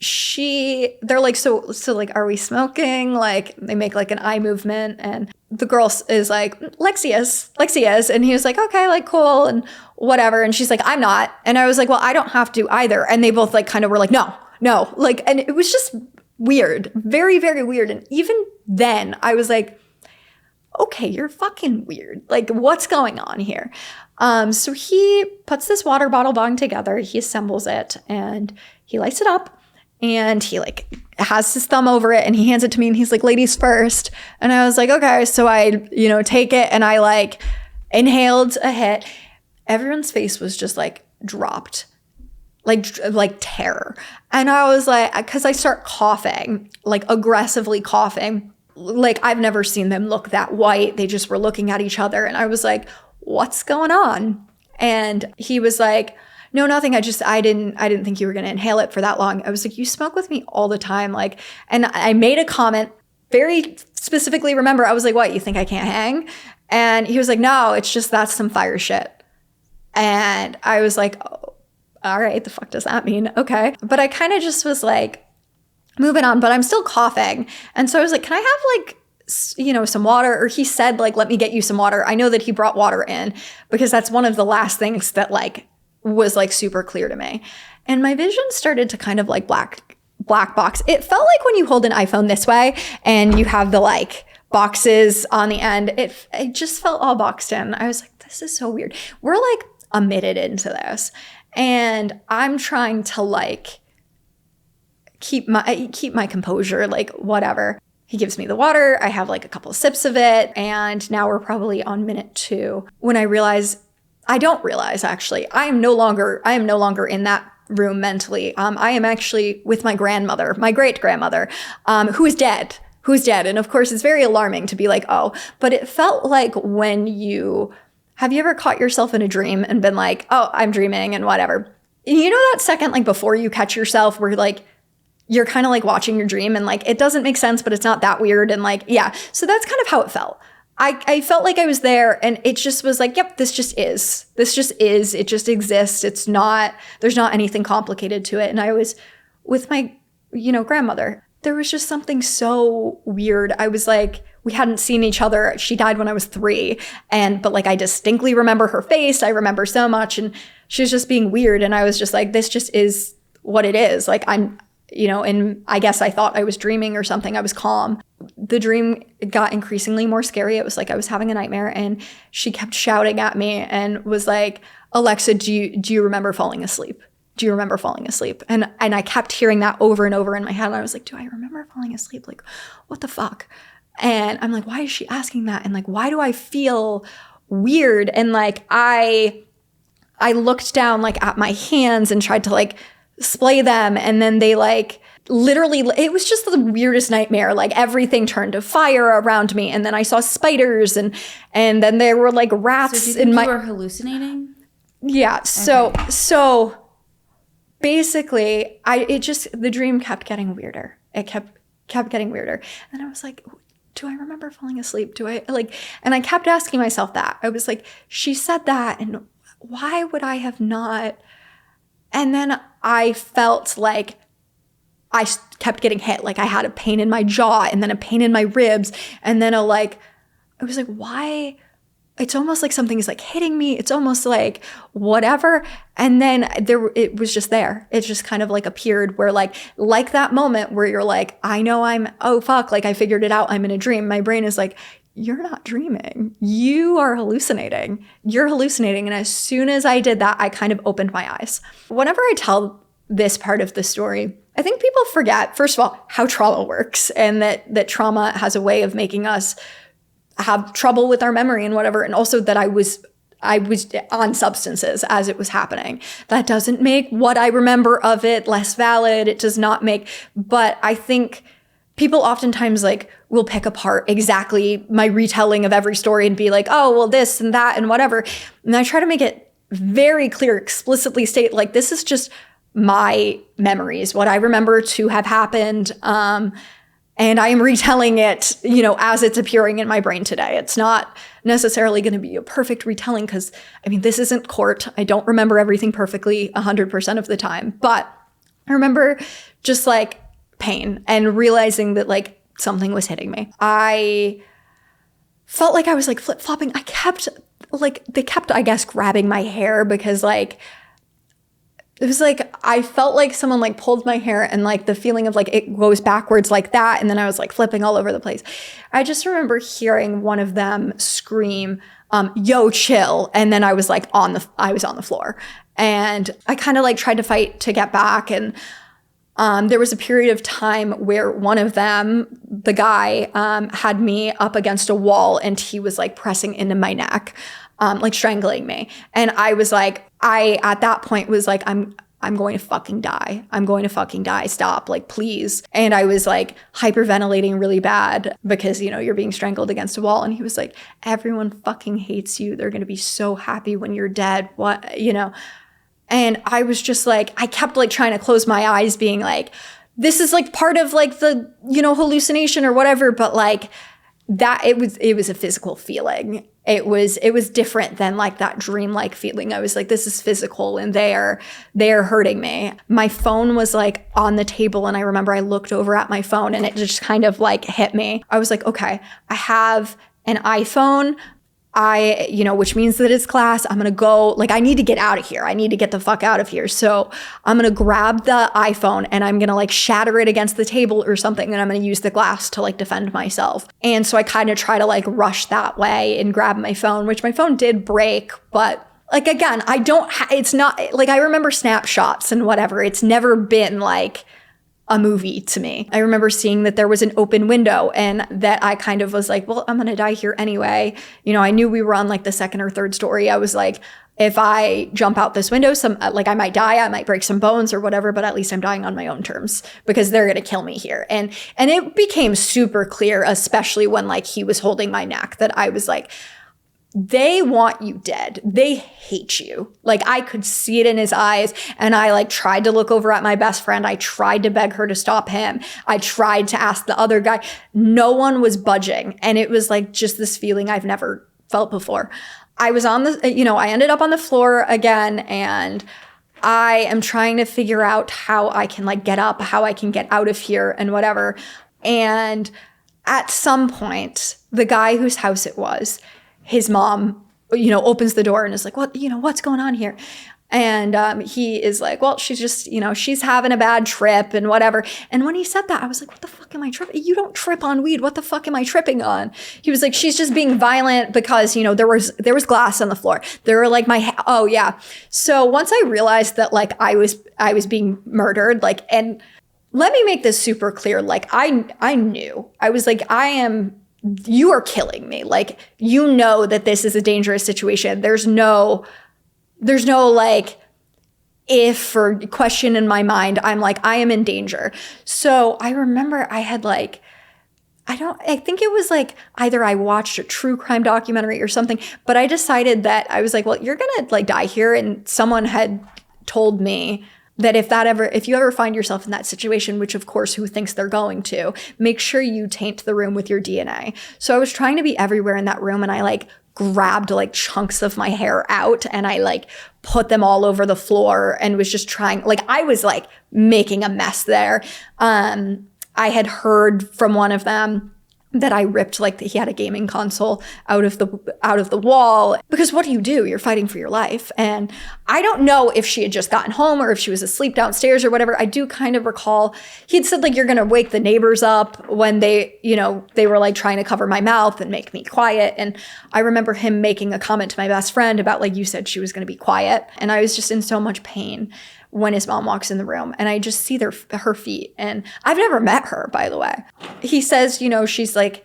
they're like, so like, are we smoking? Like they make like an eye movement and the girl is like, Lexi is. And he was like, okay, like cool and whatever. And she's like, I'm not. And I was like, well, I don't have to either. And they both like kind of were like, no, like, and it was just weird, very, very weird. And even then I was like, okay, you're fucking weird. Like what's going on here? So he puts this water bottle bong together. He assembles it and he lights it up. And he like has his thumb over it and he hands it to me and he's like, ladies first. And I was like, okay. So I, take it and I like inhaled a hit. Everyone's face was just like dropped, like terror. And I was like, because I start coughing, like aggressively coughing. Like I've never seen them look that white. They just were looking at each other. And I was like, what's going on? And he was like, no, nothing. I didn't think you were going to inhale it for that long. I was like, you smoke with me all the time. Like, and I made a comment very specifically. Remember, I was like, what, you think I can't hang? And he was like, no, it's just, that's some fire shit. And I was like, oh, all right, the fuck does that mean? Okay. But I kind of just was like moving on, but I'm still coughing. And so I was like, can I have like, some water? Or he said like, let me get you some water. I know that he brought water in because that's one of the last things that like was like super clear to me. And my vision started to kind of like black box. It felt like when you hold an iPhone this way and you have the like boxes on the end, it just felt all boxed in. I was like, this is so weird. We're like a minute into this and I'm trying to like keep my composure, like whatever. He gives me the water. I have like a couple of sips of it. And now we're probably on minute 2 when I don't realize actually, I am no longer in that room mentally. I am actually with my grandmother, my great grandmother, who is dead. And of course it's very alarming to be like, oh, but it felt like have you ever caught yourself in a dream and been like, oh, I'm dreaming and whatever. You know that second, like before you catch yourself where like, you're kind of like watching your dream and like, it doesn't make sense, but it's not that weird. And like, yeah. So that's kind of how it felt. I felt like I was there and it just was like, yep, this just is. It just exists. There's not anything complicated to it. And I was with my, grandmother. there was just something so weird. I was like, we hadn't seen each other. She died when I was 3. But like, I distinctly remember her face. I remember so much. And she was just being weird. And I was just like, this just is what it is. Like, I'm, and I guess I thought I was dreaming or something. I was calm. The dream got increasingly more scary. It was like I was having a nightmare, and she kept shouting at me and was like, Alexa, do you remember falling asleep? Do you remember falling asleep? And I kept hearing that over and over in my head. And I was like, do I remember falling asleep? Like, what the fuck? And I'm like, why is she asking that? And like, why do I feel weird? And like, I looked down like at my hands and tried to like splay them. And then they like literally, it was just the weirdest nightmare. Like everything turned to fire around me. And then I saw spiders and then there were like rats. So do you think you were hallucinating? Yeah. So basically the dream kept getting weirder. It kept getting weirder. And I was like, do I remember falling asleep? And I kept asking myself that. I was like, she said that, and why would I have not? And then I felt like I kept getting hit. Like I had a pain in my jaw and then a pain in my ribs. And then I was like, why? It's almost like something is like hitting me. It's almost like whatever. And then it was just there. It just kind of like appeared where like that moment where you're like, I know oh fuck, like I figured it out. I'm in a dream. My brain is like, you're not dreaming. You are hallucinating. You're hallucinating. And as soon as I did that, I kind of opened my eyes. Whenever I tell this part of the story, I think people forget, first of all, how trauma works, and that trauma has a way of making us have trouble with our memory and whatever. And also that I was on substances as it was happening. That doesn't make what I remember of it less valid. It does not but I think people oftentimes like will pick apart exactly my retelling of every story and be like, oh, well, this and that and whatever. And I try to make it very clear, explicitly state like, this is just my memories, what I remember to have happened. And I am retelling it, as it's appearing in my brain today. It's not necessarily going to be a perfect retelling because, this isn't court. I don't remember everything perfectly 100% of the time. But I remember just like pain and realizing that like something was hitting me. I felt like I was like flip-flopping. They kept, I guess, grabbing my hair because like, it was like, I felt like someone like pulled my hair and like the feeling of like it goes backwards like that. And then I was like flipping all over the place. I just remember hearing one of them scream, yo, chill. And then I was like I was on the floor, and I kind of like tried to fight to get back. And there was a period of time where one of them, the guy, had me up against a wall and he was like pressing into my neck, like strangling me. And I was like, at that point was like, I'm going to fucking die. I'm going to fucking die. Stop, like, please. And I was like hyperventilating really bad because, you're being strangled against a wall. And he was like, everyone fucking hates you. They're going to be so happy when you're dead. What. And I was just like, I kept like trying to close my eyes being like, this is like part of like the, hallucination or whatever. But like that, it was a physical feeling. It was different than like that dream-like feeling. I was like, this is physical and they're hurting me. My phone was like on the table, and I remember I looked over at my phone and it just kind of like hit me. I was like, okay, I have an iPhone. Which means that it's class. I'm going to go, like, I need to get out of here. I need to get the fuck out of here. So I'm going to grab the iPhone and I'm going to like shatter it against the table or something. And I'm going to use the glass to like defend myself. And so I kind of try to like rush that way and grab my phone, which my phone did break. But like, again, it's not like, I remember snapshots and whatever. It's never been like a movie to me. I remember seeing that there was an open window and that I kind of was like, well, I'm going to die here anyway. I knew we were on like the second or third story. I was like, if I jump out this window, I might die, I might break some bones or whatever, but at least I'm dying on my own terms because they're going to kill me here. And it became super clear, especially when like he was holding my neck, that I was like, they want you dead. They hate you. Like I could see it in his eyes. And I like tried to look over at my best friend. I tried to beg her to stop him. I tried to ask the other guy. No one was budging. And it was like just this feeling I've never felt before. I was on I ended up on the floor again, and I am trying to figure out how I can like get up, how I can get out of here and whatever. And at some point, the guy whose house it was, his mom, opens the door and is like, what's going on here? And he is like, well, she's just, she's having a bad trip and whatever. And when he said that, I was like, what the fuck am I tripping? You don't trip on weed. What the fuck am I tripping on? He was like, she's just being violent because, there was glass on the floor. There were like oh yeah. So once I realized that like I was being murdered, like, and let me make this super clear. Like I knew. I was like, you are killing me. Like, that this is a dangerous situation. There's no like if or question in my mind. I'm like, I am in danger. So I remember I had like, I think it was like either I watched a true crime documentary or something, but I decided that I was like, well, you're going to like die here. And someone had told me that if you ever find yourself in that situation, which of course, who thinks they're going to, make sure you taint the room with your DNA. So I was trying to be everywhere in that room, and I like grabbed like chunks of my hair out and I like put them all over the floor and was just trying, like I was like making a mess there. I had heard from one of them that I ripped, like he had a gaming console out of the wall, because what do? You're fighting for your life. And I don't know if she had just gotten home or if she was asleep downstairs or whatever. I do kind of recall he'd said like, you're going to wake the neighbors up when they were like trying to cover my mouth and make me quiet. And I remember him making a comment to my best friend about like, you said she was going to be quiet. And I was just in so much pain when his mom walks in the room and I just see her feet. And I've never met her, by the way. He says, she's like,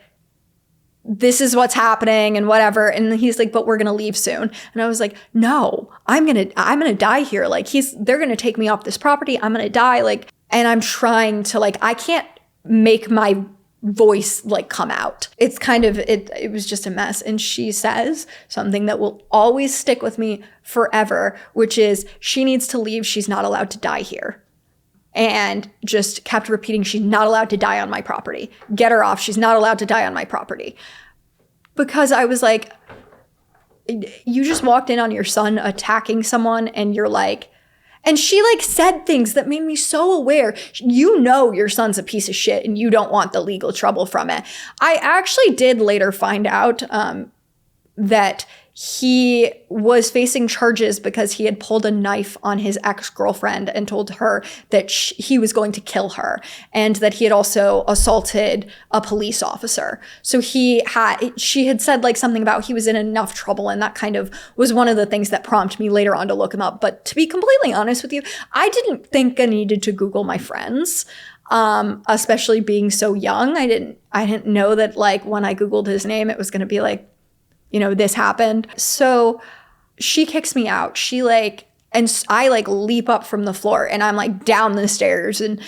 this is what's happening and whatever. And he's like, but we're going to leave soon. And I was like, no, I'm going to die here. Like they're going to take me off this property. I'm going to die. Like, and I'm trying to like, I can't make my voice like come out. It's kind of, it was just a mess. And she says something that will always stick with me forever, which is she needs to leave. She's not allowed to die here. And just kept repeating, she's not allowed to die on my property. Get her off. She's not allowed to die on my property. Because I was like, you just walked in on your son attacking someone and you're like, and she like said things that made me so aware. Your son's a piece of shit and you don't want the legal trouble from it. I actually did later find out that he was facing charges because he had pulled a knife on his ex-girlfriend and told her that he was going to kill her, and that he had also assaulted a police officer. So she had said like something about he was in enough trouble, and that kind of was one of the things that prompted me later on to look him up. But to be completely honest with you, I didn't think I needed to Google my friends. Especially being so young. I didn't know that like when I Googled his name, it was going to be like, this happened. So she kicks me out. And I like leap up from the floor and I'm like down the stairs and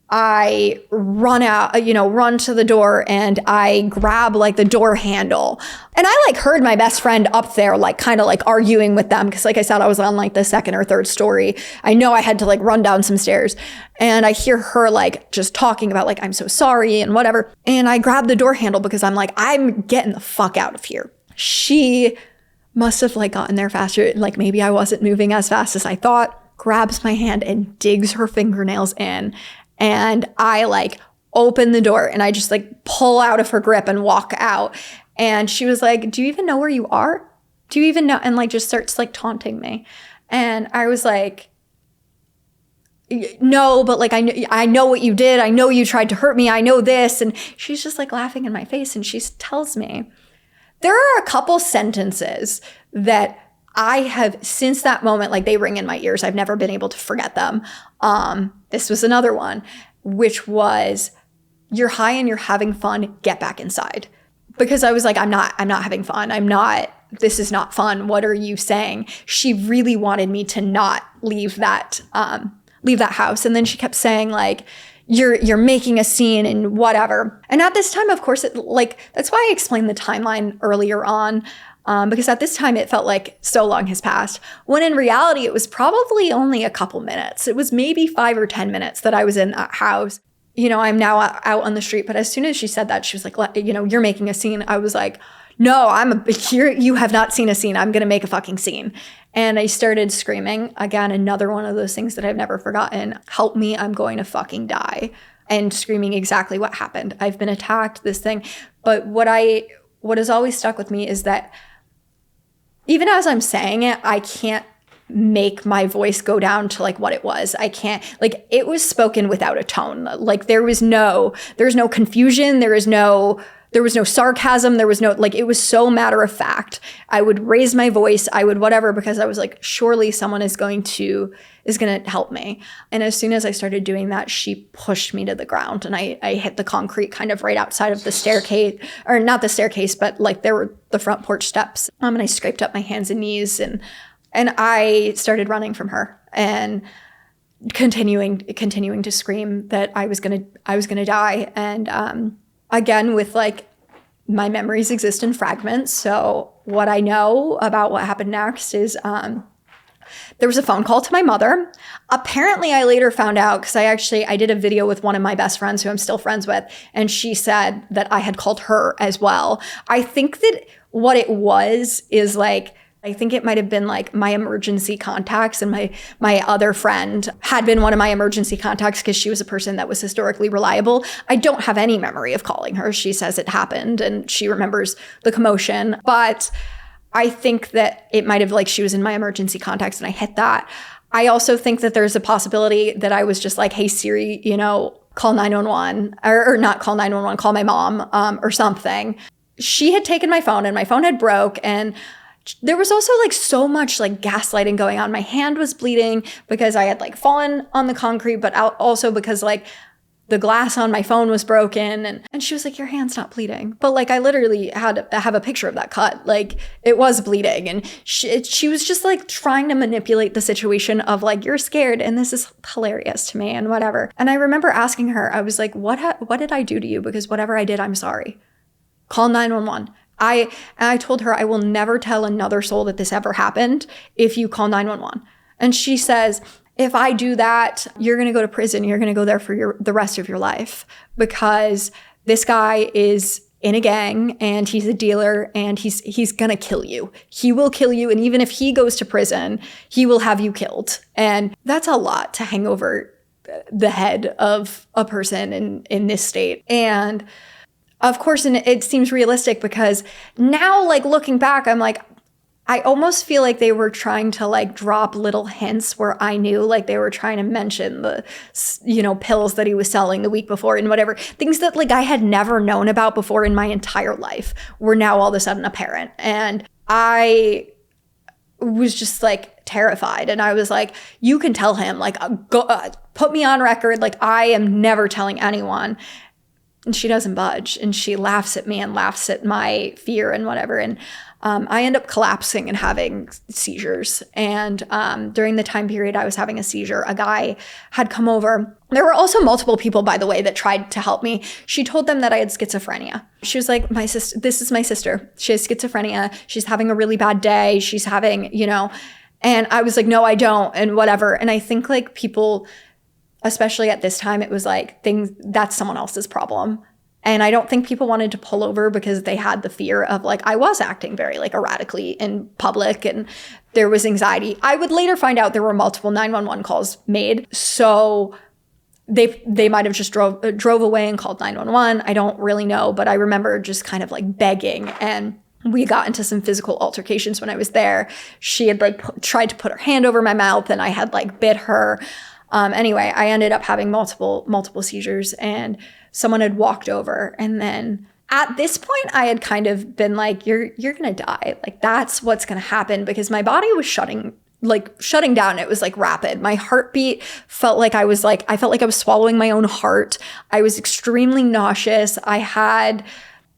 I run out, run to the door and I grab like the door handle. And I like heard my best friend up there, like kind of like arguing with them. Cause like I said, I was on like the second or third story. I know I had to like run down some stairs and I hear her like just talking about like, I'm so sorry and whatever. And I grab the door handle because I'm like, I'm getting the fuck out of here. She must have like gotten there faster. Like maybe I wasn't moving as fast as I thought, grabs my hand and digs her fingernails in. And I like open the door and I just like pull out of her grip and walk out. And she was like, do you even know where you are? Do you even know? And like just starts like taunting me. And I was like, no, but like, I know what you did. I know you tried to hurt me. I know this. And she's just like laughing in my face. And she tells me, there are a couple sentences that I have, since that moment, like they ring in my ears. I've never been able to forget them. This was another one, which was, you're high and you're having fun, get back inside. Because I was like, I'm not having fun. This is not fun. What are you saying? She really wanted me to not leave that house. And then she kept saying like, you're making a scene and whatever. And at this time, of course, that's why I explained the timeline earlier on, because at this time it felt like so long has passed, when in reality, it was probably only a couple minutes. It was maybe 5 or 10 minutes that I was in that house. I'm now out on the street. But as soon as she said that, she was like, you're making a scene. I was like, no, you have not seen a scene. I'm going to make a fucking scene. And I started screaming. Again, another one of those things that I've never forgotten. Help me, I'm going to fucking die. And screaming exactly what happened. I've been attacked, this thing. But what has always stuck with me is that even as I'm saying it, I can't make my voice go down to like what it was. I can't, like, it was spoken without a tone. Like there's no confusion. There was no sarcasm. There was no, like, it was so matter of fact. I would raise my voice. I would whatever, because I was like, surely someone is going to help me. And as soon as I started doing that, she pushed me to the ground and I hit the concrete kind of right outside of the staircase, or not the staircase, but like there were the front porch steps. And I scraped up my hands and knees and I started running from her and continuing to scream that I was gonna die. And again, with like, my memories exist in fragments. So what I know about what happened next is there was a phone call to my mother. Apparently, I later found out, because I did a video with one of my best friends who I'm still friends with, and she said that I had called her as well. I think that what it was is like, I think it might have been like my emergency contacts, and my other friend had been one of my emergency contacts because she was a person that was historically reliable. I don't have any memory of calling her. She says it happened and she remembers the commotion, but I think that it might have, like, she was in my emergency contacts and I hit that. I also think that there's a possibility that I was just like, hey Siri, call 911 or not call 911, call my mom or something. She had taken my phone and my phone had broke, and there was also like so much like gaslighting going on. My hand was bleeding because I had like fallen on the concrete, but also because like the glass on my phone was broken. And she was like, your hand's not bleeding. But like, I literally had to have a picture of that cut. Like, it was bleeding. And she was just like trying to manipulate the situation of like, you're scared and this is hilarious to me and whatever. And I remember asking her, I was like, what did I do to you? Because whatever I did, I'm sorry. Call 911. I told her, I will never tell another soul that this ever happened if you call 911. And she says, if I do that, you're going to go to prison. You're going to go there for the rest of your life, because this guy is in a gang and he's a dealer and he's going to kill you. He will kill you. And even if he goes to prison, he will have you killed. And that's a lot to hang over the head of a person in this state. And of course, and it seems realistic because now, like, looking back, I'm like, I almost feel like they were trying to like drop little hints where I knew, like, they were trying to mention the, pills that he was selling the week before and whatever. Things that like I had never known about before in my entire life were now all of a sudden apparent. And I was just like terrified. And I was like, you can tell him, like, put me on record. Like, I am never telling anyone. And she doesn't budge, and she laughs at me and laughs at my fear and whatever. And I end up collapsing and having seizures. And during the time period I was having a seizure, a guy had come over. There were also multiple people, by the way, that tried to help me. She told them that I had schizophrenia. She was like, this is my sister. She has schizophrenia. She's having a really bad day. She's having, and I was like, no, I don't, and whatever. And I think like people, especially at this time, it was like that's someone else's problem. And I don't think people wanted to pull over because they had the fear of like, I was acting very like erratically in public and there was anxiety. I would later find out there were multiple 911 calls made. So they might have just drove away and called 911. I don't really know, but I remember just kind of like begging, and we got into some physical altercations when I was there. She had like tried to put her hand over my mouth and I had like bit her. Anyway, I ended up having multiple seizures, and someone had walked over. And then at this point, I had kind of been like, you're going to die. Like, that's what's going to happen, because my body was shutting down. It was like rapid. My heartbeat felt like I felt like I was swallowing my own heart. I was extremely nauseous.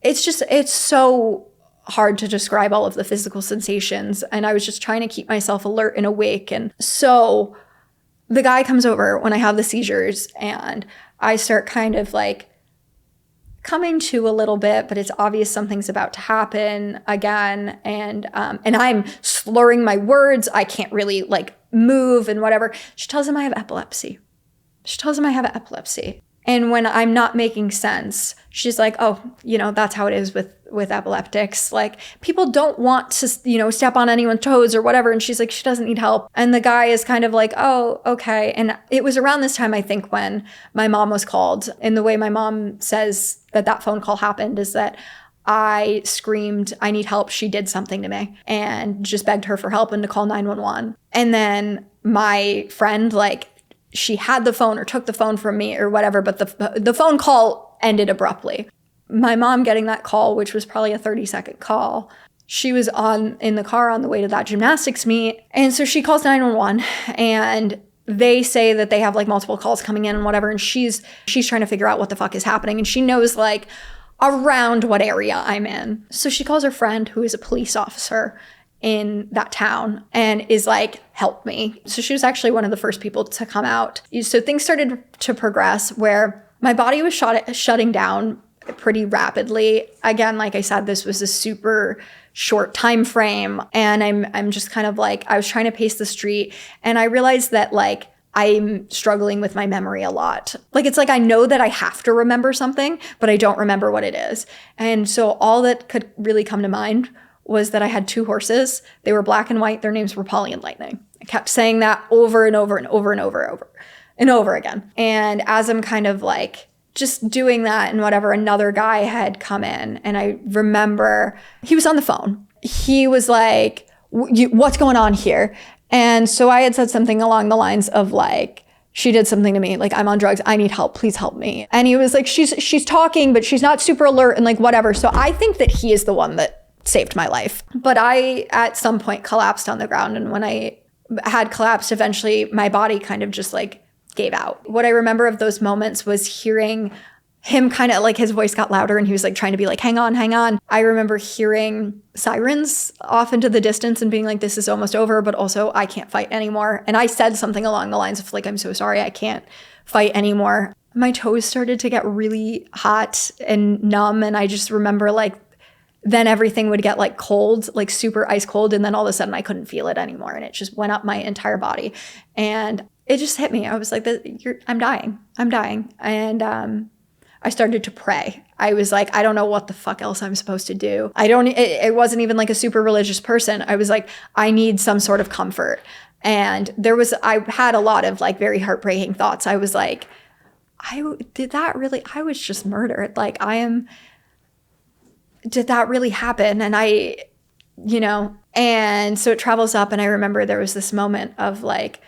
It's so hard to describe all of the physical sensations. And I was just trying to keep myself alert and awake. And so the guy comes over when I have the seizures, and I start kind of like coming to a little bit, but it's obvious something's about to happen again. And I'm slurring my words. I can't really like move and whatever. She tells him I have epilepsy. And when I'm not making sense, she's like, oh, that's how it is with epileptics. Like, people don't want to, step on anyone's toes or whatever. And she's like, she doesn't need help. And the guy is kind of like, oh, okay. And it was around this time, I think, when my mom was called. And the way my mom says that phone call happened is that I screamed, I need help. She did something to me, and just begged her for help and to call 911. And then my friend, like, she had the phone or took the phone from me or whatever, but the phone call ended abruptly. My mom getting that call, which was probably a 30-second call, she was in the car on the way to that gymnastics meet. And so she calls 911, and they say that they have like multiple calls coming in and whatever. And she's trying to figure out what the fuck is happening. And she knows like around what area I'm in. So she calls her friend, who is a police officer in that town, and is like, help me. So she was actually one of the first people to come out. So things started to progress where my body was shutting down pretty rapidly. Again, like I said, this was a super short time frame, and I'm just kind of like, I was trying to pace the street, and I realized that like I'm struggling with my memory a lot. Like, it's like I know that I have to remember something, but I don't remember what it is. And so all that could really come to mind was that I had 2 horses. They were black and white. Their names were Polly and Lightning. I kept saying that over and over and over and over and over again. And as I'm kind of like just doing that and whatever, another guy had come in, and I remember he was on the phone. He was like, what's going on here? And so I had said something along the lines of like, she did something to me, like, I'm on drugs, I need help, please help me. And he was like, she's talking, but she's not super alert and like whatever. So I think that he is the one that saved my life. But I, at some point, collapsed on the ground. And when I had collapsed, eventually my body kind of just like gave out. What I remember of those moments was hearing him kind of like, his voice got louder and he was like trying to be like, hang on, hang on. I remember hearing sirens off into the distance and being like, this is almost over, but also I can't fight anymore. And I said something along the lines of like, I'm so sorry, I can't fight anymore. My toes started to get really hot and numb. And I just remember like, then everything would get like cold, like super ice cold. And then all of a sudden I couldn't feel it anymore. And it just went up my entire body. And it just hit me. I was like, I'm dying. And I started to pray. I was like, I don't know what the fuck else I'm supposed to do. It wasn't even like a super religious person. I was like, I need some sort of comfort. And I had a lot of like very heartbreaking thoughts. I was like, I was just murdered. Like did that really happen? And and so it travels up, and I remember there was this moment of like,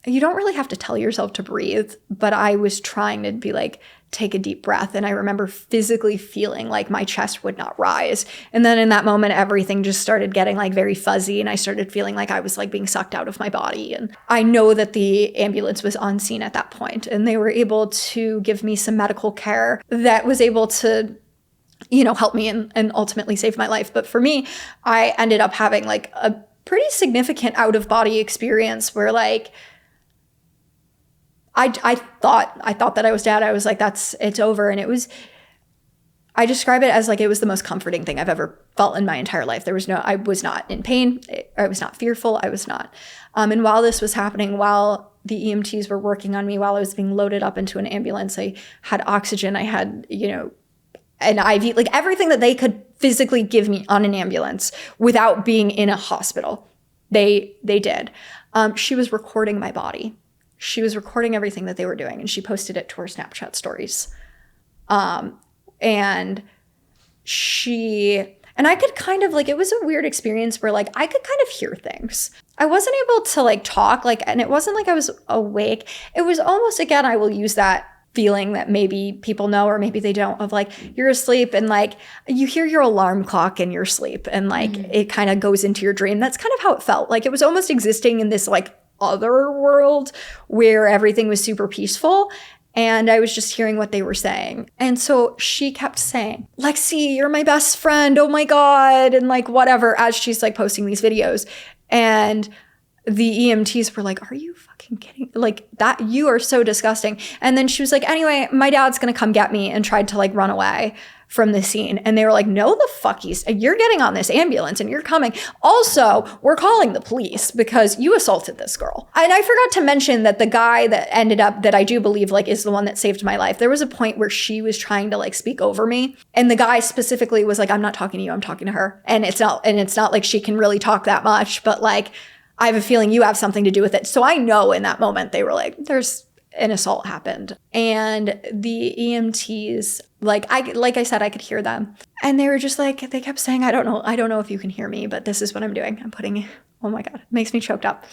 you don't really have to tell yourself to breathe, but I was trying to be like, take a deep breath. And I remember physically feeling like my chest would not rise. And then in that moment, everything just started getting like very fuzzy, and I started feeling like I was like being sucked out of my body. And I know that the ambulance was on scene at that point, and they were able to give me some medical care that was able to help me and ultimately save my life. But for me, I ended up having like a pretty significant out-of-body experience where like I thought that I was dead. I was like, it's over. And I describe it as like, it was the most comforting thing I've ever felt in my entire life. I was not in pain. I was not fearful. I was not. And while this was happening, while the EMTs were working on me, while I was being loaded up into an ambulance, I had oxygen. I had, an IV, like everything that they could physically give me on an ambulance without being in a hospital. They did. She was recording my body. She was recording everything that they were doing, and she posted it to her Snapchat stories. And I could kind of like, it was a weird experience where like, I could kind of hear things. I wasn't able to like talk, like, and it wasn't like I was awake. It was almost, again, I will use that feeling that maybe people know or maybe they don't, of like, you're asleep and like you hear your alarm clock in your sleep, and like it kind of goes into your dream. That's kind of how it felt. Like it was almost existing in this like other world where everything was super peaceful, and I was just hearing what they were saying. And so she kept saying, Lexi, you're my best friend, oh my God, and like whatever, as she's like posting these videos. And the EMTs were like, are you fucking kidding? Like, that, you are so disgusting. And then she was like, anyway, my dad's gonna come get me, and tried to like run away from the scene. And they were like, no, the fuck you're getting on this ambulance and you're coming. Also, we're calling the police because you assaulted this girl. And I forgot to mention that the guy that ended up, that I do believe like is the one that saved my life, there was a point where she was trying to like speak over me. And the guy specifically was like, I'm not talking to you, I'm talking to her. And it's not like she can really talk that much, but like, I have a feeling you have something to do with it. So I know in that moment they were like, there's an assault happened. And the EMTs, like I said, I could hear them. And they were just like, they kept saying, I don't know if you can hear me, but this is what I'm doing. I'm putting, oh my God, it makes me choked up.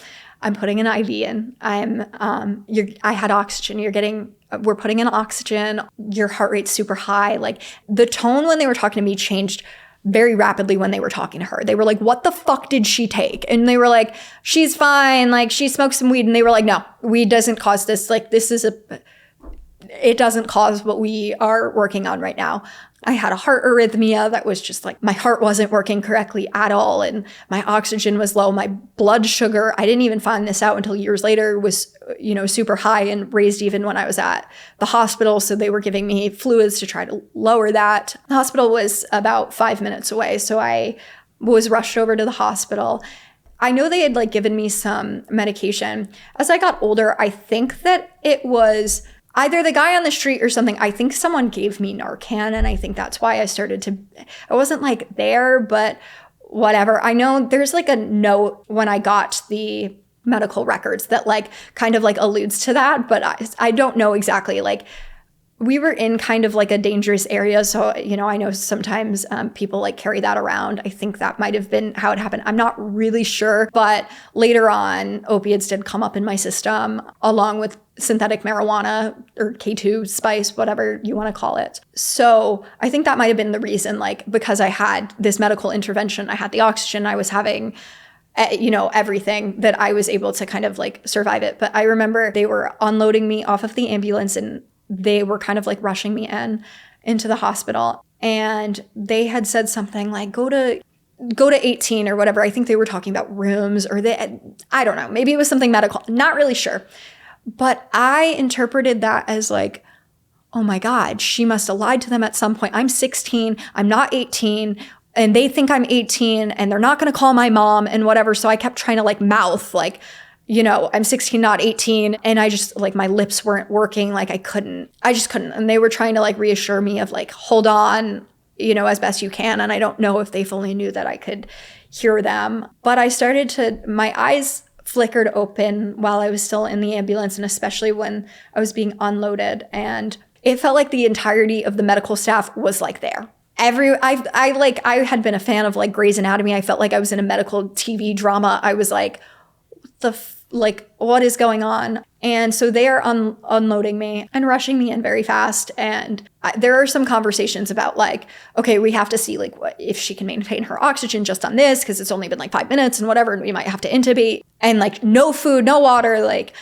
I'm putting an IV in. I had oxygen. We're putting in oxygen. Your heart rate's super high. Like, the tone when they were talking to me changed very rapidly when they were talking to her. They were like, what the fuck did she take? And they were like, she's fine. Like, she smoked some weed. And they were like, no, weed doesn't cause this. Like, it doesn't cause what we are working on right now. I had a heart arrhythmia that was just like, my heart wasn't working correctly at all. And my oxygen was low. My blood sugar, I didn't even find this out until years later, was, super high and raised even when I was at the hospital. So they were giving me fluids to try to lower that. The hospital was about 5 minutes away. So I was rushed over to the hospital. I know they had like given me some medication. As I got older, I think that it was either the guy on the street or something. I think someone gave me Narcan, and I think that's why I wasn't like there, but whatever. I know there's like a note when I got the medical records that like kind of like alludes to that, but I don't know exactly. Like, we were in kind of like a dangerous area. So, I know sometimes people like carry that around. I think that might have been how it happened. I'm not really sure. But later on, opiates did come up in my system along with synthetic marijuana or K2 spice, whatever you want to call it. So I think that might have been the reason, like, because I had this medical intervention, I had the oxygen, I was having everything, that I was able to kind of like survive it. But I remember they were unloading me off of the ambulance, and they were kind of like rushing me into the hospital. And they had said something like, go to 18 or whatever. I think they were talking about rooms, or I don't know. Maybe it was something medical. Not really sure. But I interpreted that as like, oh my God, she must have lied to them at some point. I'm 16. I'm not 18. And they think I'm 18, and they're not going to call my mom and whatever. So I kept trying to like mouth like, I'm 16, not 18. And I just like, my lips weren't working. Like, I just couldn't. And they were trying to like reassure me of like, hold on, as best you can. And I don't know if they fully knew that I could hear them. But my eyes flickered open while I was still in the ambulance, and especially when I was being unloaded. And it felt like the entirety of the medical staff was like there. I had been a fan of like Grey's Anatomy. I felt like I was in a medical TV drama. I was like, what is going on? And so they are unloading me and rushing me in very fast. And there are some conversations about like, okay, we have to see like if she can maintain her oxygen just on this, because it's only been like 5 minutes and whatever, and we might have to intubate. And like, no food, no water. Like,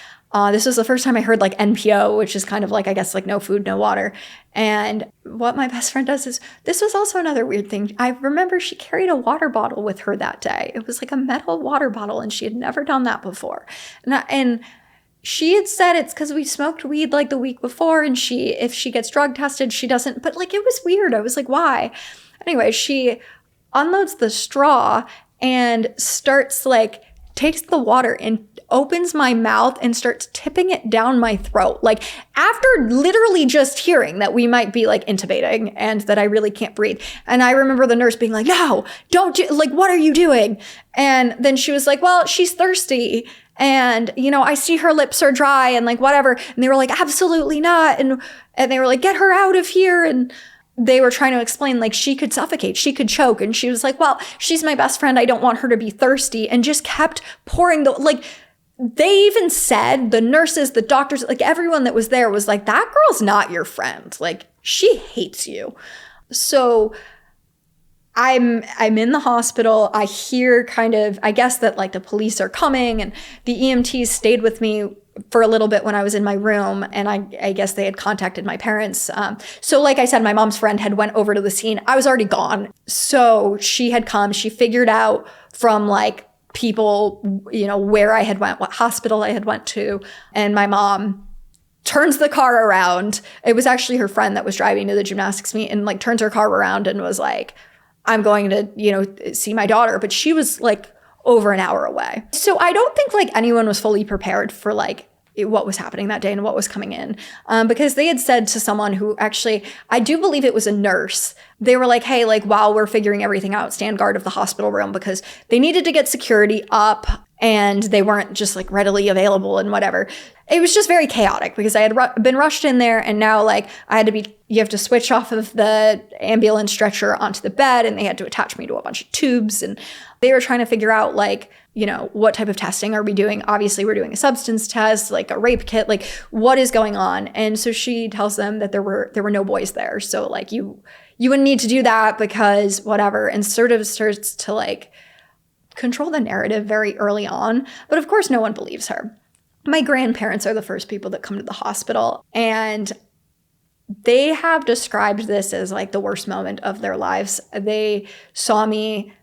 this was the first time I heard like NPO, which is kind of like, I guess, like no food, no water. And what my best friend does is, this was also another weird thing. I remember she carried a water bottle with her that day. It was like a metal water bottle, and she had never done that before. And she had said it's because we smoked weed like the week before, and if she gets drug tested, she doesn't. But like, it was weird. I was like, why? Anyway, she unloads the straw and starts like, takes the water and opens my mouth and starts tipping it down my throat. Like, after literally just hearing that we might be like intubating and that I really can't breathe. And I remember the nurse being like, no, don't do, like, what are you doing? And then she was like, well, she's thirsty. And, I see her lips are dry and like, whatever. And they were like, absolutely not. And they were like, get her out of here. And they were trying to explain like she could suffocate, she could choke. And she was like, well, she's my best friend, I don't want her to be thirsty. And just kept pouring they even said, the nurses, the doctors, like everyone that was there was like, that girl's not your friend. Like, she hates you. So I'm in the hospital. I hear kind of, I guess that like the police are coming, and the EMTs stayed with me for a little bit when I was in my room, and I guess they had contacted my parents. So like I said, my mom's friend had went over to the scene. I was already gone. So she had come, she figured out from like people, you know, where I had went, what hospital I had went to. And my mom turns the car around. It was actually her friend that was driving to the gymnastics meet, and like turns her car around and was like, I'm going to, you know, see my daughter. But she was like over an hour away. So I don't think like anyone was fully prepared for like what was happening that day and what was coming in. Because they had said to someone who actually, I do believe it was a nurse. They were like, hey, like while we're figuring everything out, stand guard of the hospital room, because they needed to get security up and they weren't just like readily available and whatever. It was just very chaotic because I had been rushed in there, and now like you have to switch off of the ambulance stretcher onto the bed, and they had to attach me to a bunch of tubes, and they were trying to figure out like, you know, what type of testing are we doing? Obviously we're doing a substance test, like a rape kit, like what is going on? And so she tells them that there were no boys there. So like you wouldn't need to do that because whatever, and sort of starts to like control the narrative very early on. But of course no one believes her. My grandparents are the first people that come to the hospital, and they have described this as like the worst moment of their lives. They saw me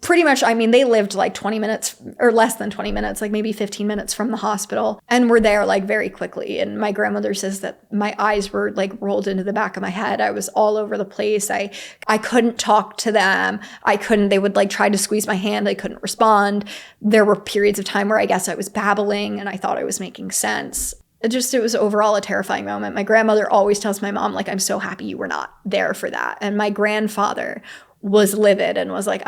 pretty much, I mean, they lived like 20 minutes or less than 20 minutes, like maybe 15 minutes from the hospital, and were there like very quickly. And my grandmother says that my eyes were like rolled into the back of my head. I was all over the place. I couldn't talk to them. They would like try to squeeze my hand. I couldn't respond. There were periods of time where I guess I was babbling and I thought I was making sense. It was overall a terrifying moment. My grandmother always tells my mom, like, I'm so happy you were not there for that. And my grandfather was livid and was like,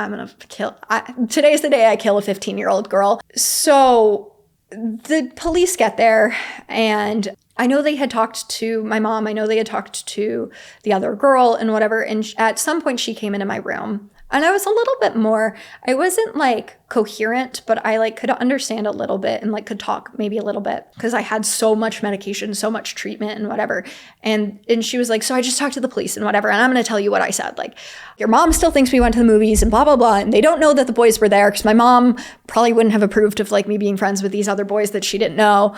today's the day I kill a 15-year-old girl. So the police get there, and I know they had talked to my mom. I know they had talked to the other girl and whatever. And at some point she came into my room, and I was a little bit more, I wasn't like coherent, but I like could understand a little bit and like could talk maybe a little bit because I had so much medication, so much treatment and whatever. And she was like, so I just talked to the police and whatever. And I'm going to tell you what I said. Like, your mom still thinks we went to the movies and blah, blah, blah. And they don't know that the boys were there because my mom probably wouldn't have approved of like me being friends with these other boys that she didn't know.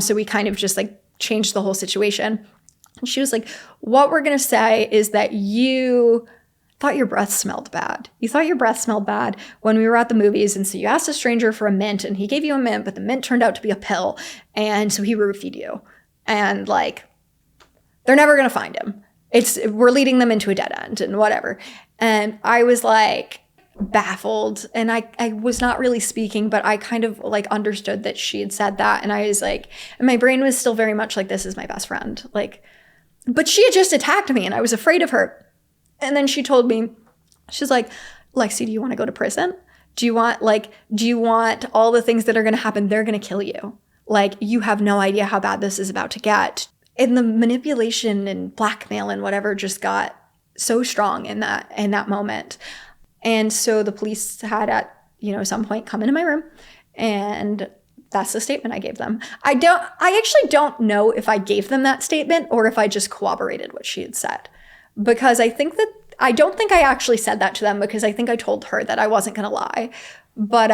So we kind of just like changed the whole situation. And she was like, what we're going to say is that you thought your breath smelled bad. You thought your breath smelled bad when we were at the movies. And so you asked a stranger for a mint, and he gave you a mint, but the mint turned out to be a pill. And so he roofied you. And like, they're never going to find him. We're leading them into a dead end and whatever. And I was like baffled, and I was not really speaking, but I kind of like understood that she had said that. And I was like, and my brain was still very much like, this is my best friend. Like, but she had just attacked me and I was afraid of her. And then she told me, she's like, Lexi, do you want to go to prison? Do you want all the things that are going to happen? They're going to kill you. Like, you have no idea how bad this is about to get. And the manipulation and blackmail and whatever just got so strong in that moment. And so the police had at, some point come into my room, and that's the statement I gave them. I actually don't know if I gave them that statement or if I just corroborated what she had said. Because I don't think I actually said that to them, because I think I told her that I wasn't going to lie. But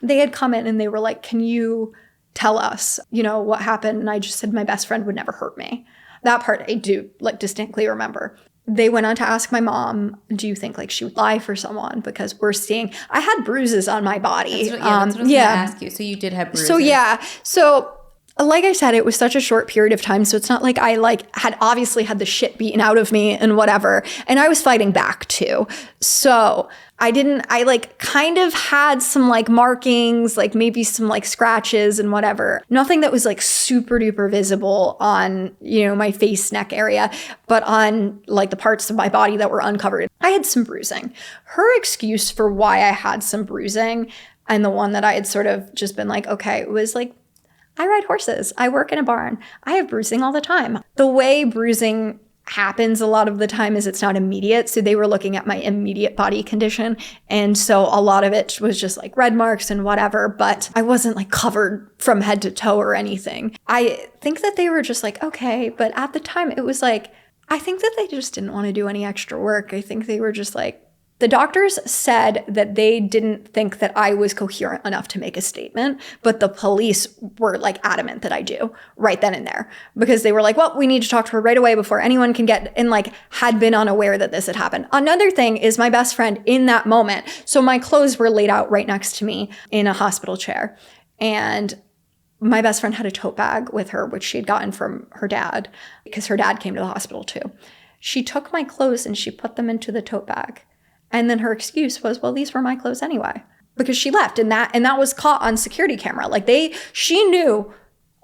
they had come in and they were like, can you tell us, what happened? And I just said, my best friend would never hurt me. That part I do like distinctly remember. They went on to ask my mom, do you think like she would lie for someone? Because I had bruises on my body. That's what I was going to ask you. So you did have bruises. So like I said, it was such a short period of time. So it's not like I had obviously had the shit beaten out of me and whatever. And I was fighting back too. So I kind of had some like markings, like maybe some like scratches and whatever. Nothing that was like super duper visible on, my face, neck area, but on like the parts of my body that were uncovered. I had some bruising. Her excuse for why I had some bruising, and the one that I had sort of just been like, okay, it was like, I ride horses. I work in a barn. I have bruising all the time. The way bruising happens a lot of the time is it's not immediate. So they were looking at my immediate body condition. And so a lot of it was just like red marks and whatever, but I wasn't like covered from head to toe or anything. I think that they were just like, okay. But at the time it was like, I think that they just didn't want to do any extra work. I think they were just like, The doctors said that they didn't think that I was coherent enough to make a statement, but the police were like adamant that I do right then and there, because they were like, well, we need to talk to her right away before anyone can get, and like had been unaware that this had happened. Another thing is my best friend in that moment. So my clothes were laid out right next to me in a hospital chair. And my best friend had a tote bag with her, which she had gotten from her dad, because her dad came to the hospital too. She took my clothes and she put them into the tote bag. And then her excuse was, well, these were my clothes anyway, because she left, and that was caught on security camera. Like she knew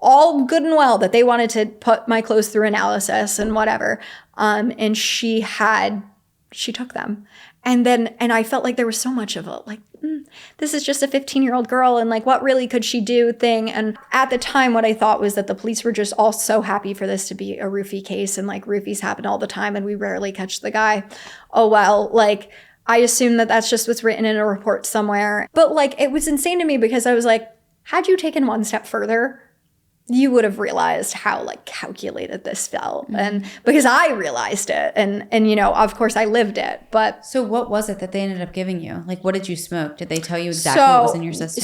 all good and well that they wanted to put my clothes through analysis and whatever. And she took them. And I felt like there was so much of a like, this is just a 15-year-old girl, and like, what really could she do thing? And at the time, what I thought was that the police were just all so happy for this to be a roofie case, and like roofies happen all the time and we rarely catch the guy. Oh, well, like, I assume that that's just what's written in a report somewhere. But like, it was insane to me, because I was like, had you taken one step further, you would have realized how like calculated this felt. Mm-hmm. And because I realized it, and you know, of course I lived it. But so what was it that they ended up giving you? Like, what did you smoke? Did they tell you exactly what was in your system?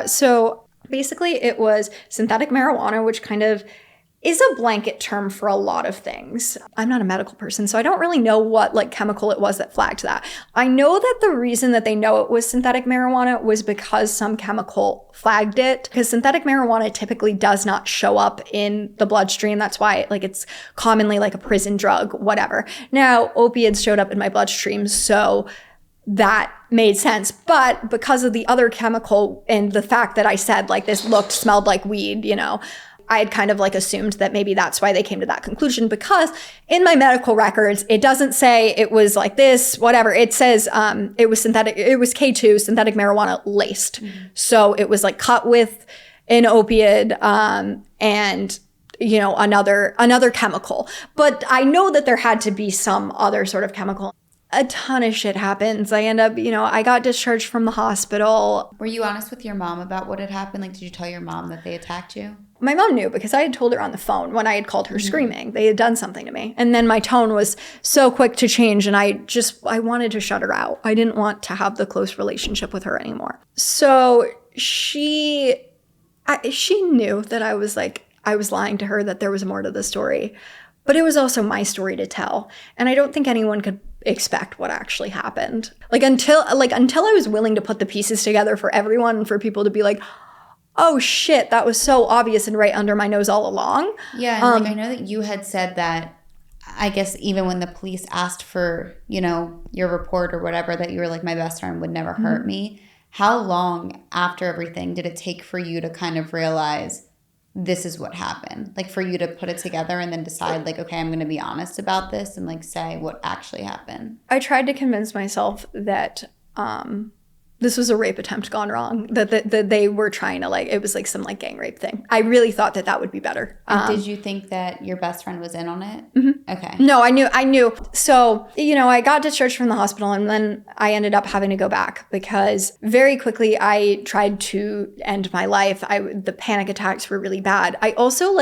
So basically it was synthetic marijuana, which kind of is a blanket term for a lot of things. I'm not a medical person, so I don't really know what like chemical it was that flagged that. I know that the reason that they know it was synthetic marijuana was because some chemical flagged it, because synthetic marijuana typically does not show up in the bloodstream. That's why like it's commonly like a prison drug, whatever. Now, opiates showed up in my bloodstream, so that made sense. But because of the other chemical and the fact that I said like this smelled like weed, you know, I had kind of like assumed that maybe that's why they came to that conclusion, because in my medical records, it doesn't say it was like this, whatever. It says it was K2, synthetic marijuana laced. Mm-hmm. So it was like cut with an opiate and, you know, another chemical. But I know that there had to be some other sort of chemical. A ton of shit happens. I end up, you know, I got discharged from the hospital. Were you honest with your mom about what had happened? Like, did you tell your mom that they attacked you? My mom knew, because I had told her on the phone when I had called her screaming. They had done something to me. And then my tone was so quick to change, and I wanted to shut her out. I didn't want to have the close relationship with her anymore. So she knew that I was lying to her, that there was more to the story. But it was also my story to tell. And I don't think anyone could expect what actually happened. Until I was willing to put the pieces together for everyone, and for people to be like, oh shit, that was so obvious and right under my nose all along. Yeah, and I know that you had said that, I guess even when the police asked for, you know, your report or whatever, that you were like, my best friend would never hurt me. How long after everything did it take for you to kind of realize this is what happened? Like, for you to put it together and then decide, like, okay, I'm going to be honest about this and, like, say what actually happened? I tried to convince myself that this was a rape attempt gone wrong, that they were trying to, like, it was, like, some, like, gang rape thing. I really thought that would be better. Did you think that your best friend was in on it? Mm-hmm. Okay. No, I knew. So, you know, I got discharged from the hospital, and then I ended up having to go back, because very quickly I tried to end my life. The panic attacks were really bad. I also,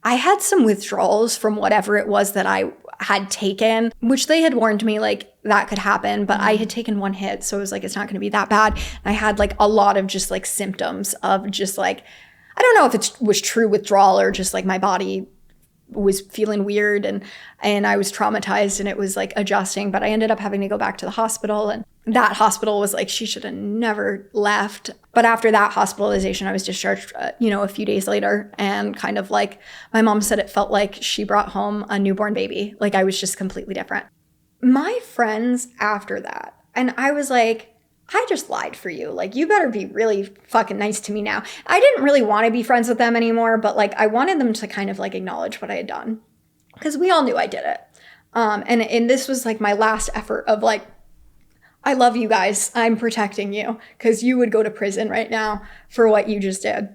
I had some withdrawals from whatever it was that I had taken, which they had warned me, like, that could happen, but I had taken one hit, so it was like, it's not going to be that bad. And I had, like, a lot of just, like, symptoms of just, like, I don't know if it was true withdrawal or just, like, my body was feeling weird, and I was traumatized, and it was, like, adjusting. But I ended up having to go back to the hospital, and that hospital was like, she should have never left. But after that hospitalization, I was discharged, a few days later, and kind of like, my mom said it felt like she brought home a newborn baby. Like, I was just completely different. My friends after that, and I was like, I just lied for you. Like, you better be really fucking nice to me now. I didn't really want to be friends with them anymore, but, like, I wanted them to kind of, like, acknowledge what I had done, because we all knew I did it. And this was, like, my last effort of, like, I love you guys. I'm protecting you, because you would go to prison right now for what you just did.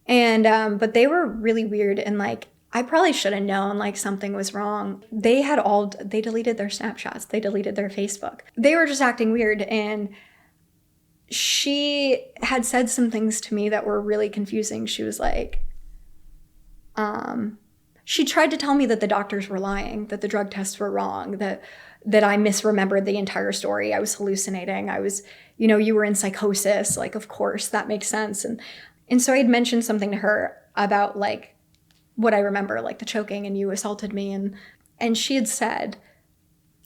And but they were really weird, and, like, I probably should have known, like, something was wrong. They deleted their Snapchats. They deleted their Facebook. They were just acting weird, and she had said some things to me that were really confusing. She was like, she tried to tell me that the doctors were lying, that the drug tests were wrong, that that I misremembered the entire story. I was hallucinating. I was, you were in psychosis. Like, of course, that makes sense. And so I had mentioned something to her about like what I remember, like the choking and you assaulted me. And she had said,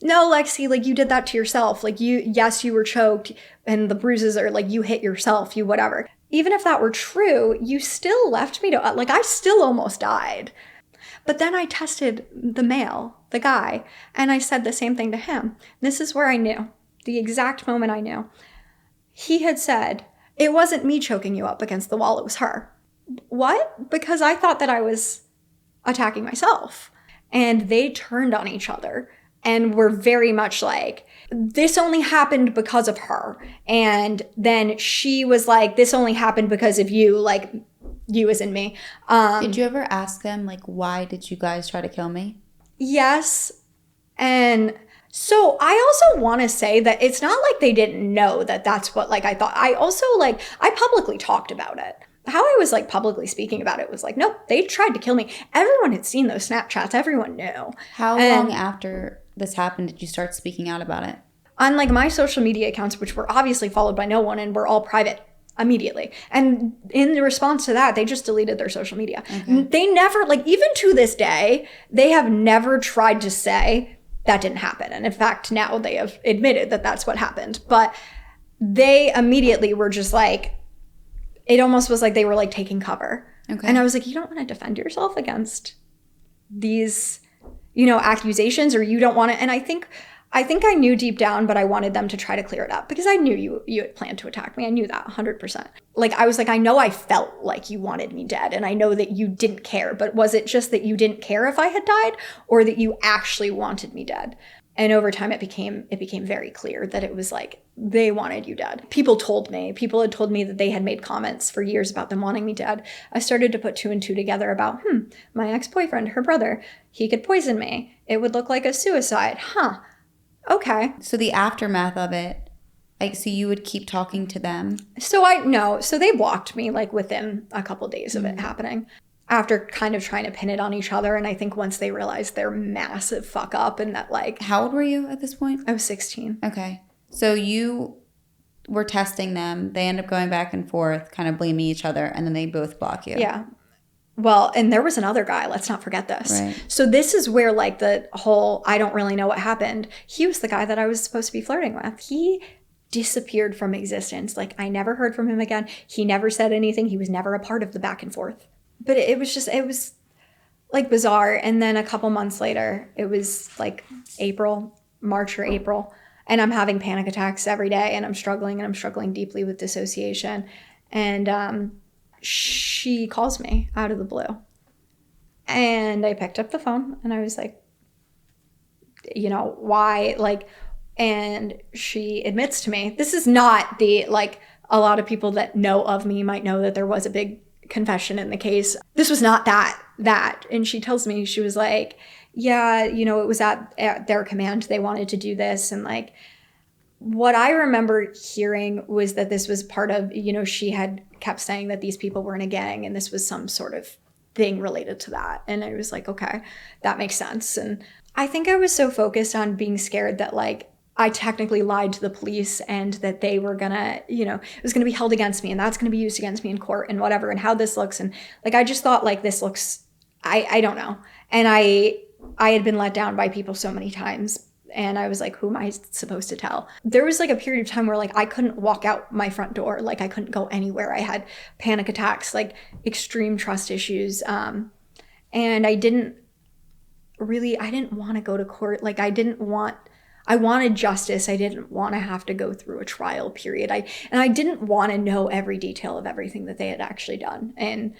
no, Lexi, like you did that to yourself. Like yes, you were choked and the bruises are like you hit yourself, you whatever. Even if that were true, you still left me to, like I still almost died. But then I tested the male, the guy, and I said the same thing to him. This is where I knew, the exact moment I knew. He had said, it wasn't me choking you up against the wall, it was her. What? Because I thought that I was attacking myself. And they turned on each other and were very much like, this only happened because of her. And then she was like, this only happened because of you, like you as in me. Did you ever ask them, like, why did you guys try to kill me? Yes. And so I also want to say that it's not like they didn't know that that's what like I thought. I also like, I publicly talked about it. How I was like publicly speaking about it was like, nope, they tried to kill me. Everyone had seen those Snapchats. Everyone knew. How long after this happened did you start speaking out about it? On like my social media accounts, which were obviously followed by no one and were all private immediately. And in response to that, they just deleted their social media. Okay. They never, like even to this day, they have never tried to say that didn't happen. And in fact, now they have admitted that that's what happened. But they immediately were just like, it almost was like they were like taking cover. Okay. And I was like, you don't want to defend yourself against these, accusations, or you don't want to. And I think I knew deep down, but I wanted them to try to clear it up because I knew you had planned to attack me. I knew that 100%. Like, I was like, I know I felt like you wanted me dead and I know that you didn't care, but was it just that you didn't care if I had died or that you actually wanted me dead? And over time, it became very clear that it was like, they wanted you dead. People had told me that they had made comments for years about them wanting me dead. I started to put two and two together about, my ex-boyfriend, her brother, he could poison me. It would look like a suicide. Huh. Okay. So the aftermath of it, so you would keep talking to them? So they blocked me like within a couple days of it happening. After kind of trying to pin it on each other. And I think once they realized their massive fuck up and that like... How old were you at this point? I was 16. Okay. So you were testing them. They end up going back and forth, kind of blaming each other, and then they both block you. Yeah. Well, and there was another guy. Let's not forget this. Right. So this is where like the whole, I don't really know what happened. He was the guy that I was supposed to be flirting with. He disappeared from existence. Like I never heard from him again. He never said anything. He was never a part of the back and forth. But it was like bizarre. And then a couple months later, it was like March or April. And I'm having panic attacks every day and I'm struggling deeply with dissociation. And she calls me out of the blue. And I picked up the phone and I was like, why? Like, and she admits to me, this is not the, like, a lot of people that know of me might know that there was a big confession in the case. This was not that. And she tells me, she was like, yeah, it was at their command. They wanted to do this. And like, what I remember hearing was that this was part of, she had kept saying that these people were in a gang and this was some sort of thing related to that. And I was like, okay, that makes sense. And I think I was so focused on being scared that like, I technically lied to the police and that they were gonna, it was gonna be held against me and that's gonna be used against me in court and whatever and how this looks. And like, I just thought like this looks, I don't know. And I had been let down by people so many times and I was like, who am I supposed to tell? There was like a period of time where like I couldn't walk out my front door. Like I couldn't go anywhere. I had panic attacks, like extreme trust issues. And I didn't want to go to court. Like I wanted justice. I didn't want to have to go through a trial period. And I didn't want to know every detail of everything that they had actually done. And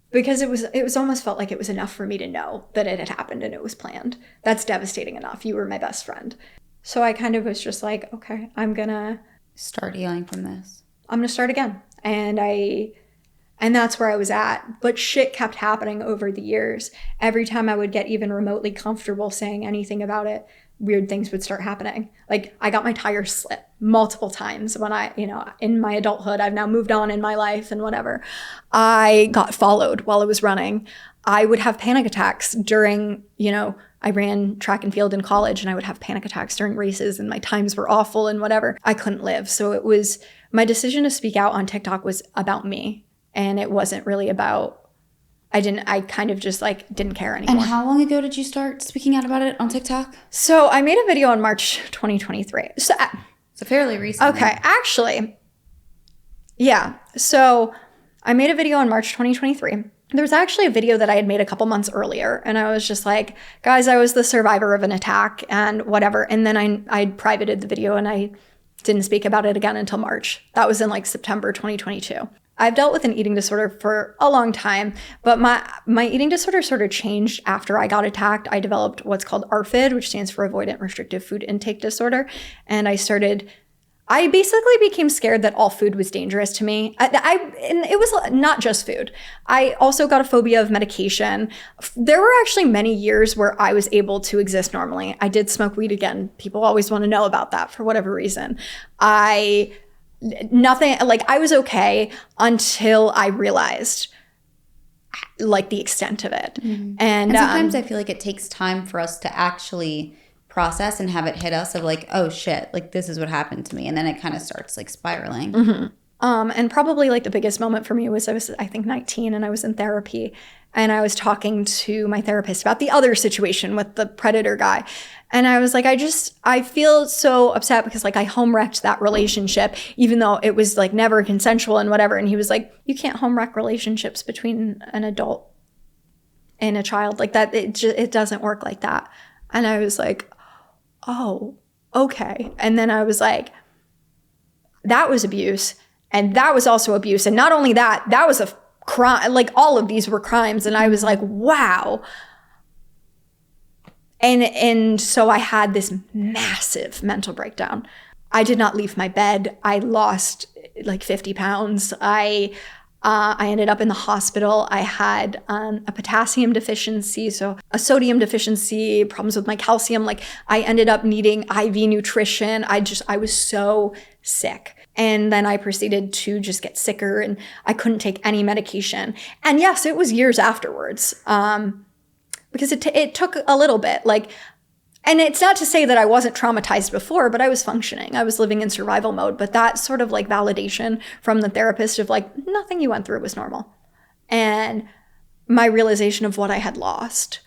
because it was almost felt like it was enough for me to know that it had happened and it was planned. That's devastating enough. You were my best friend. So I kind of was just like, okay, I'm going to start healing from this. I'm going to start again. And that's where I was at. But shit kept happening over the years. Every time I would get even remotely comfortable saying anything about it, weird things would start happening. Like I got my tires slit multiple times when in my adulthood, I've now moved on in my life and whatever. I got followed while I was running. I would have panic attacks during, I ran track and field in college and I would have panic attacks during races and my times were awful and whatever. I couldn't live. So it was, my decision to speak out on TikTok was about me. And it wasn't really about, I kind of just like didn't care anymore. And how long ago did you start speaking out about it on TikTok? So I made a video in March 2023. So fairly recent. Okay, actually, yeah. So I made a video in March 2023. There was actually a video that I had made a couple months earlier. And I was just like, guys, I was the survivor of an attack and whatever. And then I privated the video and I didn't speak about it again until March. That was in like September 2022. I've dealt with an eating disorder for a long time, but my eating disorder sort of changed after I got attacked. I developed what's called ARFID, which stands for Avoidant Restrictive Food Intake Disorder. And I basically became scared that all food was dangerous to me. And it was not just food. I also got a phobia of medication. There were actually many years where I was able to exist normally. I did smoke weed again. People always want to know about that for whatever reason. I was okay until I realized like the extent of it. Mm-hmm. And sometimes I feel like it takes time for us to actually process and have it hit us of like, oh shit, like this is what happened to me. And then it kind of starts like spiraling. Mm-hmm. And probably like the biggest moment for me was I was 19 and I was in therapy and I was talking to my therapist about the other situation with the predator guy. And I was like, I feel so upset because like I home wrecked that relationship, even though it was like never consensual and whatever. And he was like, you can't home wreck relationships between an adult and a child like that. It doesn't work like that. And I was like, oh, okay. And then I was like, that was abuse. And that was also abuse. And not only that, that was a crime. Like all of these were crimes. And I was like, wow. And so I had this massive mental breakdown. I did not leave my bed. I lost like 50 pounds. I ended up in the hospital. I had a potassium deficiency, so a sodium deficiency, problems with my calcium. Like I ended up needing IV nutrition. I was so sick. And then I proceeded to just get sicker and I couldn't take any medication. And yes, it was years afterwards because it took a little bit. And it's not to say that I wasn't traumatized before, but I was functioning. I was living in survival mode. But that sort of like validation from the therapist of like, nothing you went through was normal. And my realization of what I had lost.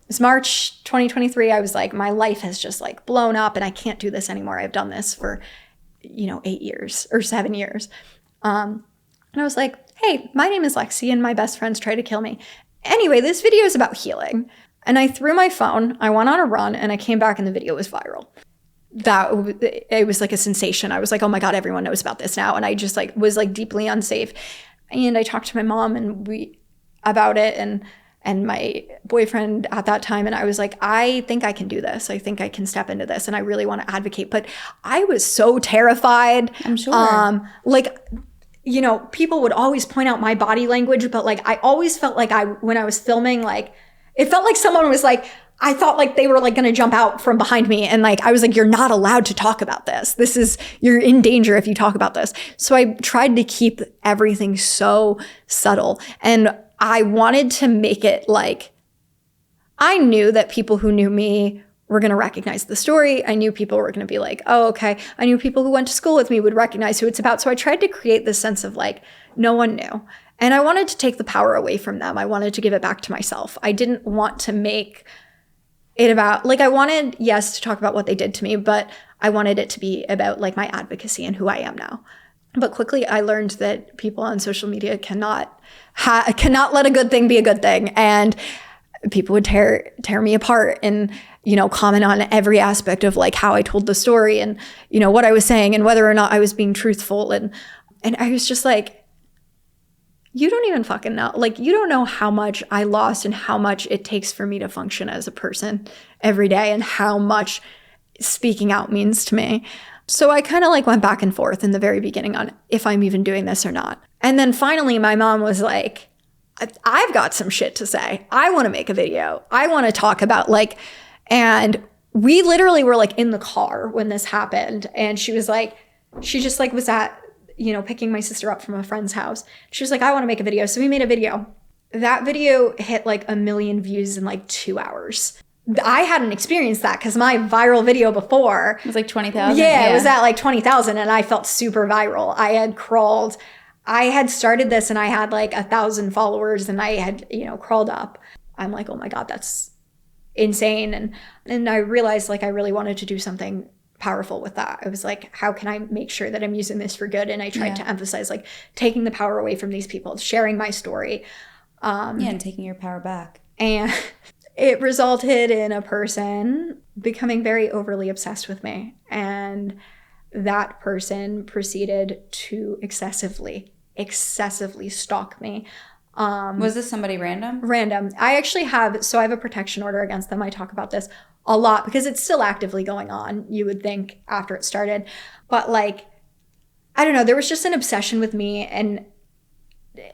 It's March 2023. I was like, my life has just like blown up and I can't do this anymore. I've done this for, 8 years or 7 years. And I was like, hey, my name is Lexi and my best friends tried to kill me. Anyway, this video is about healing. And I threw my phone, I went on a run, and I came back and the video was viral. It was like a sensation. I was like, oh my God, everyone knows about this now. And I just like was like deeply unsafe. And I talked to my mom about it and my boyfriend at that time. And I was like, I think I can do this. I think I can step into this. And I really want to advocate. But I was so terrified. I'm sure. People would always point out my body language, but like I always felt like when I was filming, like it felt like someone was like, I thought like they were like going to jump out from behind me. And like, I was like, you're not allowed to talk about this. You're in danger if you talk about this. So I tried to keep everything so subtle. And I wanted to make it like, I knew that people who knew me were going to recognize the story. I knew people were going to be like, oh, okay. I knew people who went to school with me would recognize who it's about. So I tried to create this sense of like, no one knew. And I wanted to take the power away from them. I wanted to give it back to myself. I didn't want to make it about, like I wanted, yes, to talk about what they did to me, but I wanted it to be about like my advocacy and who I am now. But quickly I learned that people on social media cannot let a good thing be a good thing. And people would tear me apart and, comment on every aspect of like how I told the story and, what I was saying and whether or not I was being truthful. And I was just like, you don't even fucking know. Like, you don't know how much I lost and how much it takes for me to function as a person every day and how much speaking out means to me. So I kind of like went back and forth in the very beginning on if I'm even doing this or not. And then finally my mom was like, I've got some shit to say. I want to make a video. I want to talk about and we literally were like in the car when this happened. And she was like, she just like was at, picking my sister up from a friend's house. She was like, I want to make a video. So we made a video. That video hit like 1 million views in like 2 hours. I hadn't experienced that because my viral video before It was like 20,000. Yeah, it was at like 20,000 and I felt super viral. I had started this and I had like 1,000 followers and I had, crawled up. I'm like, oh my God, that's insane. And I realized like I really wanted to do something powerful with that. I was like, how can I make sure that I'm using this for good? And I tried to emphasize like taking the power away from these people, sharing my story. And taking your power back. And it resulted in a person becoming very overly obsessed with me. And that person proceeded to excessively stalk me. Was this somebody random? Random. I have a protection order against them. I talk about this a lot because it's still actively going on, you would think, after it started. But like, I don't know, there was just an obsession with me, and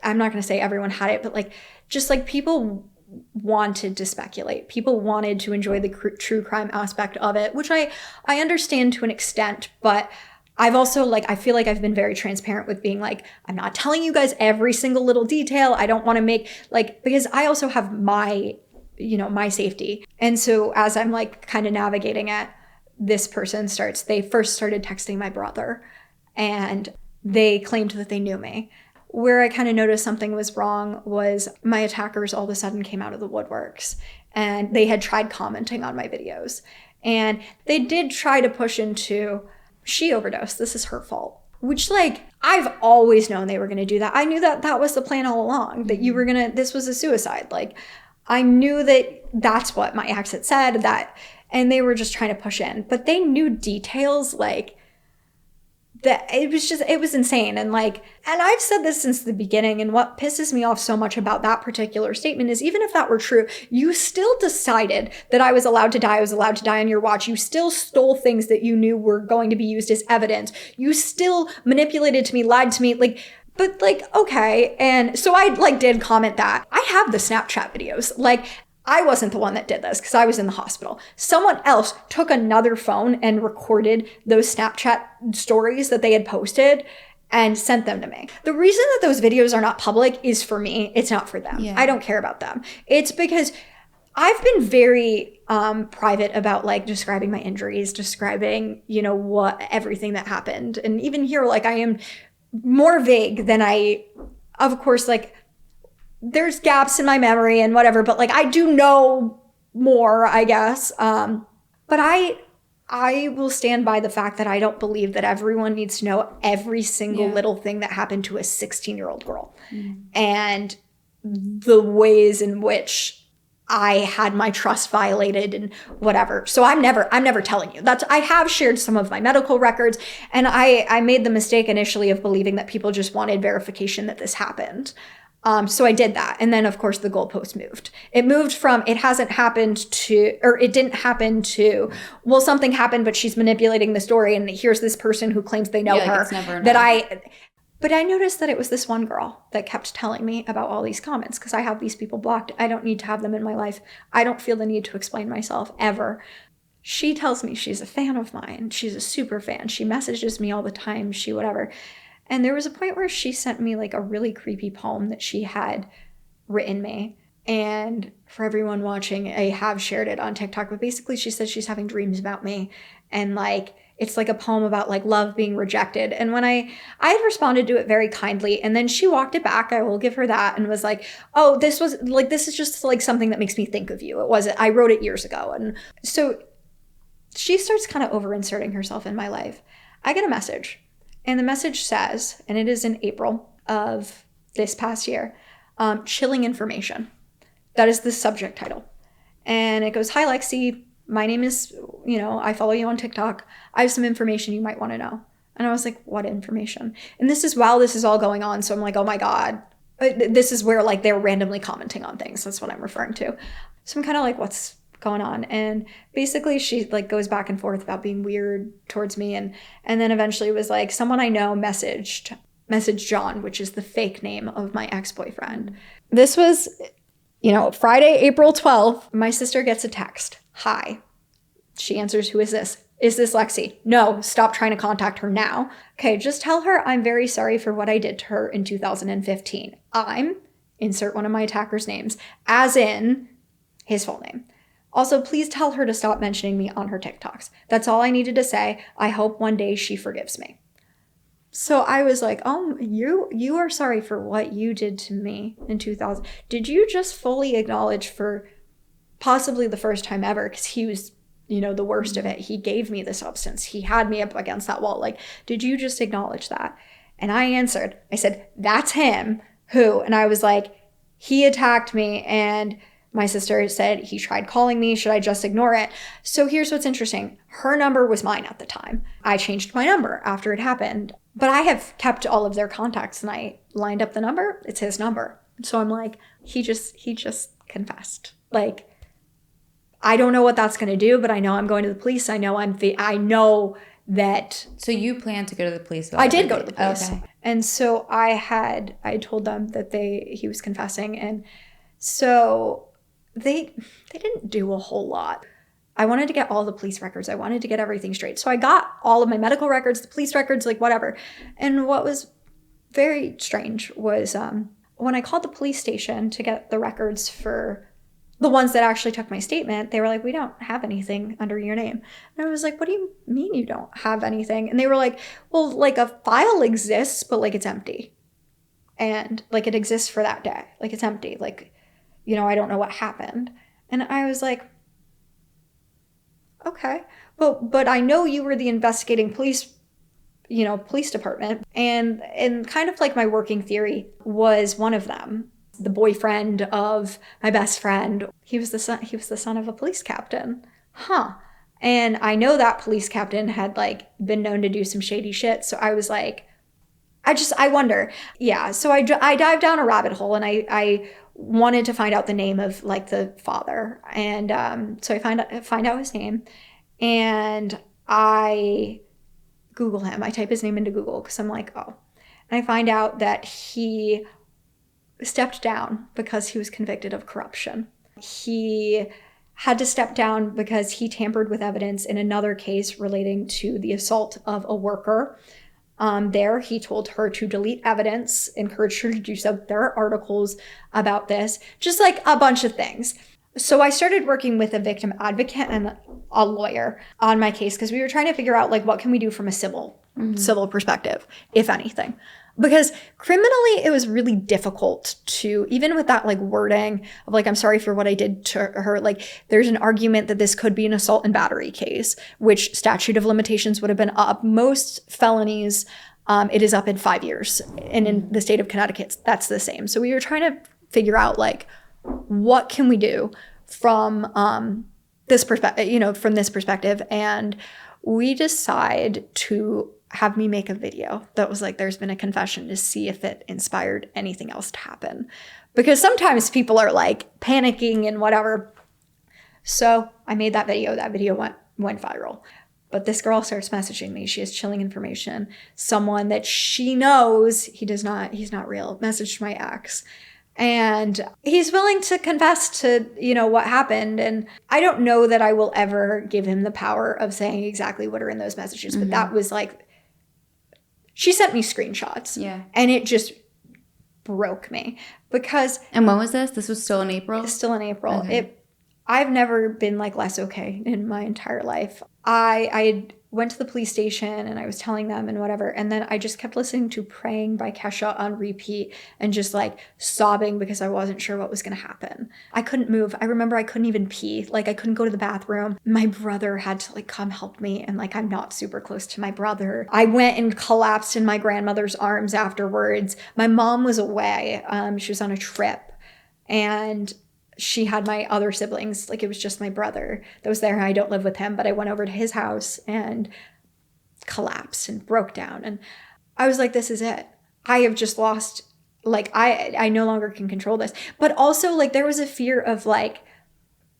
I'm not going to say everyone had it, but like, just like people wanted to speculate. People wanted to enjoy the true crime aspect of it, which I understand to an extent, but I've also I feel like I've been very transparent with being like, I'm not telling you guys every single little detail. I don't want to make because I also have my safety. And so as I'm kind of navigating it, this person they first started texting my brother and they claimed that they knew me. Where I kind of noticed something was wrong was my attackers all of a sudden came out of the woodworks and they had tried commenting on my videos. And they did try to push into, she overdosed, this is her fault. Which I've always known they were going to do that. I knew that that was the plan all along, that this was a suicide. I knew that that's what my ex had said, and they were just trying to push in. But they knew details that it was insane. And I've said this since the beginning, and what pisses me off so much about that particular statement is even if that were true, you still decided that I was allowed to die on your watch. You still stole things that you knew were going to be used as evidence. You still manipulated to me, lied to me, but okay. And so I did comment that. I have the Snapchat videos. I wasn't the one that did this because I was in the hospital. Someone else took another phone and recorded those Snapchat stories that they had posted and sent them to me. The reason that those videos are not public is for me. It's not for them. Yeah. I don't care about them. It's because I've been very private about describing my injuries, describing, everything that happened. And even here, I am more vague than of course, there's gaps in my memory and whatever, but I do know more, I guess. But I will stand by the fact that I don't believe that everyone needs to know every single little thing that happened to a 16-year-old girl. And the ways in which I had my trust violated and whatever. So I'm never telling you. I have shared some of my medical records, and I made the mistake initially of believing that people just wanted verification that this happened. So I did that. And then of course the goalpost moved. It moved from it hasn't happened to, or it didn't happen to, well, something happened, but she's manipulating the story. And here's this person who claims they know her but I noticed that it was this one girl that kept telling me about all these comments because I have these people blocked. I don't need to have them in my life. I don't feel the need to explain myself ever. She tells me she's a fan of mine. She's a super fan. She messages me all the time. She whatever. And there was a point where she sent me a really creepy poem that she had written me. And for everyone watching, I have shared it on TikTok, but basically she says she's having dreams about me. And it's a poem about love being rejected. And when I had responded to it very kindly, and then she walked it back, I will give her that, and was oh, this is just something that makes me think of you. It wasn't, I wrote it years ago. And so she starts kind of over inserting herself in my life. I get a message. And the message says, and it is in April of this past year, chilling information. That is the subject title. And it goes, hi, Lexi. My name is, I follow you on TikTok. I have some information you might want to know. And I was like, what information? And this is while this is all going on. So I'm oh my God. This is where they're randomly commenting on things. That's what I'm referring to. So I'm kind of what's going on? And basically she goes back and forth about being weird towards me, and then eventually was someone I know messaged John, which is the fake name of my ex-boyfriend. This was Friday, April 12th. My sister gets a text. Hi. She answers, who is this? Is this Lexi? No, stop trying to contact her now. Okay, just tell her I'm very sorry for what I did to her in 2015. I'm, insert one of my attacker's names, as in his full name. Also, please tell her to stop mentioning me on her TikToks. That's all I needed to say. I hope one day she forgives me. So I was like, oh, you are sorry for what you did to me in 2000. Did you just fully acknowledge for possibly the first time ever, because he was, the worst of it. He gave me the substance. He had me up against that wall. Like, did you just acknowledge that? And I answered, I said, that's him. Who? And I was like, he attacked me. And my sister said he tried calling me. Should I just ignore it? So here's what's interesting. Her number was mine at the time. I changed my number after it happened. But I have kept all of their contacts and I lined up the number. It's his number. So I'm like, he just confessed. Like, I don't know what that's going to do, but I know I'm going to the police. I know that. So you plan to go to the police? I did go to the police. Okay. And so I told them that he was confessing. And so they didn't do a whole lot. I wanted to get all the police records. I wanted to get everything straight. So I got all of my medical records, the police records, like whatever. And what was very strange was when I called the police station to get the records for the ones that actually took my statement, they were like, we don't have anything under your name. And I was like, what do you mean you don't have anything? And they were like, well, like a file exists, but like it's empty. And like it exists for that day. Like it's empty. Like, I don't know what happened. And I was like, okay, but I know you were the investigating police department. And kind of like my working theory was one of them. The boyfriend of my best friend, he was the son of a police captain. Huh. And I know that police captain had like been known to do some shady shit. So I was like, I wonder. Yeah. So I dived down a rabbit hole and I wanted to find out the name of like the father. And so I find out his name and I Google him. I type his name into Google because I'm like, oh. And I find out that he stepped down because he was convicted of corruption. He had to step down because he tampered with evidence in another case relating to the assault of a worker. There, he told her to delete evidence, encouraged her to do so. There are articles about this, just like a bunch of things. So I started working with a victim advocate and a lawyer on my case because we were trying to figure out like what can we do from a civil perspective, if anything. Because criminally, it was really difficult to, even with that like wording of like, I'm sorry for what I did to her. Like there's an argument that this could be an assault and battery case, which statute of limitations would have been up. Most felonies, it is up in 5 years. And in the state of Connecticut, that's the same. So we were trying to figure out like, what can we do from this perspective? And we decide to have me make a video that was like, there's been a confession, to see if it inspired anything else to happen. Because sometimes people are like panicking and whatever. So I made that video. That video went viral. But this girl starts messaging me. She has chilling information. Someone that she knows, he's not real, messaged my ex. And he's willing to confess to, what happened. And I don't know that I will ever give him the power of saying exactly what are in those messages. But that was like, she sent me screenshots. Yeah. And it just broke me because. And when was this? This was still in April? Still in April. Okay. I've never been like less okay in my entire life. I went to the police station and I was telling them and whatever. And then I just kept listening to Praying by Kesha on repeat and just like sobbing because I wasn't sure what was going to happen. I couldn't move. I remember I couldn't even pee. Like I couldn't go to the bathroom. My brother had to like come help me. And like, I'm not super close to my brother. I went and collapsed in my grandmother's arms afterwards. My mom was away. She was on a trip and she had my other siblings. Like it was just my brother that was there. I don't live with him, but I went over to his house and collapsed and broke down. And I was like, this is it. I have just lost, like, I no longer can control this. But also like there was a fear of like,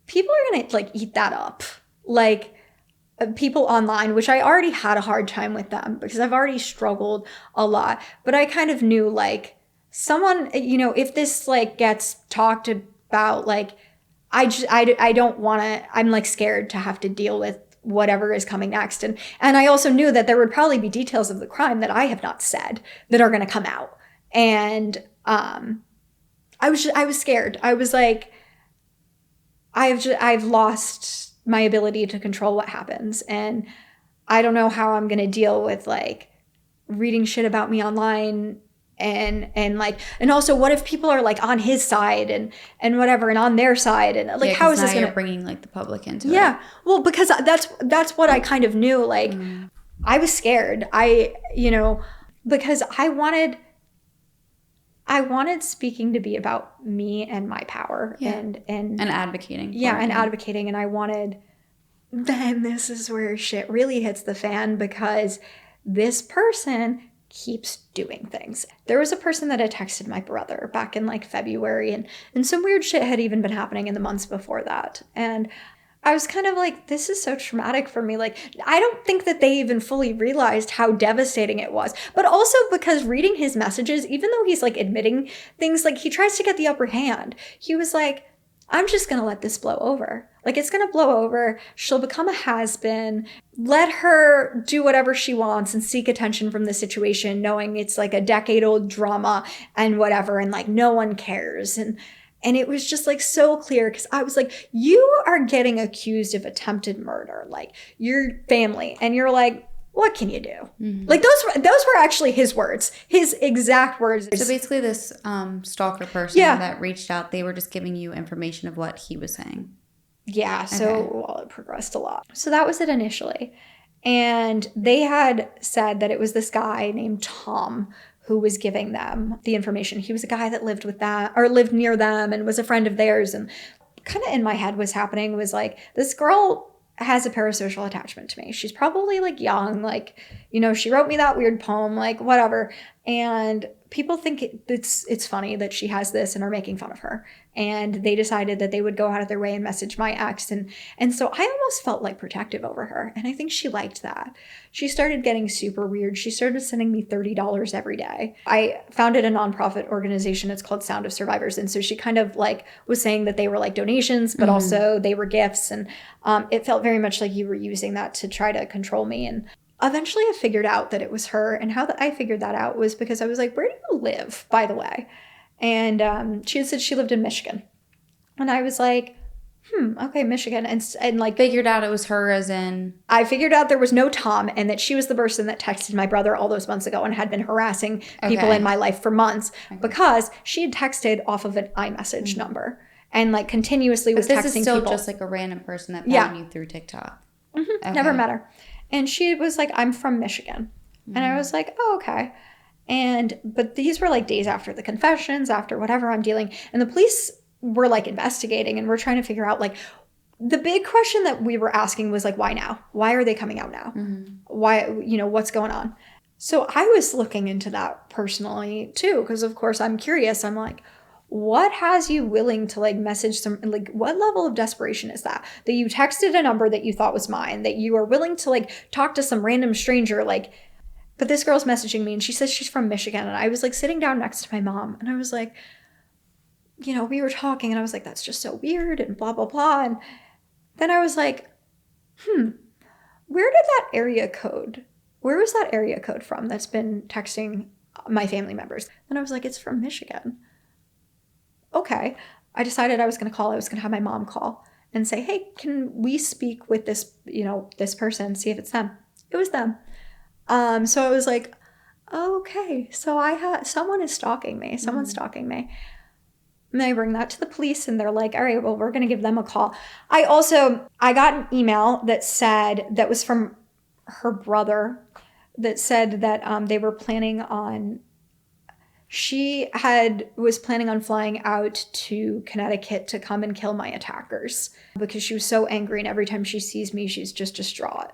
people are going to like eat that up. Like people online, which I already had a hard time with them because I've already struggled a lot. But I kind of knew like someone, if this like gets talked about, like I don't want to, I'm like scared to have to deal with whatever is coming next. And I also knew that there would probably be details of the crime that I have not said that are going to come out. And I was scared. I was like, I've lost my ability to control what happens. And I don't know how I'm going to deal with like reading shit about me online and like, and also what if people are like on his side and whatever and on their side, and like how is this going to bringing like the public into it? Yeah. Well, because that's what I kind of knew. Like I was scared. Because I wanted speaking to be about me and my power and advocating. Yeah, and advocating. And I wanted, then this is where shit really hits the fan, because this person keeps doing things. There was a person that had texted my brother back in like February, and some weird shit had even been happening in the months before that. And I was kind of like, this is so traumatic for me. Like, I don't think that they even fully realized how devastating it was. But also because reading his messages, even though he's like admitting things, like he tries to get the upper hand. He was like, I'm just going to let this blow over. Like, it's going to blow over. She'll become a has-been. Let her do whatever she wants and seek attention from the situation, knowing it's like a decade-old drama and whatever, and like no one cares. And it was just like so clear, because I was like, you are getting accused of attempted murder, like your family. And you're like, what can you do? Mm-hmm. Like those were actually his words, his exact words. So basically this stalker person that reached out, they were just giving you information of what he was saying. Yeah. So it progressed a lot. So that was it initially. And they had said that it was this guy named Tom who was giving them the information. He was a guy that lived with them or lived near them and was a friend of theirs. And kind of in my head was happening was like, this girl has a parasocial attachment to me. She's probably like young, like, she wrote me that weird poem, like whatever. And people think it's funny that she has this and are making fun of her. And they decided that they would go out of their way and message my ex. And so I almost felt like protective over her. And I think she liked that. She started getting super weird. She started sending me $30 every day. I founded a nonprofit organization. It's called Sound of Survivors. And so she kind of like was saying that they were like donations, but also they were gifts. And it felt very much like you were using that to try to control me. And eventually I figured out that it was her. And how I figured that out was because I was like, where do you live, by the way? And she had said she lived in Michigan. And I was like, okay, Michigan. And like figured out it was her, as in I figured out there was no Tom, and that she was the person that texted my brother all those months ago and had been harassing people in my life for months because she had texted off of an iMessage number and like continuously was texting people. This is still just like a random person that found you through TikTok. Okay. Never met her. And she was like, I'm from Michigan. And I was like, oh, okay. But these were like days after the confessions, after whatever I'm dealing. And the police were like investigating, and we're trying to figure out like the big question that we were asking was like, why now? Why are they coming out now? Why, what's going on? So I was looking into that personally too, because of course I'm curious. I'm like, what has you willing to like message some, like what level of desperation is that you texted a number that you thought was mine, that you are willing to like talk to some random stranger, like, but this girl's messaging me and she says she's from Michigan. And I was like sitting down next to my mom and I was like, we were talking and I was like, that's just so weird and blah, blah, blah. And then I was like, where was that area code from that's been texting my family members? And I was like, it's from Michigan. Okay. I decided I was going to have my mom call and say, hey, can we speak with this, this person, see if it's them? It was them. So I was like, okay, so someone is stalking me. Someone's stalking me. And I bring that to the police and they're like, all right, well, we're going to give them a call. I got an email that was from her brother that said that they were planning on, was planning on flying out to Connecticut to come and kill my attackers because she was so angry. And every time she sees me, she's just distraught.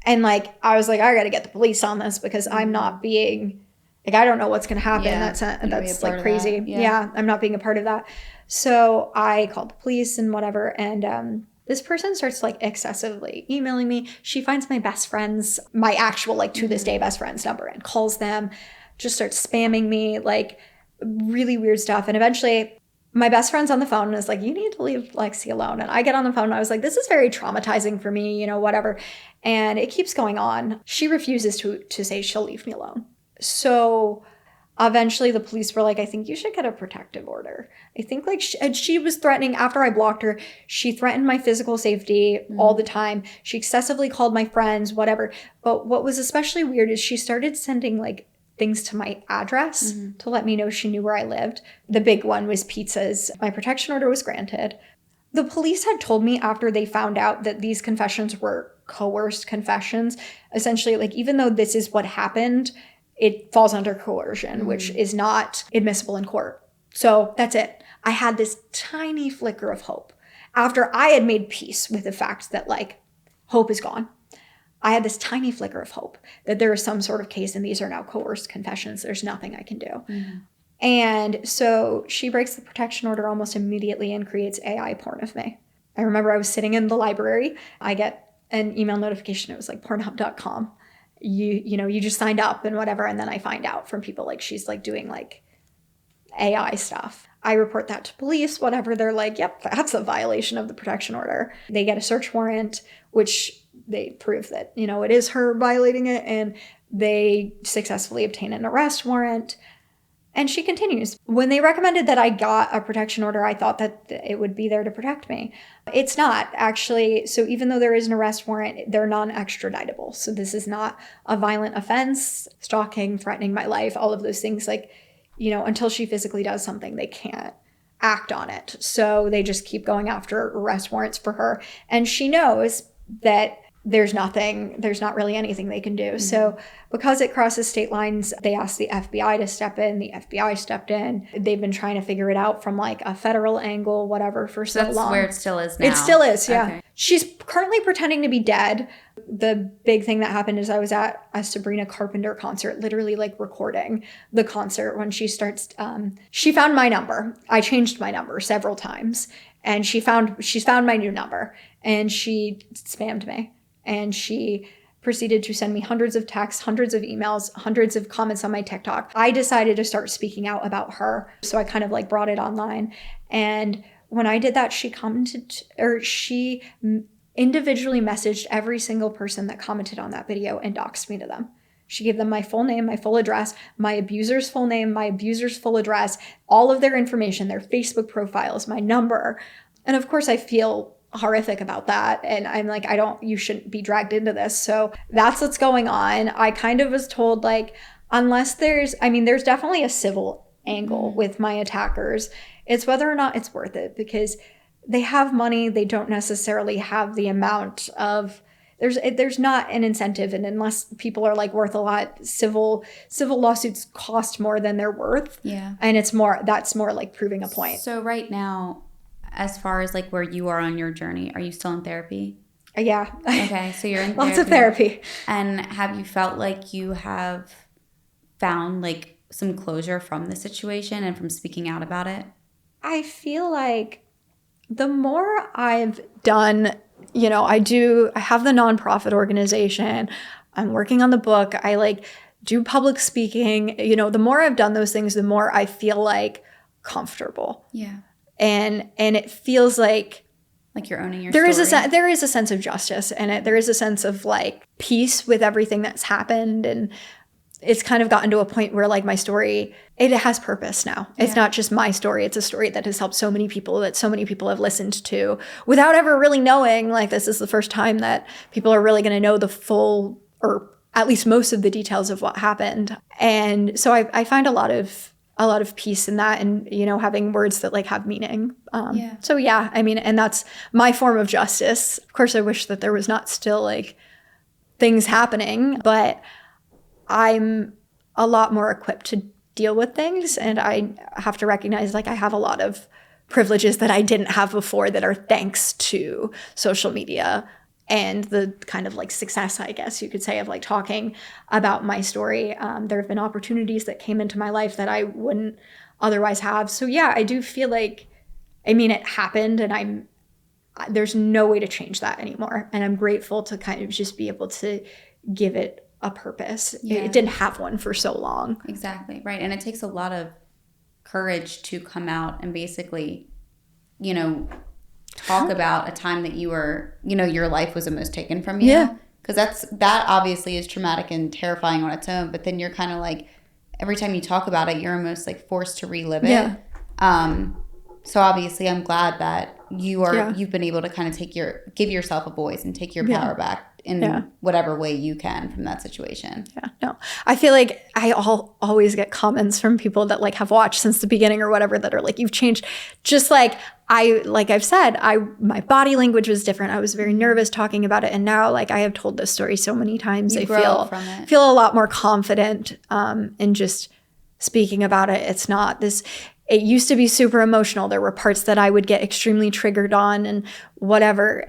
And like, I was like, I got to get the police on this because I'm not being, like, I don't know what's going to happen. Yeah, that's like crazy. Yeah, I'm not being a part of that. So I called the police and whatever. And this person starts like excessively emailing me. She finds my best friends, my actual like to this day best friends number, and calls them, just starts spamming me, like really weird stuff. And eventually my best friend's on the phone and is like, you need to leave Lexi alone. And I get on the phone and I was like, this is very traumatizing for me, whatever. And it keeps going on. She refuses to say she'll leave me alone. So Eventually, the police were like, I think you should get a protective order. I think like she was threatening, after I blocked her, she threatened my physical safety all the time. She excessively called my friends, whatever. But what was especially weird is she started sending like things to my address to let me know she knew where I lived. The big one was pizzas. My protection order was granted. The police had told me after they found out that these confessions were coerced confessions, essentially, like, even though this is what happened, it falls under coercion, which is not admissible in court. So that's it. I had this tiny flicker of hope. After I had made peace with the fact that, like, hope is gone, I had this tiny flicker of hope that there is some sort of case and these are now coerced confessions. There's nothing I can do. And so she breaks the protection order almost immediately and creates AI porn of me. I remember I was sitting in the library. I get an email notification. It was like pornhub.com. You just signed up and whatever. And then I find out from people like she's like doing like AI stuff. I report that to police, whatever. They're like, yep, that's a violation of the protection order. They get a search warrant, which they prove that, it is her violating it. And they successfully obtain an arrest warrant. And she continues. When they recommended that I got a protection order, I thought that it would be there to protect me. It's not, actually. So even though there is an arrest warrant, they're non-extraditable. So this is not a violent offense, stalking, threatening my life, all of those things. Like, until she physically does something, they can't act on it. So they just keep going after arrest warrants for her. And she knows that there's not really anything they can do. So because it crosses state lines, they asked the FBI to step in. The FBI stepped in. They've been trying to figure it out from like a federal angle, whatever, for so long. That's where it still is now. It still is, yeah. Okay. She's currently pretending to be dead. The big thing that happened is I was at a Sabrina Carpenter concert, literally like recording the concert when she starts. She found my number. I changed my number several times, and she's found my new number, and she spammed me. And she proceeded to send me hundreds of texts, hundreds of emails, hundreds of comments on my TikTok. I decided to start speaking out about her. So I kind of like brought it online. And when I did that, she individually messaged every single person that commented on that video and doxed me to them. She gave them my full name, my full address, my abuser's full name, my abuser's full address, all of their information, their Facebook profiles, my number. And of course I feel horrific about that. And I'm like, you shouldn't be dragged into this. So that's what's going on. I kind of was told like, unless there's definitely a civil angle with my attackers. It's whether or not it's worth it because they have money. They don't necessarily have the amount of, there's not an incentive. And unless people are like worth a lot, civil lawsuits cost more than they're worth. Yeah. And that's more like proving a point. So right now, as far as like where you are on your journey, are you still in therapy? Yeah. Okay, so you're in lots of therapy. And have you felt like you have found like some closure from the situation and from speaking out about it? I feel like the more I've done, I have the nonprofit organization. I'm working on the book. I like do public speaking. The more I've done those things, the more I feel like comfortable. Yeah. And it feels like you're owning your story. There is a sense of justice in it. There is a sense of like peace with everything that's happened. And it's kind of gotten to a point where like my story, it has purpose now. Yeah. It's not just my story. It's a story that has helped so many people, that so many people have listened to without ever really knowing, like this is the first time that people are really going to know the full, or at least most of the details of what happened. And so I find a lot of peace in that, and having words that like have meaning. So yeah, and that's my form of justice. Of course, I wish that there was not still like things happening, but I'm a lot more equipped to deal with things, and I have to recognize like I have a lot of privileges that I didn't have before that are thanks to social media and the kind of like success, I guess you could say, of like talking about my story. There have been opportunities that came into my life that I wouldn't otherwise have. So yeah, I do feel like, it happened, and there's no way to change that anymore. And I'm grateful to kind of just be able to give it a purpose. Yeah. It didn't have one for so long. Exactly, right. And it takes a lot of courage to come out and basically, talk about a time that you were, your life was almost taken from you. Yeah. Because that obviously is traumatic and terrifying on its own. But then you're kind of like, every time you talk about it, you're almost like forced to relive it. Yeah. So obviously I'm glad that you've been able to kind of give yourself a voice and take your power back in whatever way you can from that situation. Yeah, no. I feel like I always get comments from people that like have watched since the beginning or whatever that are like, you've changed. Just like I've said, my body language was different. I was very nervous talking about it. And now like I have told this story so many times, I feel a lot more confident in just speaking about it. It's not this. It used to be super emotional. There were parts that I would get extremely triggered on and whatever.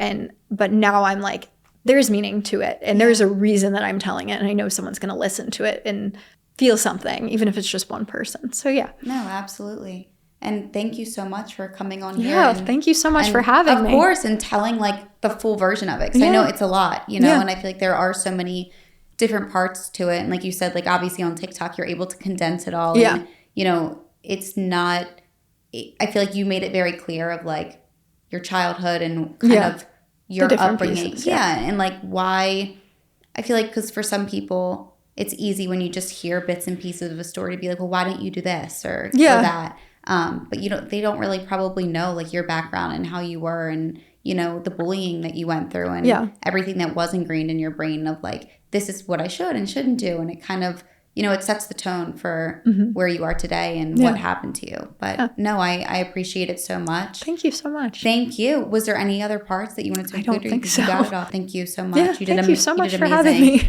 But now I'm like, there's meaning to it. And there's a reason that I'm telling it. And I know someone's going to listen to it and feel something, even if it's just one person. So yeah. No, absolutely. And thank you so much for coming on here. Yeah, thank you so much for having me. Of course, and telling like the full version of it. Because I know it's a lot, and I feel like there are so many different parts to it. And like you said, like obviously on TikTok, you're able to condense it all. Yeah. And, it's not, I feel like you made it very clear of like your childhood and kind of your upbringing. Pieces, and like why, I feel like because for some people, it's easy when you just hear bits and pieces of a story to be like, well, why didn't you do this or that? But they don't really probably know like your background and how you were and, the bullying that you went through and everything that was ingrained in your brain of like, this is what I should and shouldn't do. And it kind of, it sets the tone for where you are today and what happened to you. But no, I appreciate it so much. Thank you so much. Thank you. Was there any other parts that you wanted to include? I don't think so. You got it all. Thank you so much. Yeah, thank you so much for having me.